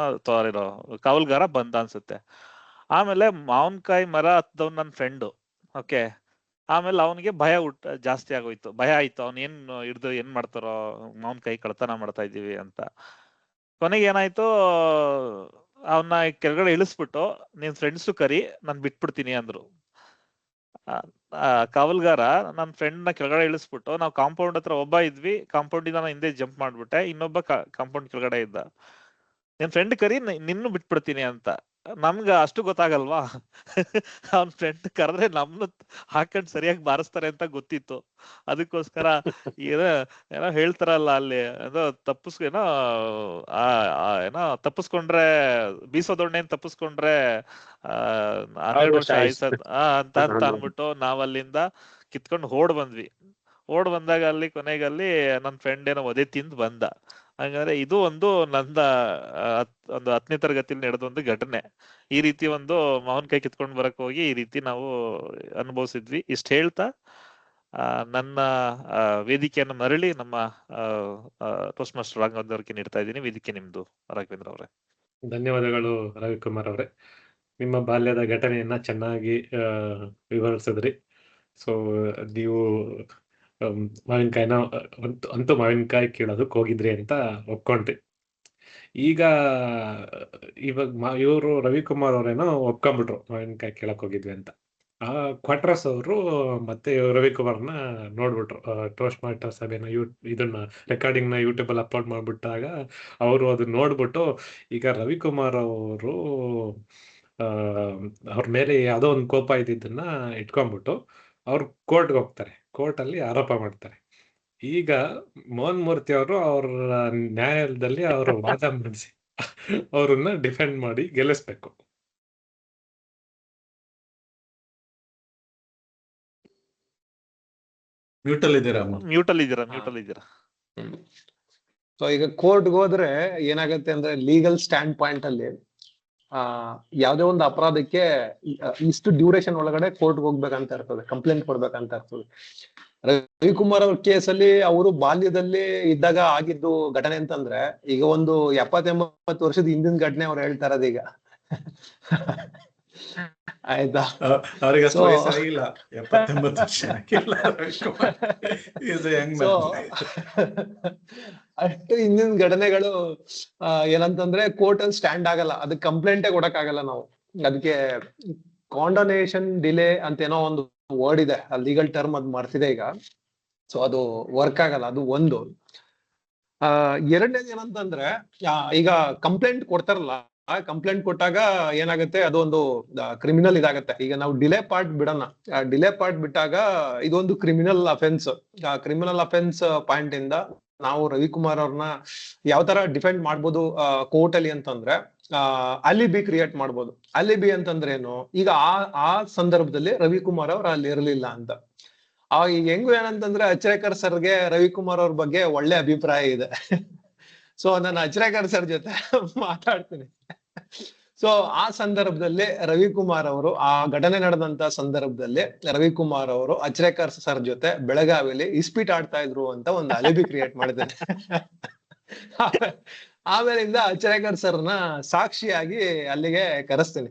ಇರೋ ಕಾವಲ್ಗಾರ ಬಂದ ಅನ್ಸುತ್ತೆ. ಆಮೇಲೆ ಮಾವಿನಕಾಯಿ ಮರ ಹತ್ತದವ್ ನನ್ನ ಫ್ರೆಂಡು. ಓಕೆ, ಆಮೇಲೆ ಅವನಿಗೆ ಭಯ ಜಾಸ್ತಿ ಆಗೋಯ್ತು, ಭಯ ಆಯ್ತು. ಅವ್ನ ಹಿಡ್ದು ಏನ್ ಮಾಡ್ತಾರೋ, ಮಾವಿನಕಾಯಿ ಕಳ್ತನ ಮಾಡ್ತಾ ಇದ್ದೀವಿ ಅಂತ. ಕೊನೆಗೆ ಏನಾಯ್ತು, ಅವನ್ನ ಕೆಳಗಡೆ ಇಳಿಸ್ಬಿಟ್ಟು, ನಿನ್ ಫ್ರೆಂಡ್ಸು ಕರಿ, ನಾನ್ ಬಿಟ್ಬಿಡ್ತೀನಿ ಅಂದ್ರು. ಕಾವಲ್ಗಾರ ನನ್ನ ಫ್ರೆಂಡ್ ನ ಕೆಳಗಡೆ ಇಳಿಸ್ಬಿಟ್ಟು, ನಾವು ಕಾಂಪೌಂಡ್ ಹತ್ರ ಒಬ್ಬ ಇದ್ವಿ, ಕಾಂಪೌಂಡ್ ಇಂದ ಹಿಂದೆ ಜಂಪ್ ಮಾಡ್ಬಿಟ್ಟೆ, ಇನ್ನೊಬ್ಬ ಕಾಂಪೌಂಡ್ ಕೆಳಗಡೆ ಇದ್ದ. ನಿನ್ ಫ್ರೆಂಡ್ ಕರಿ, ನಿನ್ನೂ ಬಿಟ್ಬಿಡ್ತೀನಿ ಅಂತ. ನಮ್ಗ ಅಷ್ಟು ಗೊತ್ತಾಗಲ್ವಾ, ಅವನ್ ಫ್ರೆಂಡ್ ಕರೆದ್ರೆ ನಮ್ನು ಹಾಕೊಂಡ್ ಸರಿಯಾಗಿ ಬಾರಿಸ್ತಾರೆ ಅಂತ ಗೊತ್ತಿತ್ತು. ಅದಕ್ಕೋಸ್ಕರ ಏನೋ ಹೇಳ್ತಾರಲ್ಲ ಅಲ್ಲಿ, ಏನೋ ತಪ್ಪಿಸ್ಕೊಂಡ್ರೆ ಬೀಸೋದೊಣ್ಣೆನ್ ತಪ್ಪಿಸ್ಕೊಂಡ್ರೆ 12 ವರ್ಷ ಆಯ್ಸದ್ ಅಂತ ಅಂದ್ಬಿಟ್ಟು ನಾವ್ ಅಲ್ಲಿಂದ ಕಿತ್ಕೊಂಡು ಓಡ್ ಬಂದಾಗ ಅಲ್ಲಿ ಕೊನೆಗಲ್ಲಿ ನನ್ ಫ್ರೆಂಡ್ ಏನೋ ಒದೆ ತಿಂದು ಬಂದ. ಹಂಗಾದ್ರೆ ಇದು ಒಂದು ಒಂದು 10ನೇ ತರಗತಿಲಿ ನಡೆದ ಒಂದು ಘಟನೆ. ಈ ರೀತಿ ಒಂದು ಮಾವಿನಕಾಯಿ ಕಿತ್ಕೊಂಡ್ ಬರಕ್ ಹೋಗಿ ಈ ರೀತಿ ನಾವು ಅನುಭವಿಸಿದ್ವಿ. ಇಷ್ಟ ಹೇಳ್ತಾ ನನ್ನ ವೇದಿಕೆಯನ್ನು ಮರಳಿ ನಮ್ಮ ಟೋಸ್ಟ್ ಮಾಸ್ಟರ್ ರಾಘವೇಂದ್ರ ಅವ್ರಿಗೆ ನೀಡ್ತಾ ಇದ್ದೀನಿ. ವೇದಿಕೆ ನಿಮ್ದು, ರಾಘವೇಂದ್ರ ಅವರೇ. ಧನ್ಯವಾದಗಳು ರವಿಕುಮಾರ್ ಅವರೇ. ನಿಮ್ಮ ಬಾಲ್ಯದ ಘಟನೆಯನ್ನ ಚೆನ್ನಾಗಿ ವಿವರಿಸಿದ್ರಿ. ಸೊ ನೀವು ಮಾವಿನಕಾಯಿನ ಅಂತೂ ಮಾವಿನಕಾಯಿ ಕೀಳೋದಕ್ಕೆ ಹೋಗಿದ್ರಿ ಅಂತ ಒಪ್ಕೊಂಡ್ರಿ. ಈಗ ಇವಾಗ ಇವರು ರವಿಕುಮಾರ್ ಅವರೇನೋ ಒಪ್ಕೊಂಡ್ಬಿಟ್ರು ಮಾವಿನಕಾಯಿ ಕೀಳಕ್ ಹೋಗಿದ್ವಿ ಅಂತ. ಆ ಕ್ವಾರ್ಟರ್ಸ್ ಅವರು ಮತ್ತೆ ರವಿಕುಮಾರ್ನ ನೋಡ್ಬಿಟ್ರು. ಟೋಸ್ಟ್ ಮಾಸ್ಟರ್ ಸಭೆನ ಇದನ್ನ ರೆಕಾರ್ಡಿಂಗ್ ನ ಯೂಟ್ಯೂಬ್ ಅಲ್ಲಿ ಅಪ್ಲೋಡ್ ಮಾಡ್ಬಿಟ್ಟಾಗ ಅವರು ಅದನ್ನ ನೋಡ್ಬಿಟ್ಟು, ಈಗ ರವಿಕುಮಾರ್ ಅವರು ಅವ್ರ ಮೇಲೆ ಯಾವುದೋ ಒಂದು ಕೋಪ ಇದ್ದಿದ್ದನ್ನ ಇಟ್ಕೊಂಡ್ಬಿಟ್ಟು ಅವ್ರು ಕೋರ್ಟ್ಗೆ ಹೋಗ್ತಾರೆ. ಕೋರ್ಟ್ ಅಲ್ಲಿ ಆರೋಪ ಮಾಡ್ತಾರೆ. ಈಗ ಮೋಹನ್ ಮೂರ್ತಿ ಅವರು ಅವ್ರ ನ್ಯಾಯಾಲಯದಲ್ಲಿ ಅವರ ವಾದ ಮಂಡಿಸಿ ಅವ್ರನ್ನ ಡಿಫೆಂಡ್ ಮಾಡಿ ಗೆಲ್ಲಿಸ್ಬೇಕು. ಮ್ಯೂಟಲ್ ಇದ್ದೀರಾ? ಮ್ಯೂಟಲ್ ಇದ್ದೀರಾ? ಸೊ ಈಗ ಕೋರ್ಟ್ಗೆ ಹೋದ್ರೆ ಏನಾಗತ್ತೆ ಅಂದ್ರೆ, ಲೀಗಲ್ ಸ್ಟ್ಯಾಂಡ್ ಪಾಯಿಂಟ್ ಅಲ್ಲಿ ಯಾವ್ದೇ ಒಂದು ಅಪರಾಧಕ್ಕೆ ಇಷ್ಟು ಡ್ಯೂರೇಷನ್ ಒಳಗಡೆ ಕೋರ್ಟ್ಗೆ ಹೋಗ್ಬೇಕಂತ ಇರ್ತದೆ, ಕಂಪ್ಲೇಂಟ್ ಕೊಡ್ಬೇಕಂತ ಇರ್ತದೆ. ರವಿಕುಮಾರ್ ಅವ್ರ ಕೇಸಲ್ಲಿ ಅವರು ಬಾಲ್ಯದಲ್ಲಿ ಇದ್ದಾಗ ಆಗಿದ್ದು ಘಟನೆ ಅಂತಂದ್ರೆ, ಈಗ ಒಂದು 70-80 ವರ್ಷದ ಹಿಂದಿನ ಘಟನೆ ಅವ್ರು ಹೇಳ್ತಾ ಇರೋದು ಈಗ. ಆಯ್ತಾ? ಅವ್ರಿಗೆ ಅಷ್ಟು ವಯಸ್ಸಾಗಿಲ್ಲ, 70-80 ವರ್ಷ ಅಷ್ಟು ಹಿಂದಿನ ಘಟನೆಗಳು ಏನಂತಂದ್ರೆ ಕೋರ್ಟ್ ಅಲ್ಲಿ ಸ್ಟ್ಯಾಂಡ್ ಆಗಲ್ಲ, ಅದಕ್ಕೆ ಕಂಪ್ಲೇಂಟೇ ಕೊಡಕ್ ಆಗಲ್ಲ ನಾವು. ಅದಕ್ಕೆ ಕಾಂಡನೇಷನ್ ಡಿಲೇ ಅಂತ ಏನೋ ಒಂದು ವರ್ಡ್ ಇದೆ, ಲೀಗಲ್ ಟರ್ಮ್ ಅದು ಮಾಡ್ತಿದೆ ಈಗ. ಸೊ ಅದು ವರ್ಕ್ ಆಗಲ್ಲ, ಅದು ಒಂದು. ಎರಡನೇದು ಏನಂತಂದ್ರೆ, ಈಗ ಕಂಪ್ಲೇಂಟ್ ಕೊಡ್ತಾರಲ್ಲ, ಆ ಕಂಪ್ಲೇಂಟ್ ಕೊಟ್ಟಾಗ ಏನಾಗುತ್ತೆ, ಅದೊಂದು ಕ್ರಿಮಿನಲ್ ಇದಾಗತ್ತೆ. ಈಗ ನಾವು ಡಿಲೇ ಪಾರ್ಟ್ ಬಿಡೋಣ, ಡಿಲೇ ಪಾರ್ಟ್ ಬಿಟ್ಟಾಗ ಇದೊಂದು criminal offence. Criminal offence point ಇಂದ ನಾವು ರವಿಕುಮಾರ್ ಅವ್ರನ್ನ ಯಾವ ತರ ಡಿಫೆಂಡ್ ಮಾಡ್ಬೋದು ಕೋರ್ಟ್ ಅಲ್ಲಿ ಅಂತಂದ್ರೆ, ಅಲಿಬಿ ಕ್ರಿಯೇಟ್ ಮಾಡ್ಬೋದು. ಅಲಿಬಿ ಅಂತಂದ್ರೆ ಏನು, ಈಗ ಆ ಸಂದರ್ಭದಲ್ಲಿ ರವಿಕುಮಾರ್ ಅವ್ರು ಅಲ್ಲಿ ಇರಲಿಲ್ಲ ಅಂತ. ಈಗ ಹೆಂಗು ಏನಂತಂದ್ರೆ, ಅಚ್ರೇಕರ್ ಸರ್ಗೆ ರವಿಕುಮಾರ್ ಅವ್ರ ಬಗ್ಗೆ ಒಳ್ಳೆ ಅಭಿಪ್ರಾಯ ಇದೆ. ಸೊ ನಾನು ಅಚ್ರೇಕರ್ ಸರ್ ಜೊತೆ ಮಾತಾಡ್ತೀನಿ. ಸೊ ಆ ಸಂದರ್ಭದಲ್ಲಿ ರವಿಕುಮಾರ್ ಅವರು, ಆ ಘಟನೆ ನಡೆದಂತ ಸಂದರ್ಭದಲ್ಲಿ ರವಿಕುಮಾರ್ ಅವರು ಅಚ್ರೇಕರ್ ಸರ್ ಜೊತೆ ಬೆಳಗಾವಿಲಿ ಇಸ್ಪೀಟ್ ಆಡ್ತಾ ಇದ್ರು ಅಂತ ಒಂದು ಅಲಿಬಿ ಕ್ರಿಯೇಟ್ ಮಾಡಿದ್ದೇನೆ. ಆಮೇಲಿಂದ ಅಚ್ರೇಕರ್ ಸರ್ನ ಸಾಕ್ಷಿಯಾಗಿ ಅಲ್ಲಿಗೆ ಕರೆಸ್ತೀನಿ.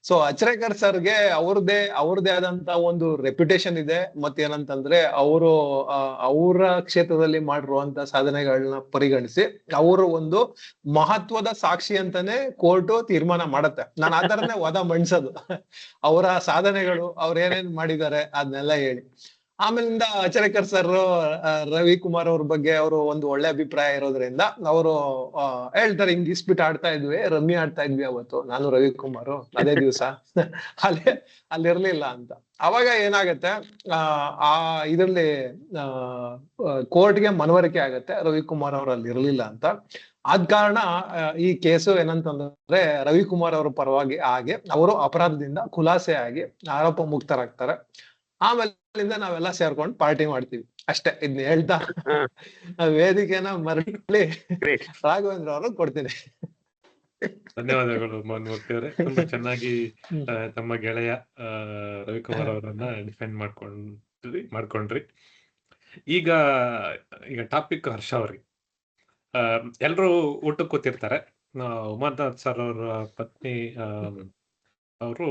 ಸೊ ಅಚ್ರೇಕರ್ ಸರ್ಗೆ ಅವ್ರದೇ ಆದಂತ ಒಂದು ರೆಪ್ಯುಟೇಷನ್ ಇದೆ. ಮತ್ತೇನಂತಂದ್ರೆ, ಅವರು ಅವರ ಕ್ಷೇತ್ರದಲ್ಲಿ ಮಾಡಿರುವಂತ ಸಾಧನೆಗಳನ್ನ ಪರಿಗಣಿಸಿ ಅವರು ಒಂದು ಮಹತ್ವದ ಸಾಕ್ಷಿ ಅಂತಾನೆ ಕೋರ್ಟ್ ತೀರ್ಮಾನ ಮಾಡತ್ತೆ. ನಾನು ಆ ತರನೇ ವಾದ ಮಂಡಿಸೋದು, ಅವರ ಸಾಧನೆಗಳು, ಅವ್ರ ಏನೇನ್ ಮಾಡಿದ್ದಾರೆ ಅದನ್ನೆಲ್ಲ ಹೇಳಿ. ಆಮೇಲಿಂದ ಆಚರೇಕರ್ ಸರ್ ರವಿಕುಮಾರ್ ಅವ್ರ ಬಗ್ಗೆ ಅವರು ಒಂದು ಒಳ್ಳೆ ಅಭಿಪ್ರಾಯ ಇರೋದ್ರಿಂದ ಅವರು ಹೇಳ್ತಾರೆ, ಹಿಂಗ್ ಇಸ್ಬಿಟ್ ಆಡ್ತಾ ಇದ್ವಿ, ರಮ್ಮಿ ಆಡ್ತಾ ಇದ್ವಿ ಅವತ್ತು ನಾನು ರವಿಕುಮಾರ್ ಅದೇ ದಿವ್ಸ ಅಲ್ಲಿರ್ಲಿಲ್ಲ ಅಂತ. ಅವಾಗ ಏನಾಗತ್ತೆ, ಆ ಇದ್ರಲ್ಲಿ ಕೋರ್ಟ್ಗೆ ಮನವರಿಕೆ ಆಗತ್ತೆ ರವಿಕುಮಾರ್ ಅವ್ರು ಅಲ್ಲಿ ಇರ್ಲಿಲ್ಲ ಅಂತ. ಆದ ಕಾರಣ ಈ ಕೇಸು ಏನಂತಂದ್ರೆ ರವಿಕುಮಾರ್ ಅವರ ಪರವಾಗಿ ಆಗಿ ಅವರು ಅಪರಾಧದಿಂದ ಖುಲಾಸೆ ಆಗಿ ಆರೋಪ ಮುಕ್ತರಾಗ್ತಾರೆ. ಆಮೇಲಿಂದ ನಾವೆಲ್ಲ ಸೇರ್ಕೊಂಡು ಪಾರ್ಟಿ ಮಾಡ್ತೀವಿ ಅಷ್ಟೇ. ಇದನ್ನ ಹೇಳ್ತಾ ವೇದಿಕೆನ ಮರಳಿ ರಾಘವೇಂದ್ರ ಅವರು ಕೊಡ್ತೀನಿ. ಧನ್ಯವಾದಗಳು ಮೋಹನ್ ಮೂರ್ತಿ ಅವರೇ, ತುಂಬಾ ಚೆನ್ನಾಗಿ ತಮ್ಮ ಗೆಳೆಯ ರವಿಕುಮಾರ್ ಅವರನ್ನ ಡಿಫೆಂಡ್ ಮಾಡ್ಕೊಂಡ್ರಿ. ಈಗ ಟಾಪಿಕ್ ಹರ್ಷ ಅವ್ರಿಗೆ. ಎಲ್ರು ಊಟಕ್ಕೆ ಕೂತಿರ್ತಾರೆ. ಉಮಾನಾಥ್ ಸರ್ ಅವರ ಪತ್ನಿ ಅವರು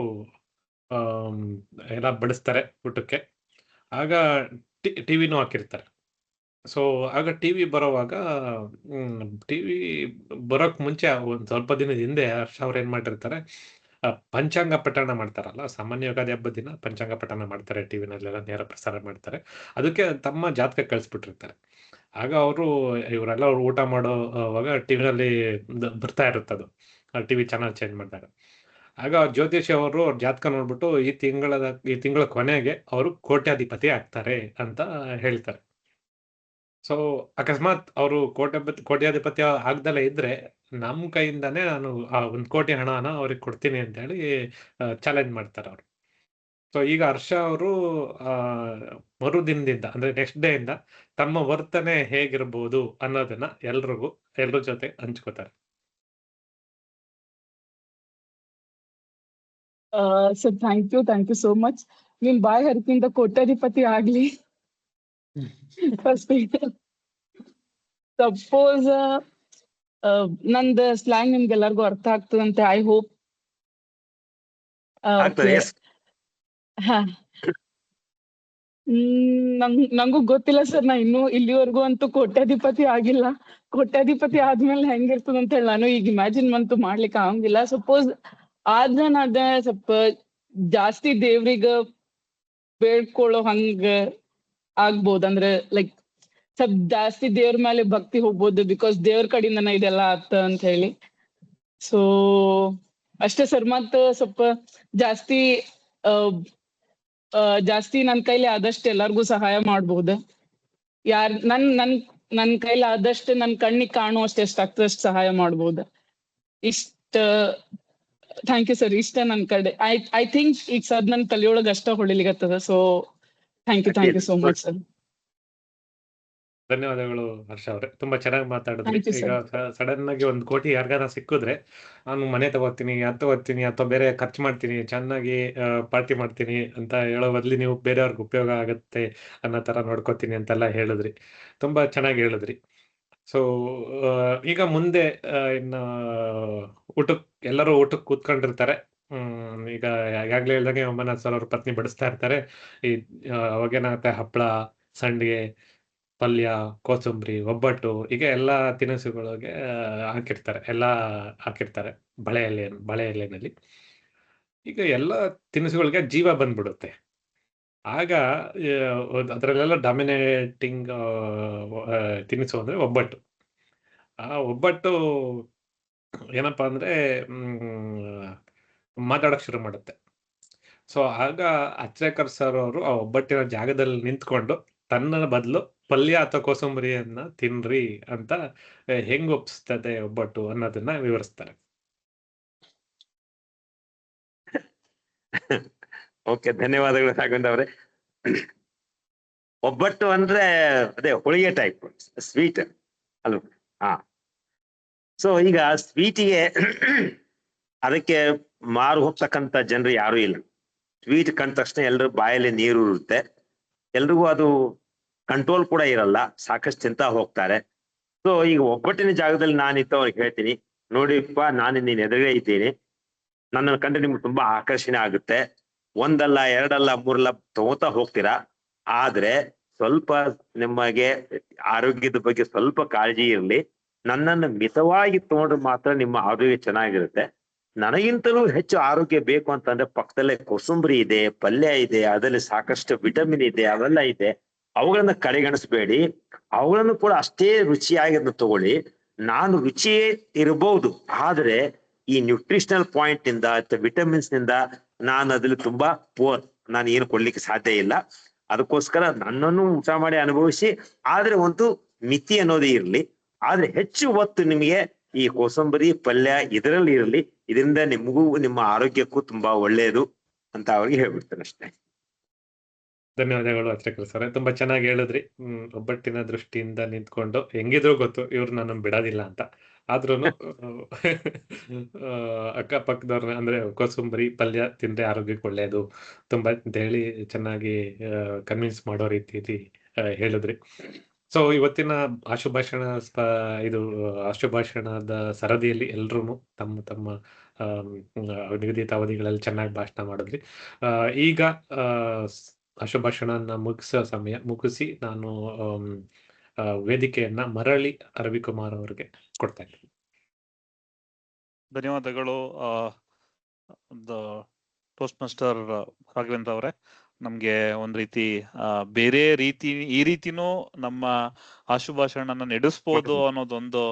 ಎಲ್ಲ ಬಡಿಸ್ತಾರೆ ಊಟಕ್ಕೆ. ಆಗ ಟಿವಿನೂ ಹಾಕಿರ್ತಾರೆ. ಸೊ ಆಗ ಟಿವಿ ಬರೋವಾಗ ಟಿವಿ ಬರೋಕ್ ಮುಂಚೆ ಒಂದ್ ಸ್ವಲ್ಪ ದಿನದ ಹಿಂದೆ ಹರ್ಷ ಅವ್ರು ಏನ್ ಮಾಡಿರ್ತಾರೆ, ಪಂಚಾಂಗ ಪಠಣ ಮಾಡ್ತಾರಲ್ಲ, ಸಾಮಾನ್ಯ ಯುಗಾದಿ ಹಬ್ಬದ ದಿನ ಪಂಚಾಂಗ ಪಠಣ ಮಾಡ್ತಾರೆ, ಟಿವಿನಲ್ಲೆಲ್ಲ ನೇರ ಪ್ರಸಾರ ಮಾಡ್ತಾರೆ. ಅದಕ್ಕೆ ತಮ್ಮ ಜಾತಕ ಕಳಿಸ್ಬಿಟ್ಟಿರ್ತಾರೆ. ಆಗ ಅವರು ಇವರೆಲ್ಲ ಅವ್ರು ಊಟ ಮಾಡೋವಾಗ ಟಿವಿನಲ್ಲಿ ಬರ್ತಾ ಇರುತ್ತದು, ಟಿವಿ ಚಾನಲ್ ಚೇಂಜ್ ಮಾಡಿದಾಗ. ಆಗ ಜ್ಯೋತಿಷಿ ಅವರು ಅವ್ರ ಜಾತಕ ನೋಡ್ಬಿಟ್ಟು ಈ ತಿಂಗಳ ಕೊನೆಗೆ ಅವರು ಕೋಟ್ಯಾಧಿಪತಿ ಆಗ್ತಾರೆ ಅಂತ ಹೇಳ್ತಾರೆ. ಸೊ ಅಕಸ್ಮಾತ್ ಅವರು ಕೋಟ್ಯಾಧಿಪತಿ ಆಗ್ದಲೇ ಇದ್ರೆ ನಮ್ಮ ಕೈಯಿಂದಾನೇ ನಾನು ಆ 1 ಕೋಟಿ ಹಣನ ಅವ್ರಿಗೆ ಕೊಡ್ತೀನಿ ಅಂತ ಹೇಳಿ ಚಾಲೆಂಜ್ ಮಾಡ್ತಾರೆ ಅವರು. ಸೊ ಈಗ ಹರ್ಷ ಅವರು ಮರುದಿನದಿಂದ ಅಂದ್ರೆ ನೆಕ್ಸ್ಟ್ ಡೇ ಇಂದ ತಮ್ಮ ವರ್ತನೆ ಹೇಗಿರ್ಬೋದು ಅನ್ನೋದನ್ನ ಎಲ್ರ ಜೊತೆ ಹಂಚ್ಕೋತಾರೆ. Sir thank you so much. ನಿಮ್ ಬಾಯ್ ಹರಕಿಂದ ಕೋಟ್ಯಾಧಿಪತಿ ಆಗ್ಲಿ. ಸಪೋಸ್ ನಂದ ಸ್ಲ್ಯಾಂಗ್ ನಿಮ್ಗೆಲ್ಲರಿಗೂ ಅರ್ಥ ಆಗ್ತದಂತೆ ಐ ಹೋಪ್. ನಂಗೂ ಗೊತ್ತಿಲ್ಲ ಸರ್, ನಾ ಇನ್ನೂ ಇಲ್ಲಿವರೆಗೂ ಅಂತೂ ಕೋಟ್ಯಾಧಿಪತಿ ಆಗಿಲ್ಲ. ಕೋಟ್ಯಾಧಿಪತಿ ಆದ್ಮೇಲೆ ಹೆಂಗಿರ್ತದ ಅಂತ ಹೇಳಿ ನಾನು ಈಗ ಇಮ್ಯಾಜಿನ್ ಅಂತೂ ಮಾಡ್ಲಿಕ್ಕೆ ಆಗಂಗಿಲ್ಲ. ಸಪೋಸ್ ಆದ್ರೆ ನಾದ ಸ್ವಲ್ಪ ಜಾಸ್ತಿ ದೇವ್ರಿಗ ಬೇಡ್ಕೊಳ್ಳೋ ಹಂಗ ಆಗ್ಬೋದು. ಅಂದ್ರೆ ಲೈಕ್ ಸ್ವಲ್ಪ ಜಾಸ್ತಿ ದೇವ್ರ ಮೇಲೆ ಭಕ್ತಿ ಹೋಗ್ಬೋದು, ಬಿಕಾಸ್ ದೇವ್ರ ಕಡೆಯಿಂದನ ಇದೆಲ್ಲ ಆತ ಅಂತ ಹೇಳಿ. ಸೊ ಅಷ್ಟೇ ಸರ್. ಮತ್ತ ಸ್ವಲ್ಪ ಜಾಸ್ತಿ ನನ್ ಕೈಲಿ ಆದಷ್ಟು ಎಲ್ಲಾರ್ಗು ಸಹಾಯ ಮಾಡ್ಬೋದು. ನನ್ ಕೈಲಿ ಆದಷ್ಟು ನನ್ ಕಣ್ಣಿಗೆ ಕಾಣುವಷ್ಟು ಎಷ್ಟಾಗ್ತದೆ ಅಷ್ಟು ಸಹಾಯ ಮಾಡ್ಬೋದು. Thank you sir. ಇಷ್ಟ ನನ್ ಕಡೆ ಐ ಥಿಂಕ್ ಈಗ ಸದ್ ನನ್ ತಲೆಯೊಳಗ ಅಷ್ಟ ಹೊಳಿಲಿಗತ್ತದ. So thank you so much sir. ಧನ್ಯವಾದಗಳು ಹರ್ಷ ಅವರೇ, ತುಂಬಾ ಚೆನ್ನಾಗಿ ಮಾತಾಡಿದ್ರಿ. ಈಗ ಸಡನ್ ಆಗಿ 1 ಕೋಟಿ ಯಾರಿಗಾರ ಸಿಕ್ಕಿದ್ರೆ ನಾನು ಮನೆ ತಗೋತೀನಿ, ಅಥವಾ ಬೇರೆ ಖರ್ಚು ಮಾಡ್ತೀನಿ, ಚೆನ್ನಾಗಿ ಪಾರ್ಟಿ ಮಾಡ್ತೀನಿ ಅಂತ ಹೇಳೋ ಬದ್ಲಿ ನೀವು ಬೇರೆಯವ್ರಿಗೆ ಉಪಯೋಗ ಆಗುತ್ತೆ ಅನ್ನೋ ತರ ನೋಡ್ಕೋತೀನಿ ಅಂತೆಲ್ಲ ಹೇಳಿದ್ರಿ. ತುಂಬಾ ಚೆನ್ನಾಗಿ ಹೇಳಿದ್ರಿ. ಸೊ ಈಗ ಮುಂದೆ ಇನ್ನ ಎಲ್ಲರೂ ಊಟಕ್ಕೆ ಕೂತ್ಕೊಂಡಿರ್ತಾರೆ. ಈಗ ಈಗಾಗ್ಲೇ ಹೇಳ್ದಂಗೆ ಉಮಾನಾಥ್ ಸರ್ ಅವ್ರ ಪತ್ನಿ ಬಡಿಸ್ತಾ ಇರ್ತಾರೆ. ಈ ಅವಾಗೇನಾಗುತ್ತೆ, ಹಪ್ಪಳ, ಸಂಡಿಗೆ, ಪಲ್ಯ, ಕೋಸಂಬರಿ, ಒಬ್ಬಟ್ಟು, ಈಗ ಎಲ್ಲಾ ತಿನಿಸುಗಳಿಗೆ ಹಾಕಿರ್ತಾರೆ ಬಳೆ ಎಲೆನಲ್ಲಿ. ಈಗ ಎಲ್ಲ ತಿನಿಸುಗಳಿಗೆ ಜೀವ ಬಂದ್ಬಿಡುತ್ತೆ. ಆಗ ಅದರಲ್ಲೆಲ್ಲ ಡಾಮಿನೇಟಿಂಗ್ ತಿನಿಸು ಅಂದ್ರೆ ಒಬ್ಬಟ್ಟು. ಆ ಒಬ್ಬಟ್ಟು ಏನಪ್ಪಾ ಅಂದ್ರೆ ಮಾತಾಡಕ್ ಶುರು ಮಾಡುತ್ತೆ. ಸೊ ಆಗ ಅಚ್ರೇಕರ್ ಸರ್ ಅವರು ಆ ಒಬ್ಬಟ್ಟಿನ ಜಾಗದಲ್ಲಿ ನಿಂತ್ಕೊಂಡು ತನ್ನ ಬದಲು ಪಲ್ಯ ಅಥವಾ ಕೋಸಂಬರಿಯನ್ನ ತಿನ್ರಿ ಅಂತ ಹೆಂಗ್ ಒಪ್ಪಿಸ್ತದೆ ಒಬ್ಬಟ್ಟು ಅನ್ನೋದನ್ನ ವಿವರಿಸ್ತಾರೆ. ಓಕೆ, ಧನ್ಯವಾದಗಳು ರಾಘವೇಂದ್ರ ಅವರೇ. ಒಬ್ಬಟ್ಟು ಅಂದ್ರೆ ಅದೇ ಹೋಳಿಗೆ ಟೈಪ್ ಸ್ವೀಟ್ ಅಲ್ವ? ಸೊ ಈಗ ಸ್ವೀಟಿಗೆ ಅದಕ್ಕೆ ಮಾರು ಹೋಗ್ತಕ್ಕಂಥ ಜನರು ಯಾರು ಇಲ್ಲ. ಸ್ವೀಟ್ ಕಂಡ ತಕ್ಷಣ ಎಲ್ರ ಬಾಯಲ್ಲಿ ನೀರು ಇರುತ್ತೆ, ಎಲ್ರಿಗೂ ಅದು ಕಂಟ್ರೋಲ್ ಕೂಡ ಇರಲ್ಲ, ಸಾಕಷ್ಟು ತಿಂತಾ ಹೋಗ್ತಾರೆ. ಸೊ ಈಗ ಒಬ್ಬಟ್ಟಿನ ಜಾಗದಲ್ಲಿ ನಾನಿತ್ತು ಅವ್ರಿಗೆ ಹೇಳ್ತೀನಿ, ನೋಡಿಪ್ಪ ನಾನು ನೀನ್ ಎದುರುಗಡೆ ಇದ್ದೀನಿ, ನನ್ನನ್ನು ಕಂಡ್ರೆ ನಿಮ್ಗೆ ತುಂಬಾ ಆಕರ್ಷಣೆ ಆಗುತ್ತೆ, 1 ಅಲ್ಲ 2 ಅಲ್ಲ 3 ಅಲ್ಲ ತಗೋತಾ ಹೋಗ್ತೀರಾ. ಆದ್ರೆ ಸ್ವಲ್ಪ ನಿಮಗೆ ಆರೋಗ್ಯದ ಬಗ್ಗೆ ಸ್ವಲ್ಪ ಕಾಳಜಿ ಇರಲಿ, ನನ್ನನ್ನು ಮಿತವಾಗಿ ತಗೊಂಡ್ರೆ ಮಾತ್ರ ನಿಮ್ಮ ಆರೋಗ್ಯ ಚೆನ್ನಾಗಿರುತ್ತೆ. ನನಗಿಂತಲೂ ಹೆಚ್ಚು ಆರೋಗ್ಯ ಬೇಕು ಅಂತಂದ್ರೆ ಪಕ್ಕದಲ್ಲೇ ಕೋಸಂಬರಿ ಇದೆ, ಪಲ್ಯ ಇದೆ, ಅದರಲ್ಲಿ ಸಾಕಷ್ಟು ವಿಟಮಿನ್ ಇದೆ, ಅವೆಲ್ಲ ಇದೆ. ಅವುಗಳನ್ನ ಕಡೆಗಣಿಸ್ಬೇಡಿ, ಅವುಗಳನ್ನು ಕೂಡ ಅಷ್ಟೇ ರುಚಿಯಾಗಿ ತಗೊಳ್ಳಿ. ನಾನು ರುಚಿಯೇ ಇರಬಹುದು, ಆದ್ರೆ ಈ ನ್ಯೂಟ್ರಿಷನಲ್ ಪಾಯಿಂಟ್ ಇಂದ ವಿಟಮಿನ್ಸ್ ನಿಂದ ನಾನು ಅದ್ರಲ್ಲಿ ತುಂಬಾ ಪೋರ್, ನಾನು ಏನು ಕೊಡ್ಲಿಕ್ಕೆ ಸಾಧ್ಯ ಇಲ್ಲ. ಅದಕ್ಕೋಸ್ಕರ ನನ್ನನ್ನು ಊಟ ಮಾಡಿ ಅನುಭವಿಸಿ, ಆದ್ರೆ ಒಂದು ಮಿತಿ ಅನ್ನೋದೇ ಇರ್ಲಿ. ಆದ್ರೆ ಹೆಚ್ಚು ಹೊತ್ತು ನಿಮಗೆ ಈ ಕೋಸಂಬರಿ ಪಲ್ಯ ಇದರಲ್ಲಿ ಇರಲಿ, ಇದರಿಂದ ನಿಮಗೂ ನಿಮ್ಮ ಆರೋಗ್ಯಕ್ಕೂ ತುಂಬಾ ಒಳ್ಳೆಯದು ಅಂತ ಅವ್ರಿಗೆ ಹೇಳ್ಬಿಡ್ತೇನೆ ಅಷ್ಟೇ. ಧನ್ಯವಾದಗಳು ಅಚ್ರೇಕರ್ ಸರ್, ತುಂಬಾ ಚೆನ್ನಾಗಿ ಹೇಳಿದ್ರಿ. ಒಬ್ಬಟ್ಟಿನ ದೃಷ್ಟಿಯಿಂದ ನಿಂತ್ಕೊಂಡು ಹೆಂಗಿದ್ರು ಗೊತ್ತು ಇವ್ರು ನನ್ನ ಬಿಡೋದಿಲ್ಲ ಅಂತ, ಆದ್ರೂನು ಅಕ್ಕಪಕ್ಕದವ್ರನ್ನ ಅಂದ್ರೆ ಕೋಸಂಬರಿ ಪಲ್ಯ ತಿಂದ್ರೆ ಆರೋಗ್ಯಕ್ಕೆ ಒಳ್ಳೆಯದು ತುಂಬಾ ಅಂತ ಹೇಳಿ ಚೆನ್ನಾಗಿ ಕನ್ವಿನ್ಸ್ ಮಾಡೋ ರೀತಿಯಲ್ಲಿ ಹೇಳಿದ್ರಿ. ಸೊ ಇವತ್ತಿನ ಆಶುಭಾಷಣ ಇದು ಆಶುಭಾಷಣದ ಸರದಿಯಲ್ಲಿ ಎಲ್ರೂ ತಮ್ಮ ತಮ್ಮ ನಿಗದಿತ ಅವಧಿಗಳಲ್ಲಿ ಚೆನ್ನಾಗಿ ಭಾಷಣ ಮಾಡಿದ್ರಿ. ಈಗ ಆಶುಭಾಷಣನ ಮುಗಿಸಿ ನಾನು ವೇದಿಕೆಯನ್ನ ಮರಳಿ ರವಿಕುಮಾರ್ ಅವರಿಗೆ ಕೊಡ್ತಾ ಇದ್ದೀನಿ. ಧನ್ಯವಾದಗಳು ಟೋಸ್ಟ್ ಮಾಸ್ಟರ್ ರಾಘವೇಂದ್ರ ಅವರೇ. ನಮ್ಗೆ ಒಂದ್ ರೀತಿ ಬೇರೆ ರೀತಿ ಈ ರೀತಿನೂ ನಮ್ಮ ಆಶುಭಾಷಣನ ನಡೆಸ್ಬೋದು ಅನ್ನೋದೊಂದು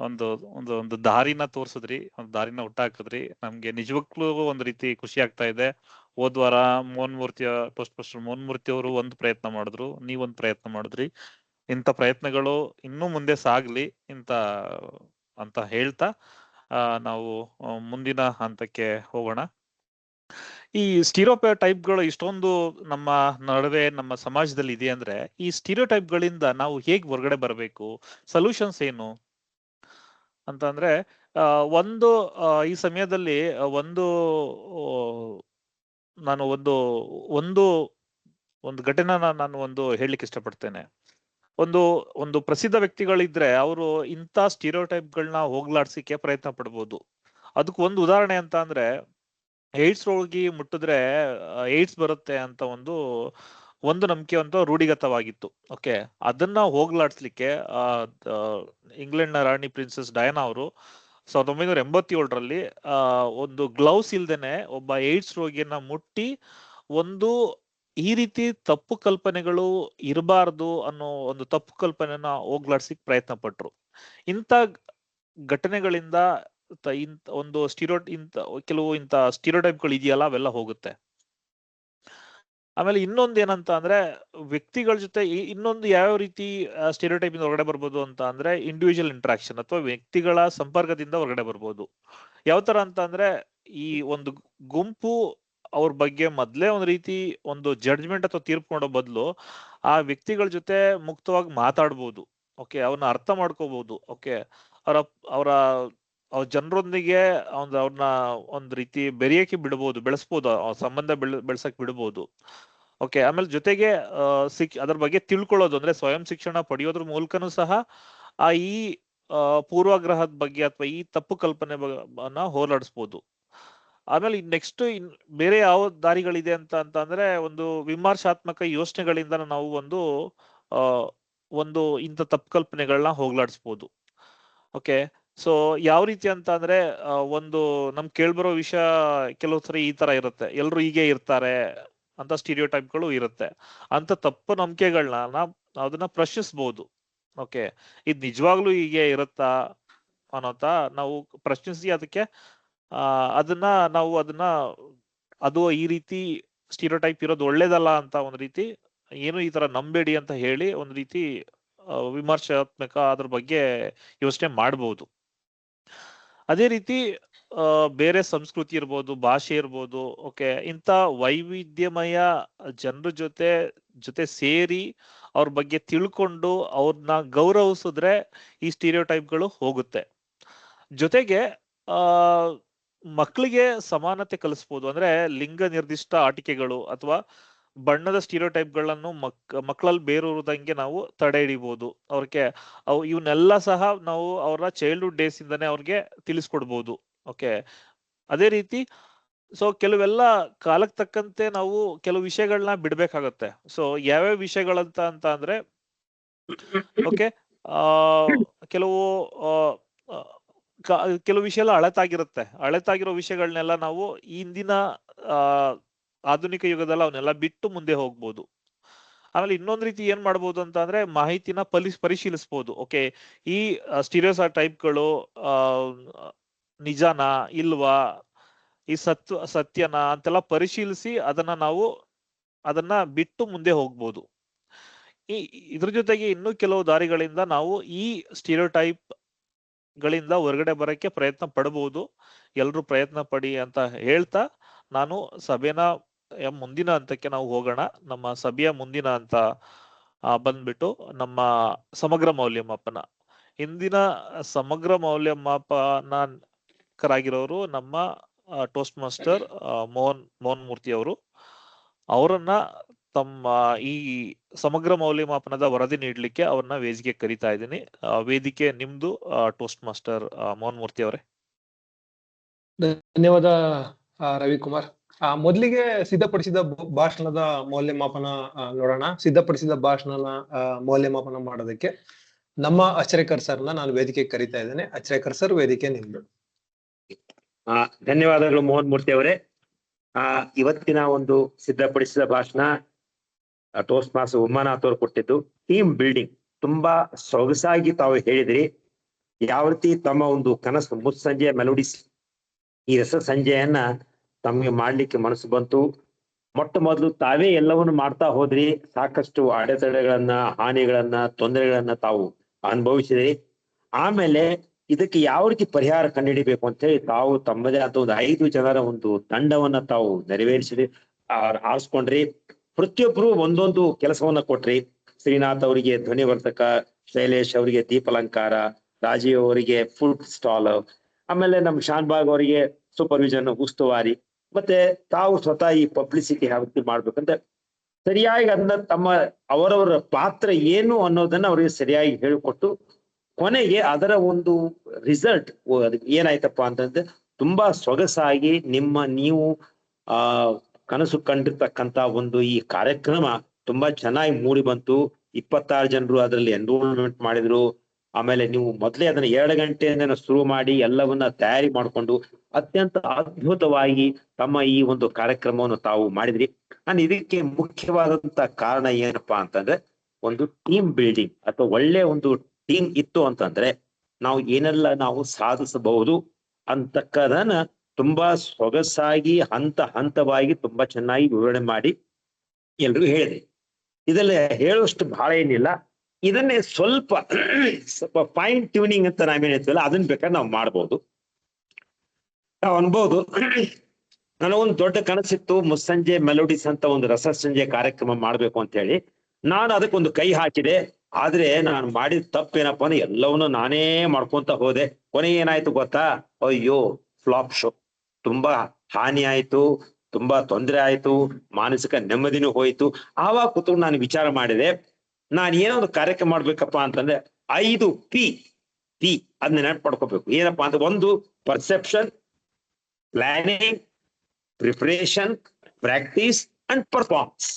ಒಂದು ಒಂದು ಒಂದು ದಾರಿನ ತೋರ್ಸಿದ್ರಿ, ಒಂದು ದಾರಿನ ಹುಟ್ಟಾಕಿದ್ರಿ. ನಮ್ಗೆ ನಿಜವಾಗ್ಲೂ ಒಂದ್ ರೀತಿ ಖುಷಿ ಆಗ್ತಾ ಇದೆ. ಹೋದ್ವಾರ ಟೋಸ್ಟ್ ಮಾಸ್ಟರ್ ಮೋಹನ್ ಮೂರ್ತಿ ಅವರು ಒಂದು ಪ್ರಯತ್ನ ಮಾಡಿದ್ರು, ನೀವೊಂದು ಪ್ರಯತ್ನ ಮಾಡಿದ್ರಿ. ಇಂಥ ಪ್ರಯತ್ನಗಳು ಇನ್ನೂ ಮುಂದೆ ಸಾಗ್ಲಿ ಅಂತ ಹೇಳ್ತಾ ನಾವು ಮುಂದಿನ ಹಂತಕ್ಕೆ ಹೋಗೋಣ. ಈ ಟೈಪ್ಗಳು ಇಷ್ಟೊಂದು ನಮ್ಮ ನಡುವೆ ನಮ್ಮ ಸಮಾಜದಲ್ಲಿ ಇದೆ ಅಂದ್ರೆ, ಈ ಗಳಿಂದ ನಾವು ಹೇಗ್ ಹೊರಗಡೆ ಬರಬೇಕು, ಸೊಲ್ಯೂಷನ್ಸ್ ಏನು ಅಂತಂದ್ರೆ, ಈ ಸಮಯದಲ್ಲಿ ನಾನು ಒಂದು ಘಟನೆ ನಾನು ಹೇಳಲಿಕ್ಕೆ ಇಷ್ಟಪಡ್ತೇನೆ. ಒಂದು ಪ್ರಸಿದ್ಧ ವ್ಯಕ್ತಿಗಳಿದ್ರೆ ಅವರು ಇಂಥ ಗಳನ್ನ ಹೋಗ್ಲಾಡ್ಸಿಕ್ಕೆ ಪ್ರಯತ್ನ ಪಡ್ಬೋದು. ಅದಕ್ಕೆ ಒಂದು ಉದಾಹರಣೆ ಅಂತ ಅಂದ್ರೆ, ಏಡ್ಸ್ ರೋಗಿ ಮುಟ್ಟಿದ್ರೆ ಏಡ್ಸ್ ಬರುತ್ತೆ ಅಂತ ಒಂದು ನಂಬಿಕೆ ರೂಢಿಗತವಾಗಿತ್ತು. ಓಕೆ, ಅದನ್ನ ಹೋಗ್ಲಾಡ್ಸ್ಲಿಕ್ಕೆ ಇಂಗ್ಲೆಂಡ್ ನ ರಾಣಿ ಪ್ರಿನ್ಸೆಸ್ ಡಯಾನಾ ಅವರು 1987ರಲ್ಲಿ ಒಂದು ಗ್ಲೌಸ್ ಇಲ್ದೇನೆ ಒಬ್ಬ ಏಡ್ಸ್ ರೋಗಿಯನ್ನ ಮುಟ್ಟಿ ಈ ರೀತಿ ತಪ್ಪು ಕಲ್ಪನೆಗಳು ಇರಬಾರ್ದು ಅನ್ನೋ ಒಂದು ತಪ್ಪು ಕಲ್ಪನೆನ ಹೋಗ್ಲಾಡ್ಸಿಕ್ ಪ್ರಯತ್ನ ಪಟ್ರು. ಇಂಥ ಘಟನೆಗಳಿಂದ ಕೆಲವು ಸ್ಟೀರಿಯೋಟೈಪ್ಗಳು ಇದೆಯಲ್ಲ, ಅವೆಲ್ಲ ಹೋಗುತ್ತೆ. ಆಮೇಲೆ ಇನ್ನೊಂದು ಏನಂತ ಅಂದ್ರೆ, ವ್ಯಕ್ತಿಗಳ ಜೊತೆ ಇನ್ನೊಂದು ಯಾವ ರೀತಿ ಸ್ಟೀರಿಯೋಟೈಪ್ ಇಂದ ಹೊರಗಡೆ ಬರ್ಬೋದು ಅಂತ ಅಂದ್ರೆ, ಇಂಡಿವಿಜುವಲ್ ಇಂಟ್ರಾಕ್ಷನ್ ಅಥವಾ ವ್ಯಕ್ತಿಗಳ ಸಂಪರ್ಕದಿಂದ ಹೊರಗಡೆ ಬರ್ಬೋದು. ಯಾವ ತರ ಅಂತ ಅಂದ್ರೆ, ಈ ಒಂದು ಗುಂಪು ಅವ್ರ ಬಗ್ಗೆ ಮೊದ್ಲೇ ಒಂದು ಜಡ್ಜ್ಮೆಂಟ್ ಅಥವಾ ತೀರ್ಪು ಮಾಡೋ ಬದಲು ಆ ವ್ಯಕ್ತಿಗಳ ಜೊತೆ ಮುಕ್ತವಾಗಿ ಮಾತಾಡ್ಬೋದು. ಓಕೆ, ಅವ್ರನ್ನ ಅರ್ಥ ಮಾಡ್ಕೋಬಹುದು. ಓಕೆ, ಅವರ ಜನರೊಂದಿಗೆ ಅವ್ರನ್ನ ಒಂದ್ ರೀತಿ ಬೆರೆಯಕ್ಕೆ ಬೆಳೆಸ್ಬೋದು, ಸಂಬಂಧ ಬೆಳೆಸಕ್ ಬಿಡ್ಬೋದು. ಓಕೆ, ಆಮೇಲೆ ಜೊತೆಗೆ ಅದ್ರ ಬಗ್ಗೆ ತಿಳ್ಕೊಳ್ಳೋದು ಅಂದ್ರೆ ಸ್ವಯಂ ಶಿಕ್ಷಣ ಪಡೆಯೋದ್ರ ಮೂಲಕನೂ ಸಹ ಈ ಪೂರ್ವಾಗ್ರಹದ ಬಗ್ಗೆ ಅಥವಾ ಈ ತಪ್ಪು ಕಲ್ಪನೆನ ಹೋರಾಡಿಸ್ಬೋದು. ಆಮೇಲೆ ನೆಕ್ಸ್ಟ್ ಬೇರೆ ಯಾವ ದಾರಿಗಳಿದೆ ಅಂತ ಅಂದ್ರೆ, ಒಂದು ವಿಮರ್ಶಾತ್ಮಕ ಯೋಚನೆಗಳಿಂದ ನಾವು ಒಂದು ಇಂಥ ತಪ್ಪು ಕಲ್ಪನೆಗಳನ್ನ ಹೋಗ್ಲಾಡಿಸ್ಬೋದು. ಓಕೆ, ಸೊ ಯಾವ ರೀತಿ ಅಂತ ಅಂದ್ರೆ, ನಮ್ ಕೇಳ್ಬರೋ ವಿಷಯ ಕೆಲವು ಸರಿ ಈ ತರ ಇರುತ್ತೆ, ಎಲ್ರು ಹೀಗೆ ಇರ್ತಾರೆ ಅಂತ ಸ್ಟೀರಿಯೋಟೈಪ್ಗಳು ಇರುತ್ತೆ. ಅಂತ ತಪ್ಪು ನಂಬಿಕೆಗಳನ್ನ ಅದನ್ನ ಪ್ರಶ್ನಿಸ್ಬೋದು. ಓಕೆ, ಇದು ನಿಜವಾಗ್ಲೂ ಹೀಗೆ ಇರುತ್ತಾ ಅನ್ನೋತ ನಾವು ಪ್ರಶ್ನಿಸಿ ಅದಕ್ಕೆ ಅದು ಈ ರೀತಿ ಸ್ಟೀರಿಯೋಟೈಪ್ ಇರೋದು ಒಳ್ಳೇದಲ್ಲ ಅಂತ ಒಂದ್ ರೀತಿ ಏನು ಈ ತರ ನಂಬೇಡಿ ಅಂತ ಹೇಳಿ ಒಂದ್ ರೀತಿ ವಿಮರ್ಶಾತ್ಮಕ ಅದ್ರ ಬಗ್ಗೆ ಯೋಚನೆ ಮಾಡ್ಬೋದು. ಅದೇ ರೀತಿ ಬೇರೆ ಸಂಸ್ಕೃತಿ ಇರ್ಬೋದು, ಭಾಷೆ ಇರ್ಬೋದು. ಓಕೆ, ಇಂಥ ವೈವಿಧ್ಯಮಯ ಜನರ ಜೊತೆ ಸೇರಿ ಅವ್ರ ಬಗ್ಗೆ ತಿಳ್ಕೊಂಡು ಅವ್ರನ್ನ ಗೌರವಿಸಿದ್ರೆ ಈ ಸ್ಟೀರಿಯೋಟೈಪ್ಗಳು ಹೋಗುತ್ತೆ. ಜೊತೆಗೆ ಮಕ್ಕಳಿಗೆ ಸಮಾನತೆ ಕಲಿಸ್ಬೋದು. ಅಂದ್ರೆ ಲಿಂಗ ನಿರ್ದಿಷ್ಟ ಆಟಿಕೆಗಳು ಅಥವಾ ಬಣ್ಣದ ಸ್ಟೀರಿಯೋಟೈಪ್ಗಳನ್ನು ಮಕ್ಕಳಲ್ಲಿ ಬೇರೂರದಂಗೆ ನಾವು ತಡೆ ಹಿಡಿಬಹುದು. ಅವ್ರಿಗೆ ಇವನ್ನೆಲ್ಲ ಸಹ ನಾವು ಅವರ ಚೈಲ್ಡ್ಹುಡ್ ಡೇಸ್ ಇಂದಾನೆ ಅವ್ರಿಗೆ ತಿಳಿಸ್ಕೊಡ್ಬೋದು. ಓಕೆ, ಅದೇ ರೀತಿ ಕೆಲವೆಲ್ಲ ಕಾಲಕ್ಕೆ ತಕ್ಕಂತೆ ನಾವು ಕೆಲವು ವಿಷಯಗಳನ್ನ ಬಿಡ್ಬೇಕಾಗತ್ತೆ. ಯಾವ್ಯಾವ ವಿಷಯಗಳಂತ ಅಂದ್ರೆ, ಓಕೆ, ಕೆಲವು ಕೆಲವು ವಿಷಯ ಎಲ್ಲ ಹಳತಾಗಿರುತ್ತೆ. ಹಳತಾಗಿರೋ ವಿಷಯಗಳನ್ನೆಲ್ಲ ನಾವು ಇಂದಿನ ಆಧುನಿಕ ಯುಗದಲ್ಲಿ ಅವನ್ನೆಲ್ಲ ಬಿಟ್ಟು ಮುಂದೆ ಹೋಗ್ಬೋದು. ಆಮೇಲೆ ಇನ್ನೊಂದ್ ರೀತಿ ಏನ್ ಮಾಡ್ಬೋದು ಅಂತ ಅಂದ್ರೆ ಮಾಹಿತಿನ ಪರಿಶೀಲಿಸ್ಬೋದು. ಓಕೆ, ಈ ಸ್ಟೀರಿಯೋಟೈಪ್ಗಳು ನಿಜಾನಾ ಇಲ್ವಾ, ಈ ಸತ್ಯನಾ ಅಂತೆಲ್ಲ ಪರಿಶೀಲಿಸಿ ಅದನ್ನ ಬಿಟ್ಟು ಮುಂದೆ ಹೋಗ್ಬೋದು. ಇದ್ರ ಜೊತೆಗೆ ಇನ್ನೂ ಕೆಲವು ದಾರಿಗಳಿಂದ ನಾವು ಈ ಸ್ಟೀರಿಯೋಟೈಪ್ ಗಳಿಂದ ಹೊರಗಡೆ ಬರಕ್ಕೆ ಪ್ರಯತ್ನ ಪಡಬಹುದು. ಎಲ್ರು ಪ್ರಯತ್ನ ಪಡಿ ಅಂತ ಹೇಳ್ತಾ ನಾನು ಸಭೆನ ಮುಂದಿನ ಹಂತಕ್ಕೆ ನಾವು ಹೋಗೋಣ. ನಮ್ಮ ಸಭೆಯ ಮುಂದಿನ ಹಂತ ಬಂದ್ಬಿಟ್ಟು ನಮ್ಮ ಸಮಗ್ರ ಮೌಲ್ಯಮಾಪನ. ಇಂದಿನ ಸಮಗ್ರ ಮೌಲ್ಯಮಾಪನಕರಾಗಿರೋರು ನಮ್ಮ ಟೋಸ್ಟ್ ಮಾಸ್ಟರ್ ಮೋಹನ್ ಮೂರ್ತಿ ಅವರು. ಅವರನ್ನ ತಮ್ಮ ಈ ಸಮಗ್ರ ಮೌಲ್ಯಮಾಪನದ ವರದಿ ನೀಡಲಿಕ್ಕೆ ಅವ್ರನ್ನ ವೇದಿಕೆ ಕರೀತಾ ಇದ್ದೀನಿ. ವೇದಿಕೆ ನಿಮ್ದು ಟೋಸ್ಟ್ ಮಾಸ್ಟರ್ ಮೋಹನ್ ಮೂರ್ತಿ ಅವರೇ. ಧನ್ಯವಾದ ರವಿಕುಮಾರ್. ಮೊದಲಿಗೆ ಸಿದ್ಧಪಡಿಸಿದ ಭಾಷಣದ ಮೌಲ್ಯಮಾಪನ ನೋಡೋಣ. ಸಿದ್ಧಪಡಿಸಿದ ಭಾಷಣನ ಮೌಲ್ಯಮಾಪನ ಮಾಡೋದಕ್ಕೆ ನಮ್ಮ ಅಚ್ರೇಕರ್ ಸರ್ನ ನಾನು ವೇದಿಕೆ ಕರೀತಾ ಇದ್ದೇನೆ. ಅಚ್ರೇಕರ್ ಸರ್, ವೇದಿಕೆ ನಿಮ್ದು. ಧನ್ಯವಾದಗಳು ಮೋಹನ್ ಮೂರ್ತಿ ಅವರೇ. ಇವತ್ತಿನ ಒಂದು ಸಿದ್ಧಪಡಿಸಿದ ಭಾಷಣ ಟೋಸ್ಟ್ ಮಾಸ್ಟರ್ ಉಮಾನಾಥ್ ಅವರು ಕೊಟ್ಟಿದ್ದು ಟೀಮ್ ಬಿಲ್ಡಿಂಗ್ ತುಂಬಾ ಸೊಗಸಾಗಿ ತಾವು ಹೇಳಿದ್ರಿ. ಯಾವ ರೀತಿ ತಮ್ಮ ಒಂದು ಕನಸು ಮುಸ್ಸಂಜೆಯ ಮೆಲೋಡಿಸ್ ಈ ರಸ ಸಂಜೆಯನ್ನ ತಮಗೆ ಮಾಡ್ಲಿಕ್ಕೆ ಮನಸ್ಸು ಬಂತು. ಮೊಟ್ಟ ಮೊದಲು ತಾವೇ ಎಲ್ಲವನ್ನು ಮಾಡ್ತಾ ಹೋದ್ರಿ. ಸಾಕಷ್ಟು ಅಡೆತಡೆಗಳನ್ನ, ಹಾನಿಗಳನ್ನ, ತೊಂದರೆಗಳನ್ನ ತಾವು ಅನುಭವಿಸಿದ್ರಿ. ಆಮೇಲೆ ಇದಕ್ಕೆ ಯಾವ ರೀತಿ ಪರಿಹಾರ ಕಂಡುಹಿಡಿಬೇಕು ಅಂತ ಹೇಳಿ ತಾವು ತಮ್ಮದೇ ಆದ ಒಂದು 5 ಜನರ ಒಂದು ತಂಡವನ್ನ ತಾವು ನೆರವೇರಿಸಿದ್ರಿ, ಆರಿಸ್ಕೊಂಡ್ರಿ. ಪ್ರತಿಯೊಬ್ರು ಒಂದೊಂದು ಕೆಲಸವನ್ನ ಕೊಟ್ರಿ. ಶ್ರೀನಾಥ್ ಅವರಿಗೆ ಧ್ವನಿವರ್ಧಕ, ಶೈಲೇಶ್ ಅವರಿಗೆ ದೀಪಾಲಂಕಾರ, ರಾಜೀವ್ ಅವರಿಗೆ ಫುಡ್ ಸ್ಟಾಲ್, ಆಮೇಲೆ ನಮ್ ಶಾನ್ಬಾಗ್ ಅವರಿಗೆ ಸೂಪರ್ವಿಷನ್ ಉಸ್ತುವಾರಿ, ಮತ್ತೆ ತಾವು ಸ್ವತಃ ಈ ಪಬ್ಲಿಸಿಟಿ ಯಾವ ರೀತಿ ಮಾಡ್ಬೇಕಂತ ಸರಿಯಾಗಿ ಅದನ್ನ ಅವರವರ ಪಾತ್ರ ಏನು ಅನ್ನೋದನ್ನ ಅವರಿಗೆ ಸರಿಯಾಗಿ ಹೇಳಿಕೊಟ್ಟು ಕೊನೆಗೆ ಅದರ ಒಂದು ರಿಸಲ್ಟ್ ಏನಾಯ್ತಪ್ಪ ಅಂತಂದ್ರೆ ತುಂಬಾ ಸೊಗಸಾಗಿ ನೀವು ಕನಸು ಕಂಡಿರ್ತಕ್ಕಂತ ಒಂದು ಈ ಕಾರ್ಯಕ್ರಮ ತುಂಬಾ ಚೆನ್ನಾಗಿ ಮೂಡಿ ಬಂತು. 26 ಜನರು ಅದರಲ್ಲಿ ಎನ್ರೋಲ್ಮೆಂಟ್ ಮಾಡಿದ್ರು. ಆಮೇಲೆ ನೀವು ಮೊದಲೇ ಅದನ್ನ 2 ಗಂಟೆಯಿಂದ ಶುರು ಮಾಡಿ ಎಲ್ಲವನ್ನ ತಯಾರಿ ಮಾಡಿಕೊಂಡು ಅತ್ಯಂತ ಅದ್ಭುತವಾಗಿ ತಮ್ಮ ಈ ಒಂದು ಕಾರ್ಯಕ್ರಮವನ್ನು ತಾವು ಮಾಡಿದ್ರಿ. ನಾನು ಇದಕ್ಕೆ ಮುಖ್ಯವಾದಂತ ಕಾರಣ ಏನಪ್ಪಾ ಅಂತಂದ್ರೆ ಒಂದು ಟೀಮ್ ಬಿಲ್ಡಿಂಗ್ ಅಥವಾ ಒಳ್ಳೆ ಒಂದು ಟೀಮ್ ಇತ್ತು ಅಂತಂದ್ರೆ ನಾವು ಏನೆಲ್ಲ ನಾವು ಸಾಧಿಸಬಹುದು ಅಂತಕ್ಕದನ್ನ ತುಂಬಾ ಸೊಗಸಾಗಿ ಹಂತವಾಗಿ ತುಂಬಾ ಚೆನ್ನಾಗಿ ವಿವರಣೆ ಮಾಡಿ ಎಲ್ರಿಗೂ ಹೇಳಿದ್ರಿ. ಇದೆಲ್ಲ ಹೇಳುವಷ್ಟು ಬಹಳ ಏನಿಲ್ಲ. ಇದನ್ನೇ ಸ್ವಲ್ಪ ಫೈನ್ ಟ್ಯೂನಿಂಗ್ ಅಂತ ನಾವೇನ್ ಹೇಳ್ತೀವಲ್ಲ ಅದನ್ನ ಬೇಕಾದ್ರೆ ನಾವು ಮಾಡ್ಬೋದು. ನಾವು ಅನ್ಬೋದು, ನನಗೊಂದು ದೊಡ್ಡ ಕನಸಿತ್ತು ಮುಸ್ಸಂಜೆ ಮೆಲೋಡಿಸ್ ಅಂತ ಒಂದು ರಸ ಸಂಜೆ ಕಾರ್ಯಕ್ರಮ ಮಾಡ್ಬೇಕು ಅಂತ ಹೇಳಿ. ನಾನು ಅದಕ್ಕೊಂದು ಕೈ ಹಾಕಿದೆ. ಆದ್ರೆ ನಾನು ಮಾಡಿದ ತಪ್ಪೇನಪ್ಪ ಅಂದ್ರೆ ಎಲ್ಲವನ್ನೂ ನಾನೇ ಮಾಡ್ಕೊಂತ ಹೋದೆ. ಕೊನೆಗೆ ಏನಾಯ್ತು ಗೊತ್ತಾ? ಅಯ್ಯೋ, ಫ್ಲಾಪ್ ಶೋ. ತುಂಬಾ ಹಾನಿ ಆಯ್ತು, ತುಂಬಾ ತೊಂದರೆ ಆಯ್ತು, ಮಾನಸಿಕ ನೆಮ್ಮದಿನೂ ಹೋಯ್ತು. ಆವಾಗ ಕೂತ್ಕೊಂಡು ನಾನು ವಿಚಾರ ಮಾಡಿದೆ, ನಾನು ಏನೋ ಒಂದು ಕಾರ್ಯಕ್ರಮ ಮಾಡ್ಬೇಕಪ್ಪ ಅಂತಂದ್ರೆ 5 P ಅದನ್ನ ನೆನಪು ಪಡ್ಕೋಬೇಕು. ಏನಪ್ಪಾ ಅಂದ್ರೆ ಒಂದು perception, planning, preparation, practice and performance.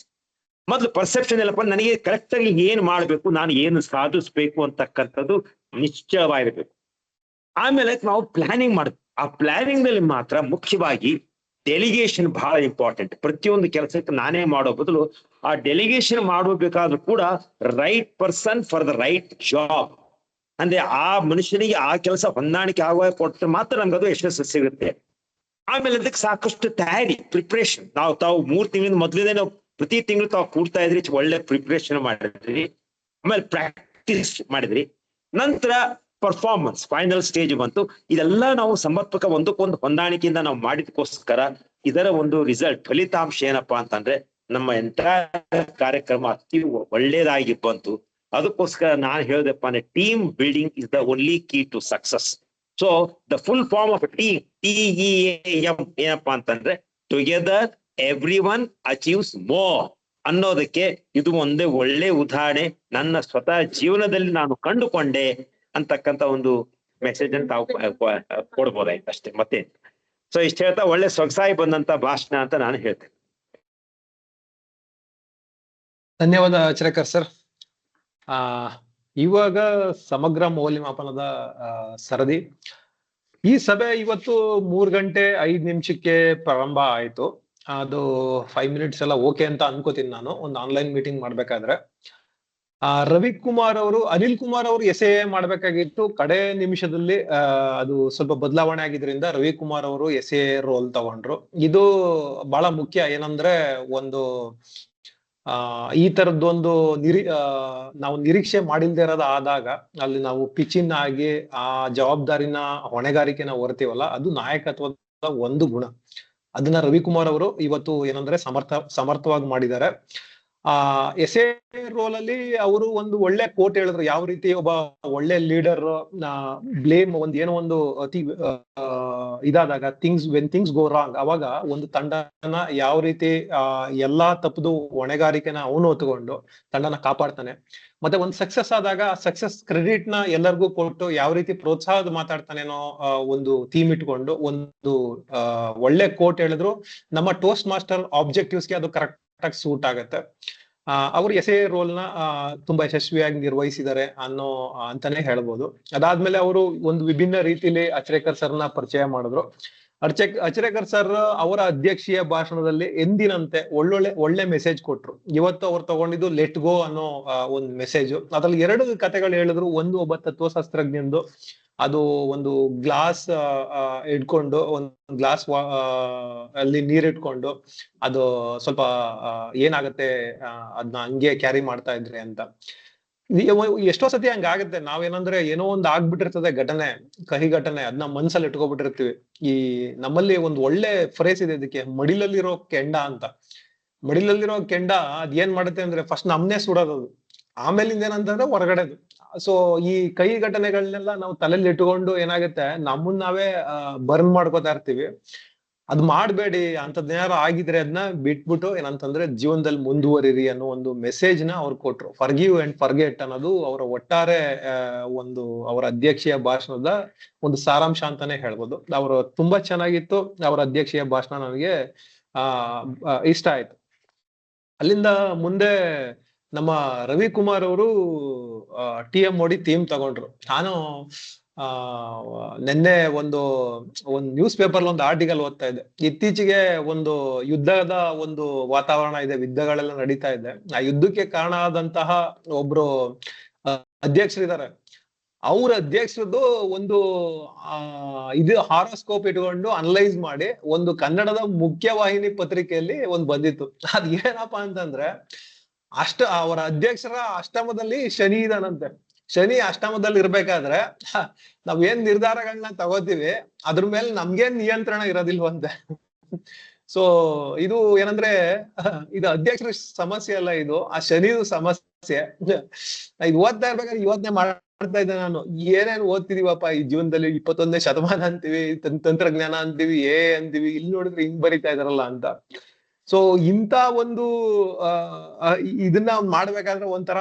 ಮೊದಲು ಪರ್ಸೆಪ್ಷನ್ ಎಲ್ಲಪ್ಪ, ನನಗೆ ಕರೆಕ್ಟ್ ಆಗಿ ಏನ್ ಮಾಡ್ಬೇಕು, ನಾನು ಏನು ಸಾಧಿಸ್ಬೇಕು ಅಂತಕ್ಕಂಥದ್ದು ನಿಶ್ಚಯವಾಗಿರ್ಬೇಕು. ಆಮೇಲೆ ನಾವು ಪ್ಲಾನಿಂಗ್ ಮಾಡ್ಬೇಕು. ಆ ಪ್ಲಾನಿಂಗ್ ನಲ್ಲಿ ಮಾತ್ರ ಮುಖ್ಯವಾಗಿ ಡೆಲಿಗೇಷನ್ ಬಹಳ ಇಂಪಾರ್ಟೆಂಟ್. ಪ್ರತಿಯೊಂದು ಕೆಲಸಕ್ಕೆ ನಾನೇ ಮಾಡೋ ಬದಲು ಆ ಡೆಲಿಗೇಷನ್ ಮಾಡಬೇಕಾದ್ರೂ ಕೂಡ right person for the right job, ಅಂದ್ರೆ ಆ ಮನುಷ್ಯನಿಗೆ ಆ ಕೆಲಸ ಹೊಂದಾಣಿಕೆ ಆಗುವ ಕೊಟ್ಟರೆ ಮಾತ್ರ ನಮ್ಗೆ ಅದು ಯಶಸ್ಸು ಸಿಗುತ್ತೆ. ಆಮೇಲೆ ಅದಕ್ಕೆ ಸಾಕಷ್ಟು ತಯಾರಿ, ಪ್ರಿಪ್ರೇಷನ್. ತಾವು 3 ತಿಂಗಳಿಂದ ಮೊದಲೇ ನಾವು ಪ್ರತಿ ತಿಂಗಳು ತಾವು ಕೂಡ್ತಾ ಇದ್ರಿ, ಒಳ್ಳೆ ಪ್ರಿಪ್ರೇಷನ್ ಮಾಡಿದ್ರಿ, ಆಮೇಲೆ ಪ್ರಾಕ್ಟೀಸ್ ಮಾಡಿದ್ರಿ, ನಂತರ ಪರ್ಫಾರ್ಮೆನ್ಸ್ ಫೈನಲ್ ಸ್ಟೇಜ್ ಬಂತು. ಇದೆಲ್ಲ ನಾವು ಸಮರ್ಪಕ ಒಂದಕ್ಕೊಂದು ಹೊಂದಾಣಿಕೆಯಿಂದ ನಾವು ಮಾಡಿದಕ್ಕೋಸ್ಕರ ಇದರ ಒಂದು ರಿಸಲ್ಟ್, ಫಲಿತಾಂಶ ಏನಪ್ಪಾ ಅಂತಂದ್ರೆ ನಮ್ಮ ಎಂಟೈರ್ ಕಾರ್ಯಕ್ರಮ ಅತಿ ಒಳ್ಳೇದಾಗಿ ಬಂತು. ಅದಕ್ಕೋಸ್ಕರ ನಾನು ಹೇಳ್ದಪ್ಪ ಅಂದ್ರೆ team building is the only key to success. So the full form of team, TEAM ಏನಪ್ಪಾ ಅಂತಂದ್ರೆ together every one achieves more ಅನ್ನೋದಕ್ಕೆ ಇದು ಒಂದೇ ಒಳ್ಳೆ ಉದಾಹರಣೆ. ನನ್ನ ಸ್ವತಃ ಜೀವನದಲ್ಲಿ ನಾನು ಕಂಡುಕೊಂಡೆ ಅಂತಕ್ಕಂಥ ಒಂದು ಮೆಸೇಜ್ ಅನ್ನು ತಾವು ಕೊಡ್ಬೋದಾಯ್ತು ಅಷ್ಟೇ, ಮತ್ತೆ. ಸೊ ಇಷ್ಟ ಹೇಳ್ತಾ ಒಳ್ಳೆ ಸೊಗಸಾಗಿ ಬಂದಂತ ಭಾಷಣ ಅಂತ ನಾನು ಹೇಳ್ತೇನೆ. ಧನ್ಯವಾದ ಅಚ್ರೇಕರ್ ಸರ್. ಇವಾಗ ಸಮಗ್ರ ಮೌಲ್ಯಮಾಪನದ ಸರದಿ. ಈ ಸಭೆ ಇವತ್ತು 3:05 ಪ್ರಾರಂಭ ಆಯ್ತು. ಅದು 5 ಮಿನಿಟ್ಸ್ ಎಲ್ಲ ಓಕೆ ಅಂತ ಅನ್ಕೋತೀನಿ ನಾನು ಒಂದು ಆನ್ಲೈನ್ ಮೀಟಿಂಗ್ ಮಾಡ್ಬೇಕಾದ್ರೆ. ರವಿಕುಮಾರ್ ಅವರು, ಅನಿಲ್ ಕುಮಾರ್ ಅವರು ಎಸ್ ಎ ಮಾಡ್ಬೇಕಾಗಿತ್ತು, ಕಡೆ ನಿಮಿಷದಲ್ಲಿ ಅದು ಸ್ವಲ್ಪ ಬದಲಾವಣೆ ಆಗಿದ್ರಿಂದ ರವಿಕುಮಾರ್ ಅವರು ಎಸ್ ಎ ರೋಲ್ ತಗೊಂಡ್ರು. ಇದು ಬಹಳ ಮುಖ್ಯ. ಏನಂದ್ರೆ ಒಂದು ಈ ತರದ್ದೊಂದು ನಾವು ನಿರೀಕ್ಷೆ ಮಾಡಿಲ್ದೇ ಇರೋದು ಆದಾಗ ಅಲ್ಲಿ ನಾವು ಪಿಚಿನ್ ಆಗಿ ಆ ಜವಾಬ್ದಾರಿನ ಹೊಣೆಗಾರಿಕೆನ ಹೊರ್ತೀವಲ್ಲ, ಅದು ನಾಯಕತ್ವದ ಒಂದು ಗುಣ. ಅದನ್ನ ರವಿಕುಮಾರ್ ಅವರು ಇವತ್ತು ಏನಂದ್ರೆ ಸಮರ್ಥವಾಗಿ ಮಾಡಿದ್ದಾರೆ. ಎಸ್ ಎ ರೋಲ್ ಅಲ್ಲಿ ಅವರು ಒಂದು ಒಳ್ಳೆ ಕೋಟ್ ಹೇಳಿದ್ರು, ಯಾವ ರೀತಿ ಒಬ್ಬ ಒಳ್ಳೆ ಲೀಡರ್ ಬ್ಲೇಮ್ ಏನೋ ಒಂದು ಅತಿ ಇದಾದಾಗ ವೆನ್ ಥಿಂಗ್ಸ್ ಗೋ ರಾಂಗ್, ಅವಾಗ ಒಂದು ತಂಡನ ಯಾವ ರೀತಿ ಎಲ್ಲಾ ತಪ್ಪದು ಹೊಣೆಗಾರಿಕೆನ ಅವನು ಹೊತ್ಕೊಂಡು ತಂಡನ ಕಾಪಾಡ್ತಾನೆ. ಮತ್ತೆ ಒಂದು ಸಕ್ಸಸ್ ಆದಾಗ ಸಕ್ಸಸ್ ಕ್ರೆಡಿಟ್ ನ ಎಲ್ಲರಿಗೂ ಕೊಟ್ಟು ಯಾವ ರೀತಿ ಪ್ರೋತ್ಸಾಹದ ಮಾತಾಡ್ತಾನೇನೋ ಒಂದು ಥೀಮ್ ಇಟ್ಕೊಂಡು ಒಂದು ಒಳ್ಳೆ ಕೋಟ್ ಹೇಳಿದ್ರು. ನಮ್ಮ ಟೋಸ್ಟ್ ಮಾಸ್ಟರ್ ಆಬ್ಜೆಕ್ಟಿವ್ಸ್ಗೆ ಅದು ಕರೆಕ್ಟ್ ಆಗಿ ಸೂಟ್ ಆಗತ್ತೆ. ಅವರು ಎಸ್ ಎ ರೋಲ್ ನ ತುಂಬಾ ಯಶಸ್ವಿಯಾಗಿ ನಿರ್ವಹಿಸಿದ್ದಾರೆ ಅಂತಾನೆ ಹೇಳ್ಬೋದು. ಅದಾದ್ಮೇಲೆ ಅವರು ಒಂದು ವಿಭಿನ್ನ ರೀತಿಯಲ್ಲಿ ಅಚ್ರೇಕರ್ ಸರ್ನ ಪರಿಚಯ ಮಾಡಿದ್ರು. ಅಚ್ರೇಕರ್ ಸರ್ ಅವರ ಅಧ್ಯಕ್ಷೀಯ ಭಾಷಣದಲ್ಲಿ ಎಂದಿನಂತೆ ಒಳ್ಳೆ ಮೆಸೇಜ್ ಕೊಟ್ರು. ಇವತ್ತು ಅವ್ರು ತಗೊಂಡಿದ್ದು ಲೆಟ್ ಗೋ ಅನ್ನೋ ಒಂದು ಮೆಸೇಜ್. ಅದ್ರಲ್ಲಿ 2 ಕಥೆಗಳು ಹೇಳಿದ್ರು. ಒಂದು ಒಬ್ಬ ತತ್ವಶಾಸ್ತ್ರಜ್ಞಂದು, ಅದು ಒಂದು ಗ್ಲಾಸ್ ಇಟ್ಕೊಂಡು, ಒಂದು ಗ್ಲಾಸ್ ಅಲ್ಲಿ ನೀರಿಟ್ಕೊಂಡು ಅದು ಸ್ವಲ್ಪ ಏನಾಗತ್ತೆ ಅದನ್ನ ಹಂಗೆ ಕ್ಯಾರಿ ಮಾಡ್ತಾ ಇದ್ರೆ ಅಂತ. ಎಷ್ಟೋ ಸತಿ ಹಂಗಾಗತ್ತೆ. ನಾವೇನಂದ್ರೆ ಏನೋ ಒಂದು ಆಗ್ಬಿಟ್ಟಿರ್ತದೆ ಘಟನೆ, ಕಹಿ ಘಟನೆ, ಅದನ್ನ ಮನ್ಸಲ್ಲಿ ಇಟ್ಕೊಬಿಟ್ಟಿರ್ತೀವಿ. ಈ ನಮ್ಮಲ್ಲಿ ಒಂದು ಒಳ್ಳೆ ಫ್ರೇಸ್ ಇದೆ ಇದಕ್ಕೆ, ಮಡಿಲಲ್ಲಿರೋ ಕೆಂಡ ಅಂತ. ಮಡಿಲಲ್ಲಿರೋ ಕೆಂಡ ಅದ್ ಏನ್ ಮಾಡುತ್ತೆ ಅಂದ್ರೆ ಫಸ್ಟ್ ನಮ್ನೇ ಸುಡೋದು, ಆಮೇಲಿಂದ ಏನಂತಂದ್ರೆ ಹೊರಗಡೆದು. ಸೊ ಈ ಕಹಿ ಘಟನೆಗಳನ್ನೆಲ್ಲ ನಾವು ತಲೆಯಲ್ಲಿ ಇಟ್ಕೊಂಡು ಏನಾಗುತ್ತೆ, ನಮ್ಮನ್ನ ನಾವೇ ಬರ್ನ್ ಮಾಡ್ಕೋತಾ ಇರ್ತೀವಿ. ಅದ್ ಮಾಡ್ಬೇಡಿ. ಅಂತದ್ನೇನಾರು ಆಗಿದ್ರೆ ಅದನ್ನ ಬಿಟ್ಬಿಟ್ಟು ಏನಂತಂದ್ರೆ ಜೀವನದಲ್ಲಿ ಮುಂದುವರಿರಿ ಅನ್ನೋ ಒಂದು ಮೆಸೇಜ್ ನ ಅವ್ರು ಕೊಟ್ರು. ಫರ್ಗಿವ್ ಅಂಡ್ ಫರ್ಗೆಟ್ ಅನ್ನೋದು ಅವರ ಒಟ್ಟಾರೆ ಒಂದು ಅವರ ಅಧ್ಯಕ್ಷೀಯ ಭಾಷಣದ ಒಂದು ಸಾರಾಂಶ ಅಂತಾನೆ ಹೇಳ್ಬೋದು. ಅವರು ತುಂಬಾ ಚೆನ್ನಾಗಿತ್ತು ಅವರ ಅಧ್ಯಕ್ಷೀಯ ಭಾಷಣ, ನನಗೆ ಇಷ್ಟ ಆಯ್ತು. ಅಲ್ಲಿಂದ ಮುಂದೆ ನಮ್ಮ ರವಿಕುಮಾರ್ ಅವರು TM ಮೋಡಿ ಥೀಮ್ ತಗೊಂಡ್ರು. ನಾನು ನಿನ್ನೆ ಒಂದು ನ್ಯೂಸ್ ಪೇಪರ್ ಒಂದು ಆರ್ಟಿಕಲ್ ಓದ್ತಾ ಇದ್ದೆ. ಇತ್ತೀಚೆಗೆ ಒಂದು ಯುದ್ಧದ ಒಂದು ವಾತಾವರಣ ಇದೆ, ಯುದ್ಧಗಳೆಲ್ಲ ನಡೀತಾ ಇದೆ. ಆ ಯುದ್ಧಕ್ಕೆ ಕಾರಣ ಆದಂತಹ ಒಬ್ರು ಅಧ್ಯಕ್ಷರಿದ್ದಾರೆ. ಅವ್ರ ಅಧ್ಯಕ್ಷರದ್ದು ಒಂದು ಇದು ಹಾರೋಸ್ಕೋಪ್ ಇಟ್ಕೊಂಡು ಅನಲೈಸ್ ಮಾಡಿ ಒಂದು ಕನ್ನಡದ ಮುಖ್ಯವಾಹಿನಿ ಪತ್ರಿಕೆಯಲ್ಲಿ ಒಂದು ಬಂದಿತ್ತು. ಅದ್ ಏನಪ್ಪಾ ಅಂತಂದ್ರೆ ಅವರ ಅಧ್ಯಕ್ಷರ ಅಷ್ಟಮದಲ್ಲಿ ಶನಿ ಇದಾನಂತೆ. ಶನಿ ಅಷ್ಟಮದಲ್ಲಿ ಇರ್ಬೇಕಾದ್ರೆ ನಾವ್ ಏನ್ ನಿರ್ಧಾರಗಳನ್ನ ತಗೋತೀವಿ ಅದ್ರ ಮೇಲೆ ನಮ್ಗೇನ್ ನಿಯಂತ್ರಣ ಇರೋದಿಲ್ವಂತೆ. ಸೊ ಇದು ಏನಂದ್ರೆ ಇದು ಅಧ್ಯಕ್ಷರ ಸಮಸ್ಯೆ ಅಲ್ಲ, ಇದು ಆ ಶನಿದು ಸಮಸ್ಯೆ. ಇದು ಓದ್ತಾ ಇರ್ಬೇಕಾದ್ರೆ ಯೋಚನೆ ಮಾಡ್ತಾ ಇದ್ದೆ ನಾನು, ಏನೇನ್ ಓದ್ತಿದೀವಪ್ಪ ಈ ಜೀವನದಲ್ಲಿ, 21ನೇ ಶತಮಾನ ಅಂತೀವಿ, ತಂತ್ರಜ್ಞಾನ ಅಂತೀವಿ, ಅಂತೀವಿ, ಇಲ್ಲಿ ನೋಡಿದ್ರೆ ಹಿಂಗ್ ಬರಿತಾ ಇದಾರಲ್ಲ ಅಂತ. ಸೊ ಇಂತ ಒಂದು ಇದನ್ನ ಮಾಡ್ಬೇಕಾದ್ರೆ ಒಂಥರ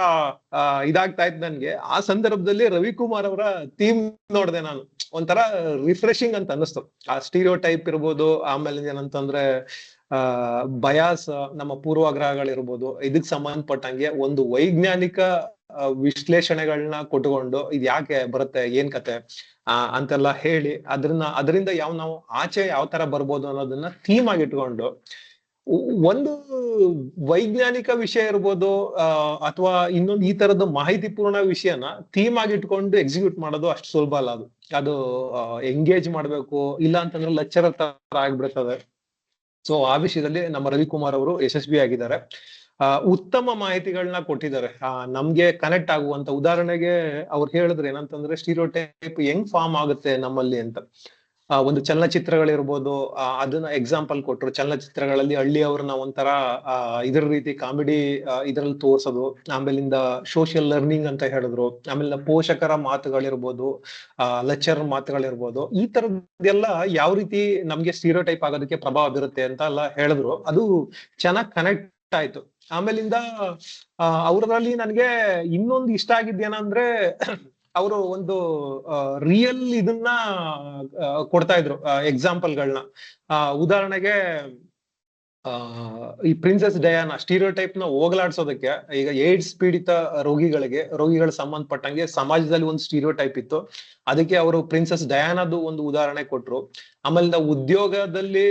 ಇದಾಗ್ತಾ ಇತ್ತು ನನ್ಗೆ. ಆ ಸಂದರ್ಭದಲ್ಲಿ ರವಿಕುಮಾರ್ ಅವರ ಥೀಮ್ ನೋಡಿದೆ ನಾನು, ಒಂಥರ ರಿಫ್ರೆಶಿಂಗ್ ಅಂತ ಅನ್ನಿಸ್ತು. ಆ ಸ್ಟೀರಿಯೋ ಟೈಪ್ ಇರ್ಬೋದು, ಆಮೇಲೆ ಏನಂತಂದ್ರೆ ಬಯಾಸ್, ನಮ್ಮ ಪೂರ್ವಗ್ರಹಗಳಿರ್ಬೋದು, ಇದಕ್ ಸಂಬಂಧಪಟ್ಟಂಗೆ ಒಂದು ವೈಜ್ಞಾನಿಕ ವಿಶ್ಲೇಷಣೆಗಳನ್ನ ಕೊಟ್ಟುಕೊಂಡು ಇದು ಯಾಕೆ ಬರುತ್ತೆ, ಏನ್ ಕತೆ ಅಂತೆಲ್ಲ ಹೇಳಿ ಅದರಿಂದ ನಾವು ಆಚೆ ಯಾವ ತರ ಬರ್ಬೋದು ಅನ್ನೋದನ್ನ ಥೀಮ್ ಆಗಿ ಇಟ್ಕೊಂಡು ಒಂದು ವೈಜ್ಞಾನಿಕ ವಿಷಯ ಇರ್ಬೋದು ಅಥವಾ ಇನ್ನೊಂದು ಈ ತರದ ಮಾಹಿತಿ ಪೂರ್ಣ ವಿಷಯನ ಥೀಮ್ ಆಗಿ ಇಟ್ಕೊಂಡು ಎಕ್ಸಿಕ್ಯೂಟ್ ಮಾಡೋದು ಅಷ್ಟು ಸುಲಭ ಅಲ್ಲ. ಅದು ಎಂಗೇಜ್ ಮಾಡ್ಬೇಕು, ಇಲ್ಲ ಅಂತಂದ್ರೆ ಲೆಕ್ಚರರ್ ತರ ಆಗ್ಬಿಡ್ತದೆ. ಸೊ ಆ ವಿಷಯದಲ್ಲಿ ನಮ್ಮ ರವಿಕುಮಾರ್ ಅವರು ಯಶಸ್ವಿಯಾಗಿದ್ದಾರೆ. ಉತ್ತಮ ಮಾಹಿತಿಗಳನ್ನ ಕೊಟ್ಟಿದ್ದಾರೆ, ನಮ್ಗೆ ಕನೆಕ್ಟ್ ಆಗುವಂತ. ಉದಾಹರಣೆಗೆ ಅವ್ರು ಹೇಳಿದ್ರೆ ಏನಂತಂದ್ರೆ ಸ್ಟೀರಿಯೋಟೈಪ್ ಹೆಂಗ್ ಫಾರ್ಮ್ ಆಗುತ್ತೆ ನಮ್ಮಲ್ಲಿ ಅಂತ. ಒಂದು ಚಲನಚಿತ್ರಗಳಿರ್ಬೋದು, ಅದನ್ನ ಎಕ್ಸಾಂಪಲ್ ಕೊಟ್ರು. ಚಲನಚಿತ್ರಗಳಲ್ಲಿ ಹಳ್ಳಿಯವ್ರನ್ನ ಒಂಥರ ಇದ್ರ ರೀತಿ ಕಾಮಿಡಿ ಇದ್ರಲ್ಲಿ ತೋರ್ಸೋದು, ಆಮೇಲಿಂದ ಸೋಷಿಯಲ್ ಲರ್ನಿಂಗ್ ಅಂತ ಹೇಳಿದ್ರು, ಆಮೇಲೆ ಪೋಷಕರ ಮಾತುಗಳಿರ್ಬೋದು, ಲೆಕ್ಚರರ್ ಮಾತುಗಳಿರ್ಬೋದು, ಈ ತರದ್ದೆಲ್ಲ ಯಾವ ರೀತಿ ನಮ್ಗೆ ಸ್ಟೀರಿಯೋಟೈಪ್ ಆಗೋದಕ್ಕೆ ಪ್ರಭಾವ ಬೀರುತ್ತೆ ಅಂತ ಎಲ್ಲ ಹೇಳಿದ್ರು. ಅದು ಚೆನ್ನಾಗಿ ಕನೆಕ್ಟ್ ಆಯ್ತು. ಆಮೇಲಿಂದ ಅವರಲ್ಲಿ ನನ್ಗೆ ಇನ್ನೊಂದು ಇಷ್ಟ ಆಗಿದ್ದೇನಂದ್ರೆ ಅವರು ಒಂದು ರಿಯಲ್ ಇದನ್ನ ಕೊಡ್ತಾ ಇದ್ರು ಎಕ್ಸಾಂಪಲ್ಗಳನ್ನ. ಉದಾಹರಣೆಗೆ ಈ ಪ್ರಿನ್ಸೆಸ್ ಡಯಾನಾ ಸ್ಟೀರಿಯೋಟೈಪ್ ನ ಹೋಗಲಾಡ್ಸೋದಕ್ಕೆ ಈಗ ಏಡ್ಸ್ ಪೀಡಿತ ರೋಗಿಗಳ ಸಂಬಂಧಪಟ್ಟಂಗೆ ಸಮಾಜದಲ್ಲಿ ಒಂದು ಸ್ಟೀರಿಯೋಟೈಪ್ ಇತ್ತು, ಅದಕ್ಕೆ ಅವರು ಪ್ರಿನ್ಸೆಸ್ ಡಯಾನಾದು ಒಂದು ಉದಾಹರಣೆ ಕೊಟ್ರು. ಆಮೇಲೆ ಉದ್ಯೋಗದಲ್ಲಿ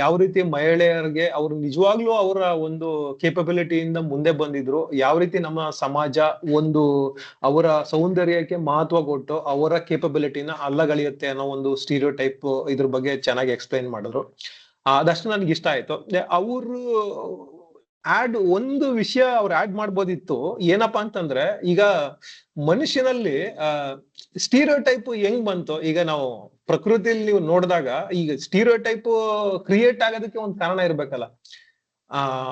ಯಾವ ರೀತಿ ಮಹಿಳೆಯರಿಗೆ ಅವರು ನಿಜವಾಗ್ಲೂ ಅವರ ಒಂದು ಕೇಪಬಿಲಿಟಿಯಿಂದ ಮುಂದೆ ಬಂದಿದ್ರು, ಯಾವ ರೀತಿ ನಮ್ಮ ಸಮಾಜ ಒಂದು ಅವರ ಸೌಂದರ್ಯಕ್ಕೆ ಮಹತ್ವ ಕೊಟ್ಟು ಅವರ ಕೇಪಬಿಲಿಟಿನ ಅಲ್ಲಗಳೆಯುತ್ತೆ ಅನ್ನೋ ಒಂದು ಸ್ಟೀರಿಯೋಟೈಪ್ ಇದ್ರ ಬಗ್ಗೆ ಚೆನ್ನಾಗಿ ಎಕ್ಸ್ಪ್ಲೈನ್ ಮಾಡಿದ್ರು. ಅದಷ್ಟು ನನ್ಗೆ ಇಷ್ಟ ಆಯ್ತು. ಅವರು ಒಂದು ವಿಷಯ ಅವ್ರು ಆಡ್ ಮಾಡ್ಬೋದಿತ್ತು, ಏನಪ್ಪಾ ಅಂತಂದ್ರೆ ಈಗ ಮನುಷ್ಯನಲ್ಲಿ ಸ್ಟೀರಿಯೋಟೈಪ್ ಹೆಂಗ್ ಬಂತು, ಈಗ ನಾವು ಪ್ರಕೃತಿಯಲ್ಲಿ ನೀವು ನೋಡಿದಾಗ ಈಗ ಸ್ಟೀರಿಯೋಟೈಪ್ ಕ್ರಿಯೇಟ್ ಆಗೋದಕ್ಕೆ ಒಂದು ಕಾರಣ ಇರ್ಬೇಕಲ್ಲ.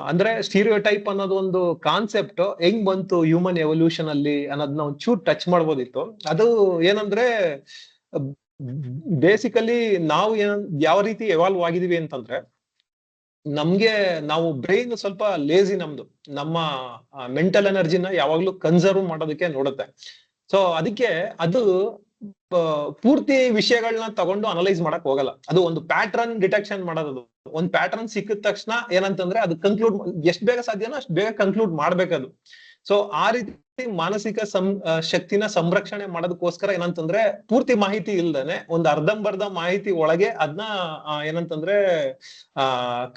ಅಂದ್ರೆ ಸ್ಟೀರಿಯೋಟೈಪ್ ಅನ್ನೋದು ಒಂದು ಕಾನ್ಸೆಪ್ಟ್ ಹೆಂಗ್ ಬಂತು ಹ್ಯೂಮನ್ ಎವಲ್ಯೂಷನ್ ಅಲ್ಲಿ ಅನ್ನೋದನ್ನ ಒಂಚೂರು ಟಚ್ ಮಾಡ್ಬೋದಿತ್ತು. ಅದು ಏನಂದ್ರೆ ಬೇಸಿಕಲಿ ನಾವು ಯಾವ ರೀತಿ ಎವಾಲ್ವ್ ಆಗಿದೀವಿ ಅಂತಂದ್ರೆ, ನಮ್ಗೆ ನಾವು ಬ್ರೈನ್ ಸ್ವಲ್ಪ ಲೇಜಿ, ನಮ್ಮ ಮೆಂಟಲ್ ಎನರ್ಜಿನ ಯಾವಾಗ್ಲೂ ಕನ್ಸರ್ವ್ ಮಾಡೋದಕ್ಕೆ ನೋಡುತ್ತೆ. ಸೊ ಅದಕ್ಕೆ ಅದು ಪೂರ್ತಿ ವಿಷಯಗಳನ್ನ ತಗೊಂಡು ಅನಲೈಸ್ ಮಾಡಕ್ ಹೋಗಲ್ಲ. ಅದು ಒಂದು ಪ್ಯಾಟ್ರನ್ ಡಿಟೆಕ್ಷನ್ ಮಾಡೋದು. ಒಂದು ಪ್ಯಾಟ್ರನ್ ಸಿಕ್ಕಿದ ತಕ್ಷಣ ಏನಂತಂದ್ರೆ ಅದು ಕನ್ಕ್ಲೂಡ್ ಎಷ್ಟು ಬೇಗ ಸಾಧ್ಯನೋ ಅಷ್ಟು ಬೇಗ ಕನ್ಕ್ಲೂಡ್ ಮಾಡ್ಬೇಕದು. ಸೊ ಆ ರೀತಿ ಮಾನಸಿಕ ಶಕ್ತಿನ ಸಂರಕ್ಷಣೆ ಮಾಡೋದಕ್ಕೋಸ್ಕರ ಏನಂತಂದ್ರೆ ಪೂರ್ತಿ ಮಾಹಿತಿ ಇಲ್ದೇನೆ ಒಂದು ಅರ್ಧಂಬರ್ಧ ಮಾಹಿತಿ ಒಳಗೆ ಅದನ್ನ ಏನಂತಂದ್ರೆ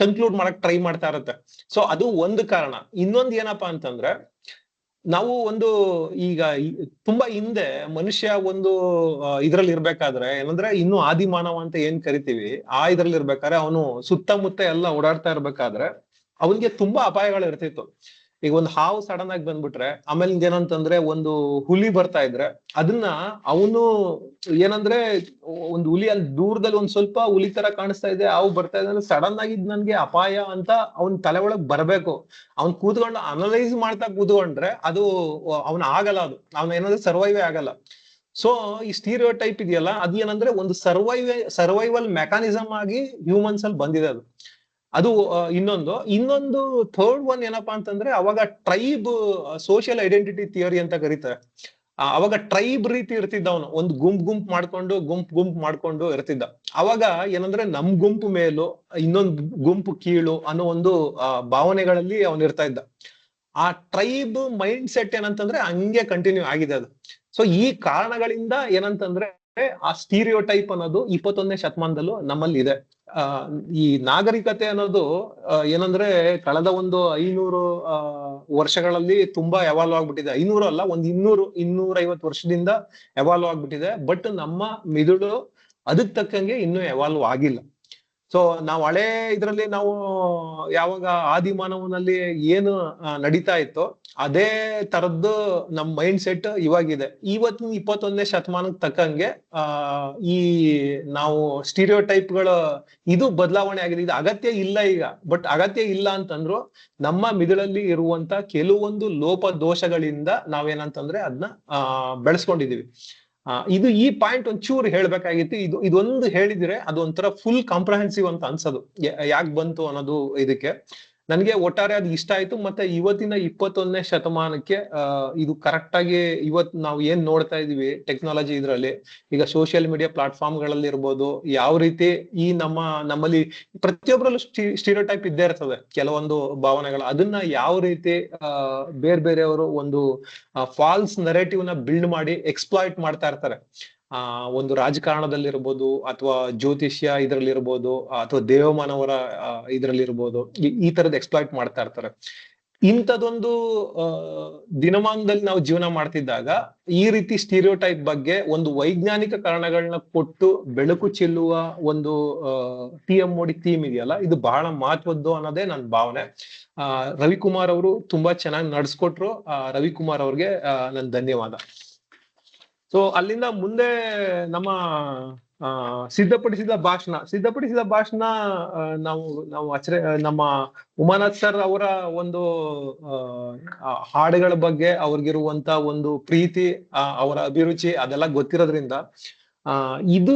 ಕನ್ಕ್ಲೂಡ್ ಮಾಡಕ್ ಟ್ರೈ ಮಾಡ್ತಾ ಇರತ್ತೆ. ಸೊ ಅದು ಒಂದು ಕಾರಣ. ಇನ್ನೊಂದು ಏನಪ್ಪಾ ಅಂತಂದ್ರೆ, ನಾವು ಒಂದು ಈಗ ತುಂಬಾ ಹಿಂದೆ ಮನುಷ್ಯ ಒಂದು ಇದ್ರಲ್ಲಿ ಇರ್ಬೇಕಾದ್ರೆ ಏನಂದ್ರೆ ಇನ್ನು ಆದಿಮಾನವ ಅಂತ ಏನ್ ಕರಿತೀವಿ, ಆ ಇದ್ರಲ್ಲಿ ಇರ್ಬೇಕಾದ್ರೆ ಅವನು ಸುತ್ತಮುತ್ತ ಎಲ್ಲ ಓಡಾಡ್ತಾ ಇರ್ಬೇಕಾದ್ರೆ ಅವನಿಗೆ ತುಂಬಾ ಅಪಾಯಗಳು ಇರ್ತಿತ್ತು. ಈಗ ಒಂದು ಹಾವು ಸಡನ್ ಆಗಿ ಬಂದ್ಬಿಟ್ರೆ, ಆಮೇಲೆ ಏನಂತಂದ್ರೆ ಒಂದು ಹುಲಿ ಬರ್ತಾ ಇದ್ರೆ ಅದನ್ನ ಅವನು ಏನಂದ್ರೆ ಒಂದು ಹುಲಿ ಅಲ್ಲಿ ದೂರದಲ್ಲಿ ಒಂದ್ ಸ್ವಲ್ಪ ಹುಲಿ ತರ ಕಾಣಿಸ್ತಾ ಇದೆ, ಹಾವು ಬರ್ತಾ ಇದೆ ಅಂದ್ರೆ ಸಡನ್ ಆಗಿ ನನ್ಗೆ ಅಪಾಯ ಅಂತ ಅವನ್ ತಲೆ ಒಳಗ್ ಬರ್ಬೇಕು. ಅವ್ನ್ ಕೂತ್ಕೊಂಡು ಅನಲೈಸ್ ಮಾಡ್ತಾ ಕೂತ್ಕೊಂಡ್ರೆ ಅದು ಅವನ್ ಆಗಲ್ಲ, ಅದು ಅವ್ನ ಏನಂದ್ರೆ ಸರ್ವೈವೇ ಆಗಲ್ಲ. ಸೊ ಈ ಸ್ಟೀರಿಯೋಟೈಪ್ ಇದೆಯಲ್ಲ, ಅದು ಏನಂದ್ರೆ ಒಂದು ಸರ್ವೈವಲ್ ಮೆಕ್ಯಾನಿಸಮ್ ಆಗಿ ಹ್ಯೂಮನ್ಸ್ ಅಲ್ಲಿ ಬಂದಿದೆ ಅದು. ಅದು ಇನ್ನೊಂದು ಥರ್ಡ್ ಒನ್ ಏನಪ್ಪಾ ಅಂತಂದ್ರೆ, ಅವಾಗ ಟ್ರೈಬ್ ಸೋಷಿಯಲ್ ಐಡೆಂಟಿಟಿ ಥಿಯರಿ ಅಂತ ಕರೀತಾರೆ. ಅವಾಗ ಟ್ರೈಬ್ ರೀತಿ ಇರ್ತಿದ್ದ ಅವನು, ಒಂದು ಗುಂಪು ಮಾಡ್ಕೊಂಡು ಇರ್ತಿದ್ದ. ಅವಾಗ ಏನಂದ್ರೆ ನಮ್ ಗುಂಪು ಮೇಲೂ ಇನ್ನೊಂದು ಗುಂಪು ಕೀಳು ಅನ್ನೋ ಒಂದು ಭಾವನೆಗಳಲ್ಲಿ ಅವನು ಇರ್ತಾ ಇದ್ದ. ಆ ಟ್ರೈಬ್ ಮೈಂಡ್ ಸೆಟ್ ಏನಂತಂದ್ರೆ ಹಂಗೆ ಕಂಟಿನ್ಯೂ ಆಗಿದೆ ಅದು. ಸೊ ಈ ಕಾರಣಗಳಿಂದ ಏನಂತಂದ್ರೆ ಆ ಸ್ಟೀರಿಯೋಟೈಪ್ ಅನ್ನೋದು 21ನೇ ಶತಮಾನದಲ್ಲೂ ನಮ್ಮಲ್ಲಿ ಇದೆ. ಈ ನಾಗರಿಕತೆ ಅನ್ನೋದು ಏನಂದ್ರೆ ಕಳೆದ ಒಂದು 500 ವರ್ಷಗಳಲ್ಲಿ ತುಂಬಾ ಎವಾಲ್ವ್ ಆಗ್ಬಿಟ್ಟಿದೆ. 500 ಅಲ್ಲ, ಒಂದು 200-250 ವರ್ಷದಿಂದ ಎವಾಲ್ವ್ ಆಗ್ಬಿಟ್ಟಿದೆ. ಬಟ್ ನಮ್ಮ ಮಿದುಳು ಅದಕ್ ತಕ್ಕಂಗೆ ಇನ್ನೂ ಎವಾಲ್ವ್ ಆಗಿಲ್ಲ. ಸೊ ನಾವು ಹಳೆ ಇದ್ರಲ್ಲಿ ನಾವು ಯಾವಾಗ ಆದಿಮಾನವನಲ್ಲಿ ಏನು ನಡೀತಾ ಇತ್ತೋ ಅದೇ ತರದ್ದು ನಮ್ ಮೈಂಡ್ ಸೆಟ್ ಇವಾಗಿದೆ. ಇವತ್ತಿನ 21ನೇ ಶತಮಾನಕ್ಕೆ ತಕ್ಕಂಗೆ ಈ ನಾವು ಸ್ಟೀರಿಯೋಟೈಪ್ಗಳ ಇದು ಬದಲಾವಣೆ ಆಗಿದೆ. ಇದು ಅಗತ್ಯ ಇಲ್ಲ ಈಗ. ಬಟ್ ಅಗತ್ಯ ಇಲ್ಲ ಅಂತಂದ್ರು ನಮ್ಮ ಮಿದುಳಲ್ಲಿ ಇರುವಂತ ಕೆಲವೊಂದು ಲೋಪ ದೋಷಗಳಿಂದ ನಾವೇನಂತಂದ್ರೆ ಅದನ್ನ ಬೆಳೆಸ್ಕೊಂಡಿದೀವಿ. ಇದು ಈ ಪಾಯಿಂಟ್ ಒಂಚೂರು ಹೇಳ್ಬೇಕಾಗಿತ್ತು. ಇದೊಂದು ಹೇಳಿದ್ರೆ ಅದು ಒಂಥರ ಫುಲ್ ಕಾಂಪ್ರಹೆನ್ಸಿವ್ ಅಂತ ಅನ್ಸೋದು, ಯಾಕೆ ಬಂತು ಅನ್ನೋದು. ಇದಕ್ಕೆ ನನ್ಗೆ ಒಟ್ಟಾರೆ ಅದು ಇಷ್ಟ ಆಯ್ತು. ಮತ್ತೆ ಇವತ್ತಿನ 21ನೇ ಶತಮಾನಕ್ಕೆ ಇದು ಕರೆಕ್ಟ್ ಆಗಿ ಇವತ್ತು ನಾವು ಏನ್ ನೋಡ್ತಾ ಇದೀವಿ ಟೆಕ್ನಾಲಜಿ ಇದ್ರಲ್ಲಿ, ಈಗ ಸೋಷಿಯಲ್ ಮೀಡಿಯಾ ಪ್ಲಾಟ್ಫಾರ್ಮ್ ಗಳಲ್ಲಿ ಇರ್ಬೋದು, ಯಾವ ರೀತಿ ಈ ನಮ್ಮಲ್ಲಿ ಪ್ರತಿಯೊಬ್ಬರಲ್ಲೂ ಸ್ಟೀರಿಯೋಟೈಪ್ ಇದ್ದೇ ಇರ್ತದೆ, ಕೆಲವೊಂದು ಭಾವನೆಗಳು. ಅದನ್ನ ಯಾವ ರೀತಿ ಬೇರೆಯವರು ಒಂದು ಫಾಲ್ಸ್ ನರೇಟಿವ್ ನ ಬಿಲ್ಡ್ ಮಾಡಿ ಎಕ್ಸ್ಪ್ಲಾಯ್ಟ್ ಮಾಡ್ತಾ ಇರ್ತಾರೆ. ಒಂದು ರಾಜಕಾರಣದಲ್ಲಿರ್ಬೋದು, ಅಥವಾ ಜ್ಯೋತಿಷ್ಯ ಇದ್ರಲ್ಲಿರ್ಬೋದು, ಅಥವಾ ದೇವಮಾನವರ ಇದ್ರಲ್ಲಿರ್ಬೋದು, ಈ ತರದ್ ಎಕ್ಸ್ಪ್ಲಾಯ್ಟ್ ಮಾಡ್ತಾ ಇರ್ತಾರೆ. ಇಂಥದೊಂದು ದಿನಮಾನದಲ್ಲಿ ನಾವು ಜೀವನ ಮಾಡ್ತಿದ್ದಾಗ ಈ ರೀತಿ ಸ್ಟೀರಿಯೋಟೈಪ್ ಬಗ್ಗೆ ಒಂದು ವೈಜ್ಞಾನಿಕ ಕಾರಣಗಳನ್ನ ಕೊಟ್ಟು ಬೆಳಕು ಚೆಲ್ಲುವ ಒಂದು TM ಮೋಡಿ ಥೀಮ್ ಇದೆಯಲ್ಲ, ಇದು ಬಹಳ ಮಹತ್ವದ್ದು ಅನ್ನೋದೇ ನನ್ನ ಭಾವನೆ. ರವಿಕುಮಾರ್ ಅವರು ತುಂಬಾ ಚೆನ್ನಾಗಿ ನಡ್ಸ್ಕೊಟ್ರು. ರವಿಕುಮಾರ್ ಅವ್ರಿಗೆ ನನ್ನ ಧನ್ಯವಾದ. ಸೊ ಅಲ್ಲಿಂದ ಮುಂದೆ ನಮ್ಮ ಸಿದ್ಧಪಡಿಸಿದ ಭಾಷಣ ನಾವು ನಮ್ಮ ಉಮಾನಾಥ್ ಸರ್ ಅವರ ಒಂದು ಹಾಡುಗಳ ಬಗ್ಗೆ ಅವ್ರಿಗಿರುವಂತ ಒಂದು ಪ್ರೀತಿ, ಅವರ ಅಭಿರುಚಿ ಅದೆಲ್ಲ ಗೊತ್ತಿರೋದ್ರಿಂದ ಇದು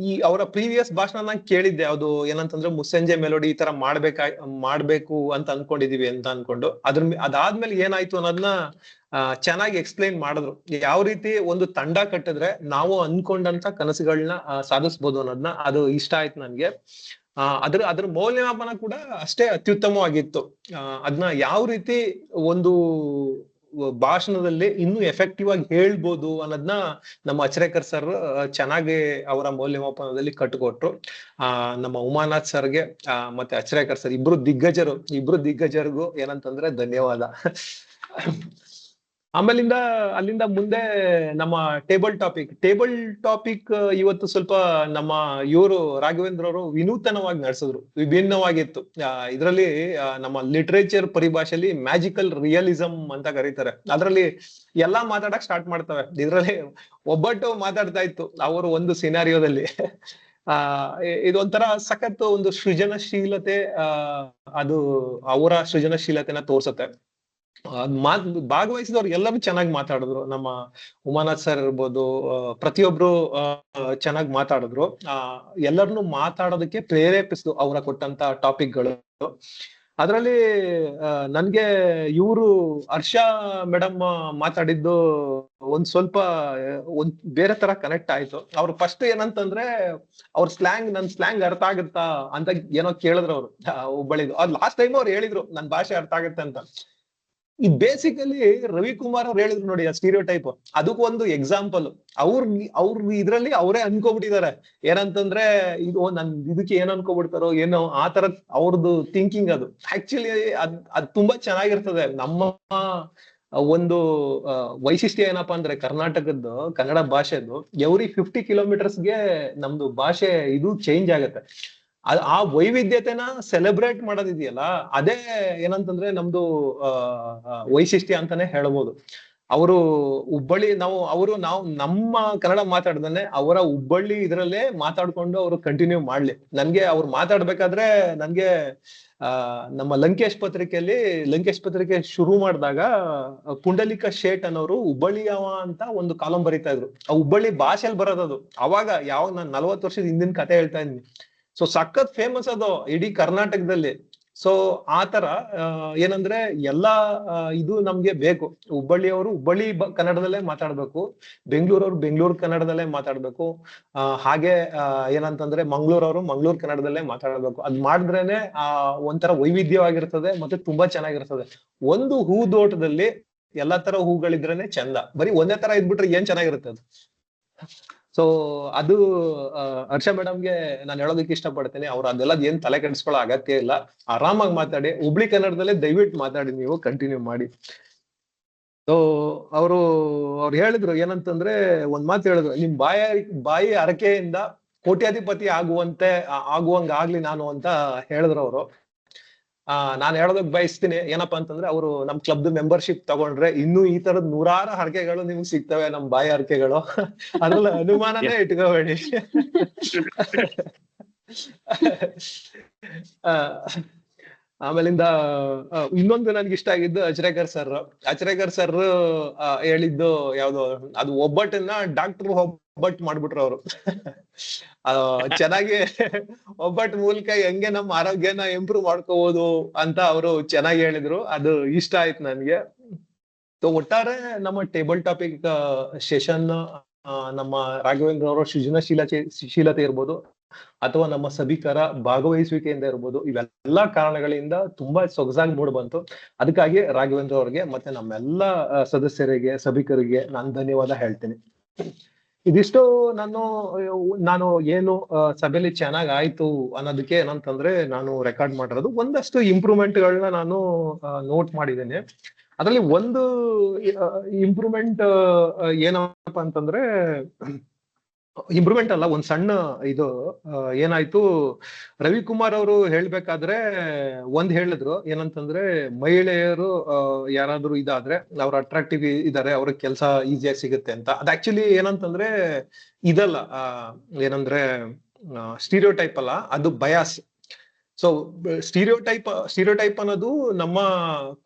ಈ ಅವರ ಪ್ರೀವಿಯಸ್ ಭಾಷಣ ನಾನು ಕೇಳಿದ್ದೆ. ಅದು ಏನಂತಂದ್ರೆ ಮುಸ್ಸಂಜೆ ಮೆಲೋಡಿ ಈ ತರ ಮಾಡ್ಬೇಕು ಅಂತ ಅನ್ಕೊಂಡಿದೀವಿ ಅಂತ ಅನ್ಕೊಂಡು ಅದಾದ್ಮೇಲೆ ಏನಾಯ್ತು ಅನ್ನೋದನ್ನ ಚೆನ್ನಾಗಿ ಎಕ್ಸ್ಪ್ಲೈನ್ ಮಾಡಿದ್ರು. ಯಾವ ರೀತಿ ಒಂದು ತಂಡ ಕಟ್ಟಿದ್ರೆ ನಾವು ಅನ್ಕೊಂಡಂತ ಕನಸುಗಳನ್ನ ಸಾಧಿಸ್ಬೋದು ಅನ್ನೋದನ್ನ. ಅದು ಇಷ್ಟ ಆಯ್ತು ನನ್ಗೆ. ಅದ್ರ ಮೌಲ್ಯಮಾಪನ ಕೂಡ ಅಷ್ಟೇ ಅತ್ಯುತ್ತಮವಾಗಿತ್ತು. ಅದನ್ನ ಯಾವ ರೀತಿ ಒಂದು ಭಾಷಣದಲ್ಲಿ ಇನ್ನೂ ಎಫೆಕ್ಟಿವ್ ಆಗಿ ಹೇಳ್ಬೋದು ಅನ್ನೋದನ್ನ ನಮ್ಮ ಅಚ್ರೇಕರ್ ಸರ್ ಚೆನ್ನಾಗಿ ಅವರ ಮೌಲ್ಯಮಾಪನದಲ್ಲಿ ಕಟ್ಟಿಕೊಟ್ರು. ನಮ್ಮ ಉಮಾನಾಥ್ ಸರ್ಗೆ ಮತ್ತೆ ಅಚ್ರೇಕರ್ ಸರ್ ಇಬ್ರು ದಿಗ್ಗಜರಿಗೂ ಏನಂತಂದ್ರೆ ಧನ್ಯವಾದ. ಅಲ್ಲಿಂದ ಮುಂದೆ ನಮ್ಮ ಟೇಬಲ್ ಟಾಪಿಕ್ ಇವತ್ತು ಸ್ವಲ್ಪ ನಮ್ಮ ಇವರು ರಾಘವೇಂದ್ರ ಅವರು ವಿನೂತನವಾಗಿ ನಡೆಸಿದ್ರು, ವಿಭಿನ್ನವಾಗಿತ್ತು. ಇದರಲ್ಲಿ ನಮ್ಮ ಲಿಟ್ರೇಚರ್ ಪರಿಭಾಷೆಯಲ್ಲಿ ಮ್ಯಾಜಿಕಲ್ ರಿಯಲಿಸಂ ಅಂತ ಕರೀತಾರೆ. ಅದ್ರಲ್ಲಿ ಎಲ್ಲಾ ಮಾತಾಡಕ್ ಸ್ಟಾರ್ಟ್ ಮಾಡ್ತವೆ. ಇದ್ರಲ್ಲಿ ಒಬ್ಬಟ್ಟು ಮಾತಾಡ್ತಾ ಇತ್ತು ಅವರು ಒಂದು ಸಿನಾರಿಯೋದಲ್ಲಿ. ಇದೊಂಥರ ಸಖತ್ ಒಂದು ಸೃಜನಶೀಲತೆ, ಅದು ಅವರ ಸೃಜನಶೀಲತೆನ ತೋರ್ಸುತ್ತೆ. ಭಾಗವಹಿಸಿದವ್ರು ಎಲ್ಲರೂ ಚೆನ್ನಾಗಿ ಮಾತಾಡಿದ್ರು. ನಮ್ಮ ಉಮಾನಾಥ್ ಸರ್ ಇರ್ಬೋದು, ಪ್ರತಿಯೊಬ್ರು ಚೆನ್ನಾಗಿ ಮಾತಾಡಿದ್ರು. ಎಲ್ಲರನ್ನು ಮಾತಾಡೋದಕ್ಕೆ ಪ್ರೇರೇಪಿಸಿದ್ರು ಅವರ ಕೊಟ್ಟಂತ ಟಾಪಿಕ್ಗಳು. ಅದ್ರಲ್ಲಿ ನನ್ಗೆ ಇವರು ಹರ್ಷಾ ಮೇಡಮ್ ಮಾತಾಡಿದ್ದು ಒಂದ್ ಬೇರೆ ತರ ಕನೆಕ್ಟ್ ಆಯ್ತು. ಅವ್ರು ಫಸ್ಟ್ ಏನಂತಂದ್ರೆ ಅವ್ರ ನನ್ ಸ್ಲ್ಯಾಂಗ್ ಅರ್ಥ ಆಗುತ್ತಾ ಅಂತ ಏನೋ ಕೇಳಿದ್ರು ಅವ್ರು ಹುಬ್ಬಳ್ಳಿದು. ಅದ್ ಲಾಸ್ಟ್ ಟೈಮ್ ಅವ್ರು ಹೇಳಿದ್ರು ನನ್ ಭಾಷೆ ಅರ್ಥ ಆಗುತ್ತೆ ಅಂತ. ಇದು ಬೇಸಿಕಲಿ ರವಿಕುಮಾರ್ ಅವ್ರು ಹೇಳಿದ್ರು ನೋಡಿ, ಆ ಸ್ಟೀರಿಯೋ ಟೈಪ್, ಅದಕ್ಕೂ ಒಂದು ಎಕ್ಸಾಂಪಲ್. ಅವ್ರ ಇದ್ರಲ್ಲಿ ಅವರೇ ಅನ್ಕೋಬಿಟ್ಟಿದ್ದಾರೆ ಏನಂತಂದ್ರೆ ಇದು ಇದಕ್ಕೆ ಏನ್ ಅನ್ಕೋಬಿಡ್ತಾರೋ ಏನೋ ಆ ತರ ಅವ್ರದ್ದು ಥಿಂಕಿಂಗ್. ಅದು ಆಕ್ಚುಲಿ ಅದ್ ತುಂಬಾ ಚೆನ್ನಾಗಿರ್ತದೆ. ನಮ್ಮ ಒಂದು ವೈಶಿಷ್ಟ್ಯ ಏನಪ್ಪಾ ಅಂದ್ರೆ ಕರ್ನಾಟಕದ್ದು ಕನ್ನಡ ಭಾಷೆದು ಎವ್ರಿ 50 ಕಿಲೋಮೀಟರ್ಸ್ಗೆ ನಮ್ದು ಭಾಷೆ ಇದು ಚೇಂಜ್ ಆಗತ್ತೆ. ಆ ವೈವಿಧ್ಯತೆನ ಸೆಲೆಬ್ರೇಟ್ ಮಾಡೋದಿದೆಯಲ್ಲ, ಅದೇ ಏನಂತಂದ್ರೆ ನಮ್ದು ವೈಶಿಷ್ಟ್ಯ ಅಂತಾನೆ ಹೇಳ್ಬೋದು. ಅವರು ನಾವು ನಮ್ಮ ಕನ್ನಡ ಮಾತಾಡ್ದಾನೆ ಅವರ ಹುಬ್ಬಳ್ಳಿ ಇದ್ರಲ್ಲೇ ಮಾತಾಡ್ಕೊಂಡು ಅವರು ಕಂಟಿನ್ಯೂ ಮಾಡ್ಲಿ. ನನ್ಗೆ ಅವ್ರು ಮಾತಾಡ್ಬೇಕಾದ್ರೆ ನನ್ಗೆ ನಮ್ಮ ಲಂಕೇಶ್ ಪತ್ರಿಕೆ ಶುರು ಮಾಡಿದಾಗ ಪುಂಡಲಿಕ ಶೇಟ್ ಅನ್ನೋರು ಹುಬ್ಬಳ್ಳಿಯವ ಅಂತ ಒಂದು ಕಾಲಂ ಬರೀತಾ ಇದ್ರು. ಆ ಹುಬ್ಬಳ್ಳಿ ಭಾಷೆಯಲ್ಲಿ ಬರೋದದು. ಅವಾಗ ನಾನು 40 ವರ್ಷದ ಹಿಂದಿನ ಕತೆ ಹೇಳ್ತಾ ಇದ್ದೀನಿ. ಸೊ ಸಖತ್ ಫೇಮಸ್ ಅದು ಇಡೀ ಕರ್ನಾಟಕದಲ್ಲಿ. ಸೊ ಆತರ ಏನಂದ್ರೆ ಎಲ್ಲಾ ಇದು ನಮ್ಗೆ ಬೇಕು. ಹುಬ್ಬಳ್ಳಿಯವರು ಹುಬ್ಬಳ್ಳಿ ಕನ್ನಡದಲ್ಲೇ ಮಾತಾಡ್ಬೇಕು, ಬೆಂಗಳೂರವ್ರು ಬೆಂಗಳೂರು ಕನ್ನಡದಲ್ಲೇ ಮಾತಾಡ್ಬೇಕು, ಹಾಗೆ ಏನಂತಂದ್ರೆ ಮಂಗಳೂರವರು ಮಂಗಳೂರು ಕನ್ನಡದಲ್ಲೇ ಮಾತಾಡ್ಬೇಕು. ಅದ್ ಮಾಡಿದ್ರೇನೆ ಒಂಥರ ವೈವಿಧ್ಯವಾಗಿರ್ತದೆ ಮತ್ತೆ ತುಂಬಾ ಚೆನ್ನಾಗಿರ್ತದೆ. ಒಂದು ಹೂದೋಟದಲ್ಲಿ ಎಲ್ಲಾ ತರ ಹೂಗಳಿದ್ರೇನೆ ಚಂದ. ಬರೀ ಒಂದೇ ತರ ಇದ್ಬಿಟ್ರೆ ಏನ್ ಚೆನ್ನಾಗಿರುತ್ತೆ ಅದು. ಸೊ ಅದು ಹರ್ಷ ಮೇಡಮ್ಗೆ ನಾನು ಹೇಳೋದಕ್ಕೆ ಇಷ್ಟಪಡ್ತೇನೆ, ಅವ್ರು ಅದೆಲ್ಲ ಏನ್ ತಲೆ ಕೆಡಿಸ್ಕೊಳ್ಳೋ ಅಗತ್ಯ ಇಲ್ಲ. ಆರಾಮಾಗಿ ಮಾತಾಡಿ, ಹುಬ್ಳಿ ಕನ್ನಡದಲ್ಲೇ ದಯವಿಟ್ಟು ಮಾತಾಡಿ, ನೀವು ಕಂಟಿನ್ಯೂ ಮಾಡಿ. ಸೊ ಅವ್ರು ಹೇಳಿದ್ರು ಏನಂತಂದ್ರೆ ಒಂದ್ ಮಾತು ಹೇಳಿದ್ರು, ನಿಮ್ ಬಾಯಿ ಅರಕೆಯಿಂದ ಕೋಟ್ಯಾಧಿಪತಿ ಆಗುವಂಗಾಗ್ಲಿ ನಾನು ಅಂತ ಹೇಳಿದ್ರು ಅವರು. ನಾನ್ ಹೇಳೋದಕ್ ಬಯಸ್ತೀನಿ ಏನಪ್ಪಾ ಅಂತಂದ್ರೆ, ಅವರು ನಮ್ ಕ್ಲಬ್ ಮೆಂಬರ್ಶಿಪ್ ತಗೊಂಡ್ರೆ ಇನ್ನೂ ಈ ತರದ್ 100 ಹರಕೆಗಳು ನಿಮ್ಗೆ ಸಿಗ್ತವೆ, ನಮ್ ಬಾಯಿ ಹರಕೆಗಳು. ಅದ್ರಲ್ಲಿ ಅನುಮಾನನೇ ಇಟ್ಕೋಬೇಡಿ. ಆಮೇಲಿಂದ ಇನ್ನೊಂದು ನನ್ಗೆ ಇಷ್ಟ ಆಗಿದ್ದು ಅಚ್ರೇಕರ್ ಸರ್ ಹೇಳಿದ್ದು ಯಾವ್ದು, ಅದು ಒಬ್ಬಟ್ಟನ್ನ ಡಾಕ್ಟರ್ ಒಬ್ಬಟ್ಟು ಮಾಡ್ಬಿಟ್ರು ಅವರು. ಚೆನ್ನಾಗಿ ಒಬ್ಬಟ್ಟು ಮೂಲಕ ಹೆಂಗೆ ನಮ್ಮ ಆರೋಗ್ಯನ ಇಂಪ್ರೂವ್ ಮಾಡ್ಕೋಬಹುದು ಅಂತ ಅವರು ಚೆನ್ನಾಗಿ ಹೇಳಿದ್ರು. ಅದು ಇಷ್ಟ ಆಯ್ತು ನನ್ಗೆ. ಒಟ್ಟಾರೆ ನಮ್ಮ ಟೇಬಲ್ ಟಾಪಿಕ್ ಸೆಷನ್ ನಮ್ಮ ರಾಘವೇಂದ್ರ ಅವರ ಸೃಜನಶೀಲತೆ ಇರ್ಬೋದು, ಅಥವಾ ನಮ್ಮ ಸಭಿಕರ ಭಾಗವಹಿಸುವಿಕೆಯಿಂದ ಇರ್ಬೋದು, ಇವೆಲ್ಲಾ ಕಾರಣಗಳಿಂದ ತುಂಬಾ ಸೊಗಸಾಗಿ ಮೂಡ್ ಬಂತು. ಅದಕ್ಕಾಗಿ ರಾಘವೇಂದ್ರ ಅವ್ರಿಗೆ ಮತ್ತೆ ನಮ್ಮೆಲ್ಲ ಸದಸ್ಯರಿಗೆ, ಸಭಿಕರಿಗೆ ನಾನು ಧನ್ಯವಾದ ಹೇಳ್ತೀನಿ. ಇದಿಷ್ಟು ನಾನು ಏನು ಸಭೆಯಲ್ಲಿ ಚೆನ್ನಾಗ್ ಆಯ್ತು ಅನ್ನೋದಕ್ಕೆ ಏನಂತಂದ್ರೆ ನಾನು ರೆಕಾರ್ಡ್ ಮಾಡಿರೋದು. ಒಂದಷ್ಟು ಇಂಪ್ರೂವ್ಮೆಂಟ್ಗಳನ್ನ ನಾನು ನೋಟ್ ಮಾಡಿದ್ದೇನೆ. ಅದರಲ್ಲಿ ಒಂದು ಇಂಪ್ರೂವ್ಮೆಂಟ್ ಏನಪ್ಪ ಅಂತಂದ್ರೆ, ಇಂಪ್ರೂವ್ಮೆಂಟ್ ಅಲ್ಲ, ಒಂದ್ ಸಣ್ಣ ಇದು ಏನಾಯ್ತು, ರವಿಕುಮಾರ್ ಅವರು ಹೇಳ್ಬೇಕಾದ್ರೆ ಹೇಳಿದ್ರು ಏನಂತಂದ್ರೆ, ಮಹಿಳೆಯರು ಯಾರಾದ್ರೂ ಇದಾದ್ರೆ ಅವ್ರ ಅಟ್ರಾಕ್ಟಿವ್ ಇದಾರೆ, ಅವ್ರಿಗೆ ಕೆಲಸ ಈಸಿಯಾಗಿ ಸಿಗುತ್ತೆ ಅಂತ. ಅದ್ ಆಕ್ಚುಲಿ ಏನಂತಂದ್ರೆ ಇದಲ್ಲ, ಏನಂದ್ರೆ ಸ್ಟೀರಿಯೋಟೈಪ್ ಅಲ್ಲ, ಅದು ಬಯಾಸ್. ಸೊ ಸ್ಟೀರಿಯೋಟೈಪ್ ಅನ್ನೋದು ನಮ್ಮ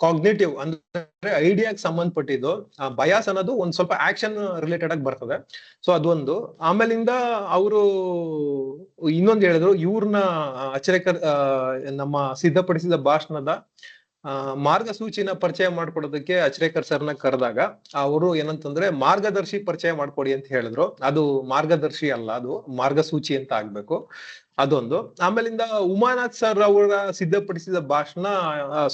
ಕಾಗ್ನೇಟಿವ್ ಅಂದ್ರೆ ಐಡಿಯಾಗೆ ಸಂಬಂಧಪಟ್ಟಿದ್ದು. ಬಯಾಸ್ ಅನ್ನೋದು ಒಂದ್ ಸ್ವಲ್ಪ ಆಕ್ಷನ್ ರಿಲೇಟೆಡ್ ಆಗಿ ಬರ್ತದೆ. ಸೊ ಅದೊಂದು. ಆಮೇಲಿಂದ ಅವರು ಇನ್ನೊಂದು ಹೇಳಿದ್ರು, ಇವ್ರನ್ನ ಅಚ್ರೇಕರ್ ನಮ್ಮ ಸಿದ್ಧಪಡಿಸಿದ ಭಾಷಣದ ಮಾರ್ಗಸೂಚಿನ ಪರಿಚಯ ಮಾಡ್ಕೊಡೋದಕ್ಕೆ ಅಚ್ರೇಕರ್ ಸರ್ನ ಕರೆದಾಗ ಅವರು ಏನಂತಂದ್ರೆ ಮಾರ್ಗದರ್ಶಿ ಪರಿಚಯ ಮಾಡ್ಕೊಡಿ ಅಂತ ಹೇಳಿದ್ರು. ಅದು ಮಾರ್ಗದರ್ಶಿ ಅಲ್ಲ, ಅದು ಮಾರ್ಗಸೂಚಿ ಅಂತ ಆಗ್ಬೇಕು. ಅದೊಂದು. ಆಮೇಲಿಂದ ಉಮಾನಾಥ್ ಸರ್ ಅವರ ಸಿದ್ಧಪಡಿಸಿದ ಭಾಷಣ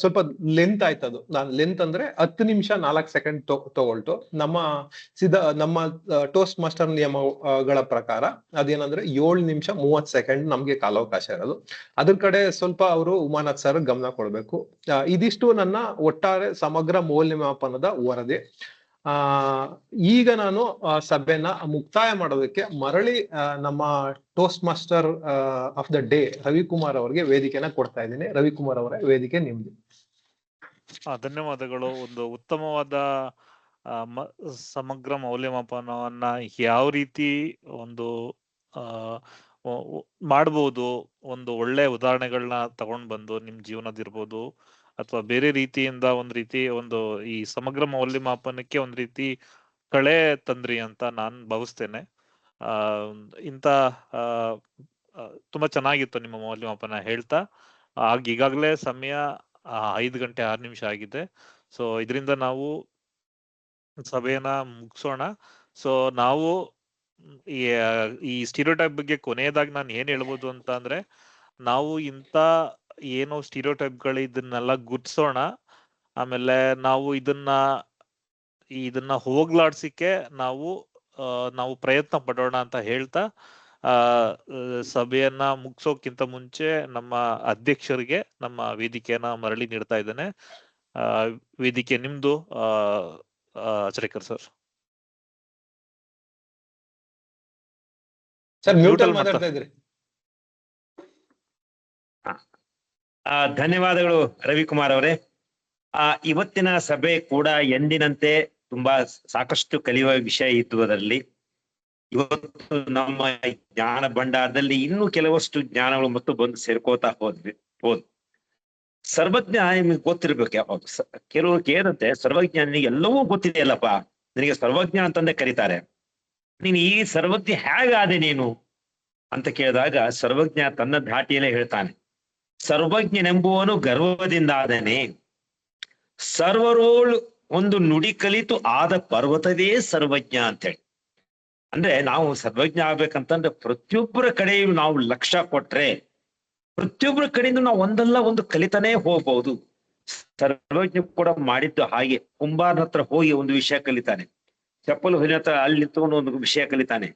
ಸ್ವಲ್ಪ ಲೆಂತ್ ಆಯ್ತದು. ಲೆಂತ್ ಅಂದ್ರೆ 10 ನಿಮಿಷ 4 ಸೆಕೆಂಡ್ ತಗೊಳ್ತು. ನಮ್ಮ ಟೋಸ್ಟ್ ಮಾಸ್ಟರ್ ನಿಯಮಗಳ ಪ್ರಕಾರ ಅದೇನಂದ್ರೆ 7 ನಿಮಿಷ 30 ಸೆಕೆಂಡ್ ನಮ್ಗೆ ಕಾಲಾವಕಾಶ ಇರೋದು. ಅದ್ರ ಕಡೆ ಸ್ವಲ್ಪ ಅವರು ಉಮಾನಾಥ್ ಸರ್ ಗಮನ ಕೊಡ್ಬೇಕು. ಇದಿಷ್ಟು ನನ್ನ ಒಟ್ಟಾರೆ ಸಮಗ್ರ ಮೌಲ್ಯಮಾಪನದ ವರದಿ. ಈಗ ನಾನು ಸಭೆನ ಮುಕ್ತಾಯ ಮಾಡೋದಕ್ಕೆ ಮರಳಿ ನಮ್ಮ toast master of the day Ravikumar ಅವರಿಗೆ ವೇದಿಕೆನ ಕೊಡ್ತಾ ಇದ್ದೀನಿ. ರವಿಕುಮಾರ್ ಅವರ ವೇದಿಕೆ ನಿಮ್ದು. ಧನ್ಯವಾದಗಳು. ಒಂದು ಉತ್ತಮವಾದ ಸಮಗ್ರ ಮೌಲ್ಯಮಾಪನವನ್ನ ಯಾವ ರೀತಿ ಒಂದು ಮಾಡ್ಬೋದು, ಒಂದು ಒಳ್ಳೆ ಉದಾಹರಣೆಗಳನ್ನ ತಗೊಂಡ್ ಬಂದು ನಿಮ್ ಜೀವನದಿರ್ಬೋದು ಅಥವಾ ಬೇರೆ ರೀತಿಯಿಂದ ಒಂದು ಈ ಸಮಗ್ರ ಮೌಲ್ಯಮಾಪನಕ್ಕೆ ಒಂದ್ ರೀತಿ ಕಳೆ ತಂದ್ರಿ ಅಂತ ನಾನ್ ಭಾವಿಸ್ತೇನೆ. ಇಂತ ತುಂಬಾ ಚೆನ್ನಾಗಿತ್ತು ನಿಮ್ಮ ಮೌಲ್ಯಮಾಪನ ಹೇಳ್ತಾ. ಈಗಾಗಲೇ ಸಮಯ 5 ಗಂಟೆ 6 ನಿಮಿಷ ಆಗಿದೆ. ಸೊ ಇದರಿಂದ ನಾವು ಸಭೆಯನ್ನ ಮುಗಿಸೋಣ. ಸೊ ನಾವು ಈ ಸ್ಟೀರಿಯೋಟೈಪ್ ಬಗ್ಗೆ ಕೊನೆಯದಾಗಿ ನಾನು ಏನ್ ಹೇಳ್ಬೋದು ಅಂತ ಅಂದ್ರೆ, ನಾವು ಇಂತ ಏನೋ ಸ್ಟೀರಿಯೋಟೈಪ್ಗಳು ಇದನ್ನೆಲ್ಲ ಗುರ್ತಿಸೋಣ. ಆಮೇಲೆ ನಾವು ಇದನ್ನ ಹೋಗ್ಲಾಡ್ಸಿಕ್ಕೆ ನಾವು ಪ್ರಯತ್ನ ಪಡೋಣ ಅಂತ ಹೇಳ್ತಾ ಸಭೆಯನ್ನ ಮುಗಿಸೋಕ್ಕಿಂತ ಮುಂಚೆ ನಮ್ಮ ಅಧ್ಯಕ್ಷರಿಗೆ ನಮ್ಮ ವೇದಿಕೆಯನ್ನ ಮರಳಿ ನೀಡ್ತಾ ಇದ್ದೇನೆ. ವೇದಿಕೆ ನಿಮ್ದು ಅಚರೇಕರ್ ಸರ್. ಸರ್ ಮ್ಯೂಟಲ್ ಮಾತಾಡ್ತಾ ಇದ್ರಿ. ಧನ್ಯವಾದಗಳು ರವಿಕುಮಾರ್ ಅವರೇ. ಇವತ್ತಿನ ಸಭೆ ಕೂಡ ಎಂದಿನಂತೆ ತುಂಬಾ ಸಾಕಷ್ಟು ಕಲಿಯುವ ವಿಷಯ ಇತ್ತು ಅದರಲ್ಲಿ. ಇವತ್ತು ನಮ್ಮ ಜ್ಞಾನ ಭಂಡಾರದಲ್ಲಿ ಇನ್ನೂ ಕೆಲವಷ್ಟು ಜ್ಞಾನಗಳು ಮತ್ತು ಬಂದು ಸೇರ್ಕೋತಾ ಹೋದ್. ಸರ್ವಜ್ಞ ನಿಮ್ಗೆ ಗೊತ್ತಿರ್ಬೇಕು. ಯಾವಾಗ ಕೆಲವರು ಕೇಳಂತೆ ಸರ್ವಜ್ಞ ನಿನಗೆ ಎಲ್ಲವೂ ಗೊತ್ತಿದೆಯಲ್ಲಪ್ಪ, ನಿನಗೆ ಸರ್ವಜ್ಞ ಅಂತಂದೇ ಕರೀತಾರೆ, ನೀನು ಈ ಸರ್ವಜ್ಞ ಹೇಗಾದೆ ನೀನು ಅಂತ ಕೇಳಿದಾಗ ಸರ್ವಜ್ಞ ತನ್ನ ಧಾಟಿಯಲ್ಲೇ ಹೇಳ್ತಾನೆ, ಸರ್ವಜ್ಞನೆಂಬುವನು ಗರ್ವದಿಂದಾದನೆ, ಸರ್ವರೋಳು ಒಂದು ನುಡಿ ಕಲಿತು ಆದ ಪರ್ವತವೇ ಸರ್ವಜ್ಞ ಅಂತೇಳಿ. ಅಂದ್ರೆ ನಾವು ಸರ್ವಜ್ಞ ಆಗ್ಬೇಕಂತಂದ್ರೆ ಪ್ರತಿಯೊಬ್ಬರ ಕಡೆಯೂ ನಾವು ಲಕ್ಷ್ಯ ಕೊಟ್ರೆ ಪ್ರತಿಯೊಬ್ಬರ ಕಡೆಯಿಂದ ನಾವು ಒಂದಲ್ಲ ಒಂದು ಕಲಿತಾನೇ ಹೋಗ್ಬಹುದು. ಸರ್ವಜ್ಞ ಕೂಡ ಮಾಡಿದ್ದು ಹಾಗೆ. ಕುಂಬಾರನ ಹತ್ರ ಹೋಗಿ ಒಂದು ವಿಷಯ ಕಲಿತಾನೆ, ಚಪ್ಪಲು ಹೊಲಿನ ಹತ್ರ ಅಲ್ಲಿ ನಿಂತ್ಕೊಂಡು ಒಂದು ವಿಷಯ ಕಲಿತಾನೆ,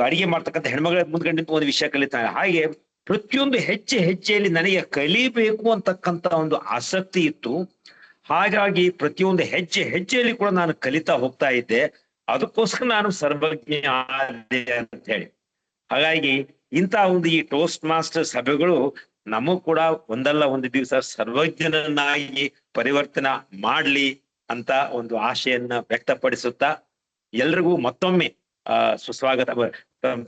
ಅಡಿಗೆ ಮಾಡ್ತಕ್ಕಂಥ ಹೆಣ್ಮಗಳ ಮುಂದ್ಗಡೆ ನಿಂತು ಒಂದು ವಿಷಯ ಕಲಿತಾನೆ. ಹಾಗೆ ಪ್ರತಿಯೊಂದು ಹೆಜ್ಜೆಯಲ್ಲಿ ನನಗೆ ಕಲಿಬೇಕು ಅಂತಕ್ಕಂಥ ಒಂದು ಆಸಕ್ತಿ ಇತ್ತು. ಹಾಗಾಗಿ ಪ್ರತಿಯೊಂದು ಹೆಜ್ಜೆಯಲ್ಲಿ ಕೂಡ ನಾನು ಕಲಿತಾ ಹೋಗ್ತಾ ಇದ್ದೆ. ಅದಕ್ಕೋಸ್ಕರ ನಾನು ಸರ್ವಜ್ಞ ಆದೆ ಅಂತ ಹೇಳಿ. ಹಾಗಾಗಿ ಇಂಥ ಒಂದು ಈ ಟೋಸ್ಟ್ ಮಾಸ್ಟರ್ ಸಭೆಗಳು ನಮಗೂ ಕೂಡ ಒಂದಲ್ಲ ಒಂದು ದಿವಸ ಸರ್ವಜ್ಞನನ್ನಾಗಿ ಪರಿವರ್ತನೆ ಮಾಡ್ಲಿ ಅಂತ ಒಂದು ಆಶೆಯನ್ನ ವ್ಯಕ್ತಪಡಿಸುತ್ತಾ ಎಲ್ರಿಗೂ ಮತ್ತೊಮ್ಮೆ ಸುಸ್ವಾಗತ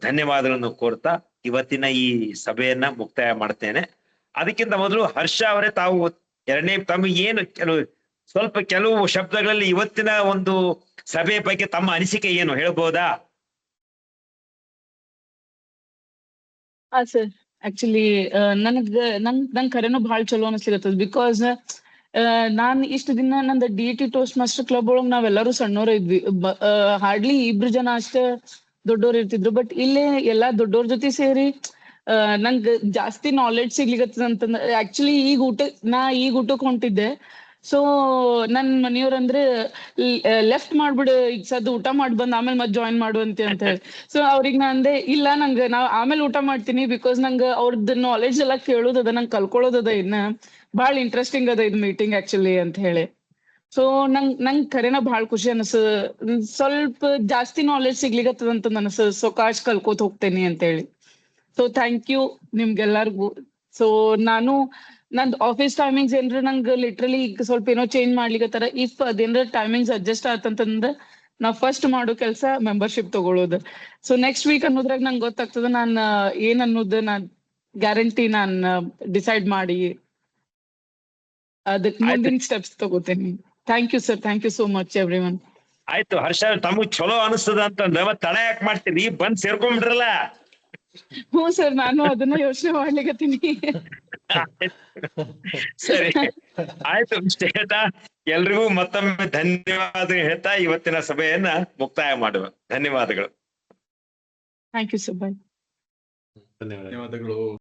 ಧನ್ಯವಾದಗಳನ್ನು ಕೋರ್ತಾ ಇವತ್ತಿನ ಈ ಸಭೆಯನ್ನ ಮುಕ್ತಾಯ ಮಾಡ್ತೇನೆ. ಅದಕ್ಕಿಂತ ಮೊದಲು ಹರ್ಷ ಅವರೇ, ತಾವು ತಮಗೆ ಏನು ಕೆಲವು ಶಬ್ದಗಳಲ್ಲಿ ಇವತ್ತಿನ ಒಂದು ಸಭೆಯ ಬಗ್ಗೆ ತಮ್ಮ ಅನಿಸಿಕೆ ಏನು ಹೇಳ್ಬೋದಾ? ಸರ್ ಆಕ್ಚುಲಿ ನಂಗ್ ಖರೇನೋ ಬಹಳ ಚಲೋ ಅನಿಸ್ಲಿಕತ್ತದ. ಬಿಕಾಸ್ ನಾನ್ ಇಷ್ಟು ದಿನ ನಂದು DET ಟೋಸ್ಟ್ ಮಾಸ್ಟರ್ ಕ್ಲಬ್ ಒಳಗ್ ನಾವೆಲ್ಲರೂ ಸಣ್ಣೋರ ಇದ್ವಿ. ಹಾರ್ಡ್ಲಿ 2 ಜನ ಅಷ್ಟೇ ದೊಡ್ಡೋರ್ ಇರ್ತಿದ್ರು. ಬಟ್ ಇಲ್ಲೇ ಎಲ್ಲಾ ದೊಡ್ಡೋರ್ ಜೊತೆ ಸೇರಿ ನಂಗ್ ಜಾಸ್ತಿ ನಾಲೆಡ್ಜ್ ಸಿಗ್ಲಿಕತ್ತದ ಅಂತಂದ್ರೆ, ಆಕ್ಚುಲಿ ಈಗ ಊಟಕ್ಕೆ ಹೊಂಟಿದ್ದೆ. ಸೊ ನನ್ ಮನೆಯವ್ರಂದ್ರೆ ಲೆಫ್ಟ್ ಮಾಡ್ಬಿಡು, ಈಗ ಸದ್ದು ಊಟ ಮಾಡಿ ಬಂದ್ ಆಮೇಲೆ ಮತ್ ಜಾಯಿನ್ ಮಾಡುವಂತೆ ಅಂತ ಹೇಳಿ. ಸೊ ಅವ್ರಿಗೆ ನಾ ಅಂದೆ, ಇಲ್ಲ ನಾವ್ ಆಮೇಲೆ ಊಟ ಮಾಡ್ತೀನಿ, ಬಿಕಾಸ್ ನಂಗೆ ಅವ್ರದ್ದು ನಾಲೆಡ್ಜ್ ಎಲ್ಲ ಕೇಳೋದದ, ನಂಗೆ ಕಲ್ಕೊಳ್ಳೋದದ, ಇನ್ನ ಬಹಳ ಇಂಟ್ರೆಸ್ಟಿಂಗ್ ಅದ ಇದು ಮೀಟಿಂಗ್ ಆಕ್ಚುಲಿ ಅಂತ ಹೇಳಿ. ಸೊ ನಂಗ್ ಖರೇನ ಬಹಳ ಖುಷಿ ಅನಸ, ಸ್ವಲ್ಪ ಜಾಸ್ತಿ ನಾಲೆಡ್ಜ್ ಸಿಗ್ಲಿಕತ್ತದ ಅಂತ ಅನಸ. ಸೊ ಕಾಶ್ ಕಲ್ಕೋತ್ ಹೋಗ್ತೇನಿ ಅಂತ ಹೇಳಿ. ಸೊ ಥ್ಯಾಂಕ್ ಯು ನಿಮ್ಗೆಲ್ಲರಿಗೂ. ಸೊ ನಂದ್ ಆಫೀಸ್ ಟೈಮಿಂಗ್ಸ್ ಏನ್ರ ನಂಗೆ ಲಿಟ್ರಲಿ ಈಗ ಸ್ವಲ್ಪ ಏನೋ ಚೇಂಜ್ ಮಾಡ್ಲಿಕತ್ತಾರ. ಇಫ್ ಅದೇನ್ರ ಟೈಮಿಂಗ್ಸ್ ಅಡ್ಜಸ್ಟ್ ಆತಂತಂದ್ರ ನಾ ಫಸ್ಟ್ ಮಾಡೋ ಕೆಲಸ ಮೆಂಬರ್ಶಿಪ್ ತಗೊಳ್ಳೋದು. ಸೊ ನೆಕ್ಸ್ಟ್ ವೀಕ್ ಅನ್ನೋದ್ರಾಗ ನಂಗೆ ಗೊತ್ತಾಗ್ತದ ನಾನ್ ಏನ್ ಅನ್ನೋದು ನಾನ್ ಗ್ಯಾರಂಟಿ ನಾನ್ ಡಿಸೈಡ್ ಮಾಡಿ ಅದಕ್ಕೆ ಮುಂದಿನ ಸ್ಟೆಪ್ಸ್ ತಗೋತೇನೆ. Thank you sir, thank you so much everyone. ಆಯ್ತು ಹರ್ಷ, ತಮಗ್ ಚಲೋ ಅನಿಸ್ತದ ಅಂತಂದ್ರೆ ಮತ್ ತಡ ಯಾಕೆ ಮಾಡ್ತೀರಿ, ಬಂದ್ ಸೇರ್ಕೊಂಡ್ಬಿಡ್ರಲ್ಲ. ಹ್ಞೂ ಸರ್, ನಾನು ಅದನ್ನ ಯೋಚನೆ ಮಾಡ್ಲಿಕತ್ತೀನಿ. ಸರಿ ಆಯ್ತು, ಇಷ್ಟ ಹೇಳ್ತಾ ಎಲ್ರಿಗೂ ಮತ್ತೊಮ್ಮೆ ಧನ್ಯವಾದ ಹೇಳ್ತಾ ಇವತ್ತಿನ ಸಭೆಯನ್ನ ಮುಕ್ತಾಯ ಮಾಡುವ. ಧನ್ಯವಾದಗಳು. ಥ್ಯಾಂಕ್ ಯು ಸರ್, ಬಾಯ್. ಧನ್ಯವಾದ. ಧನ್ಯವಾದಗಳು.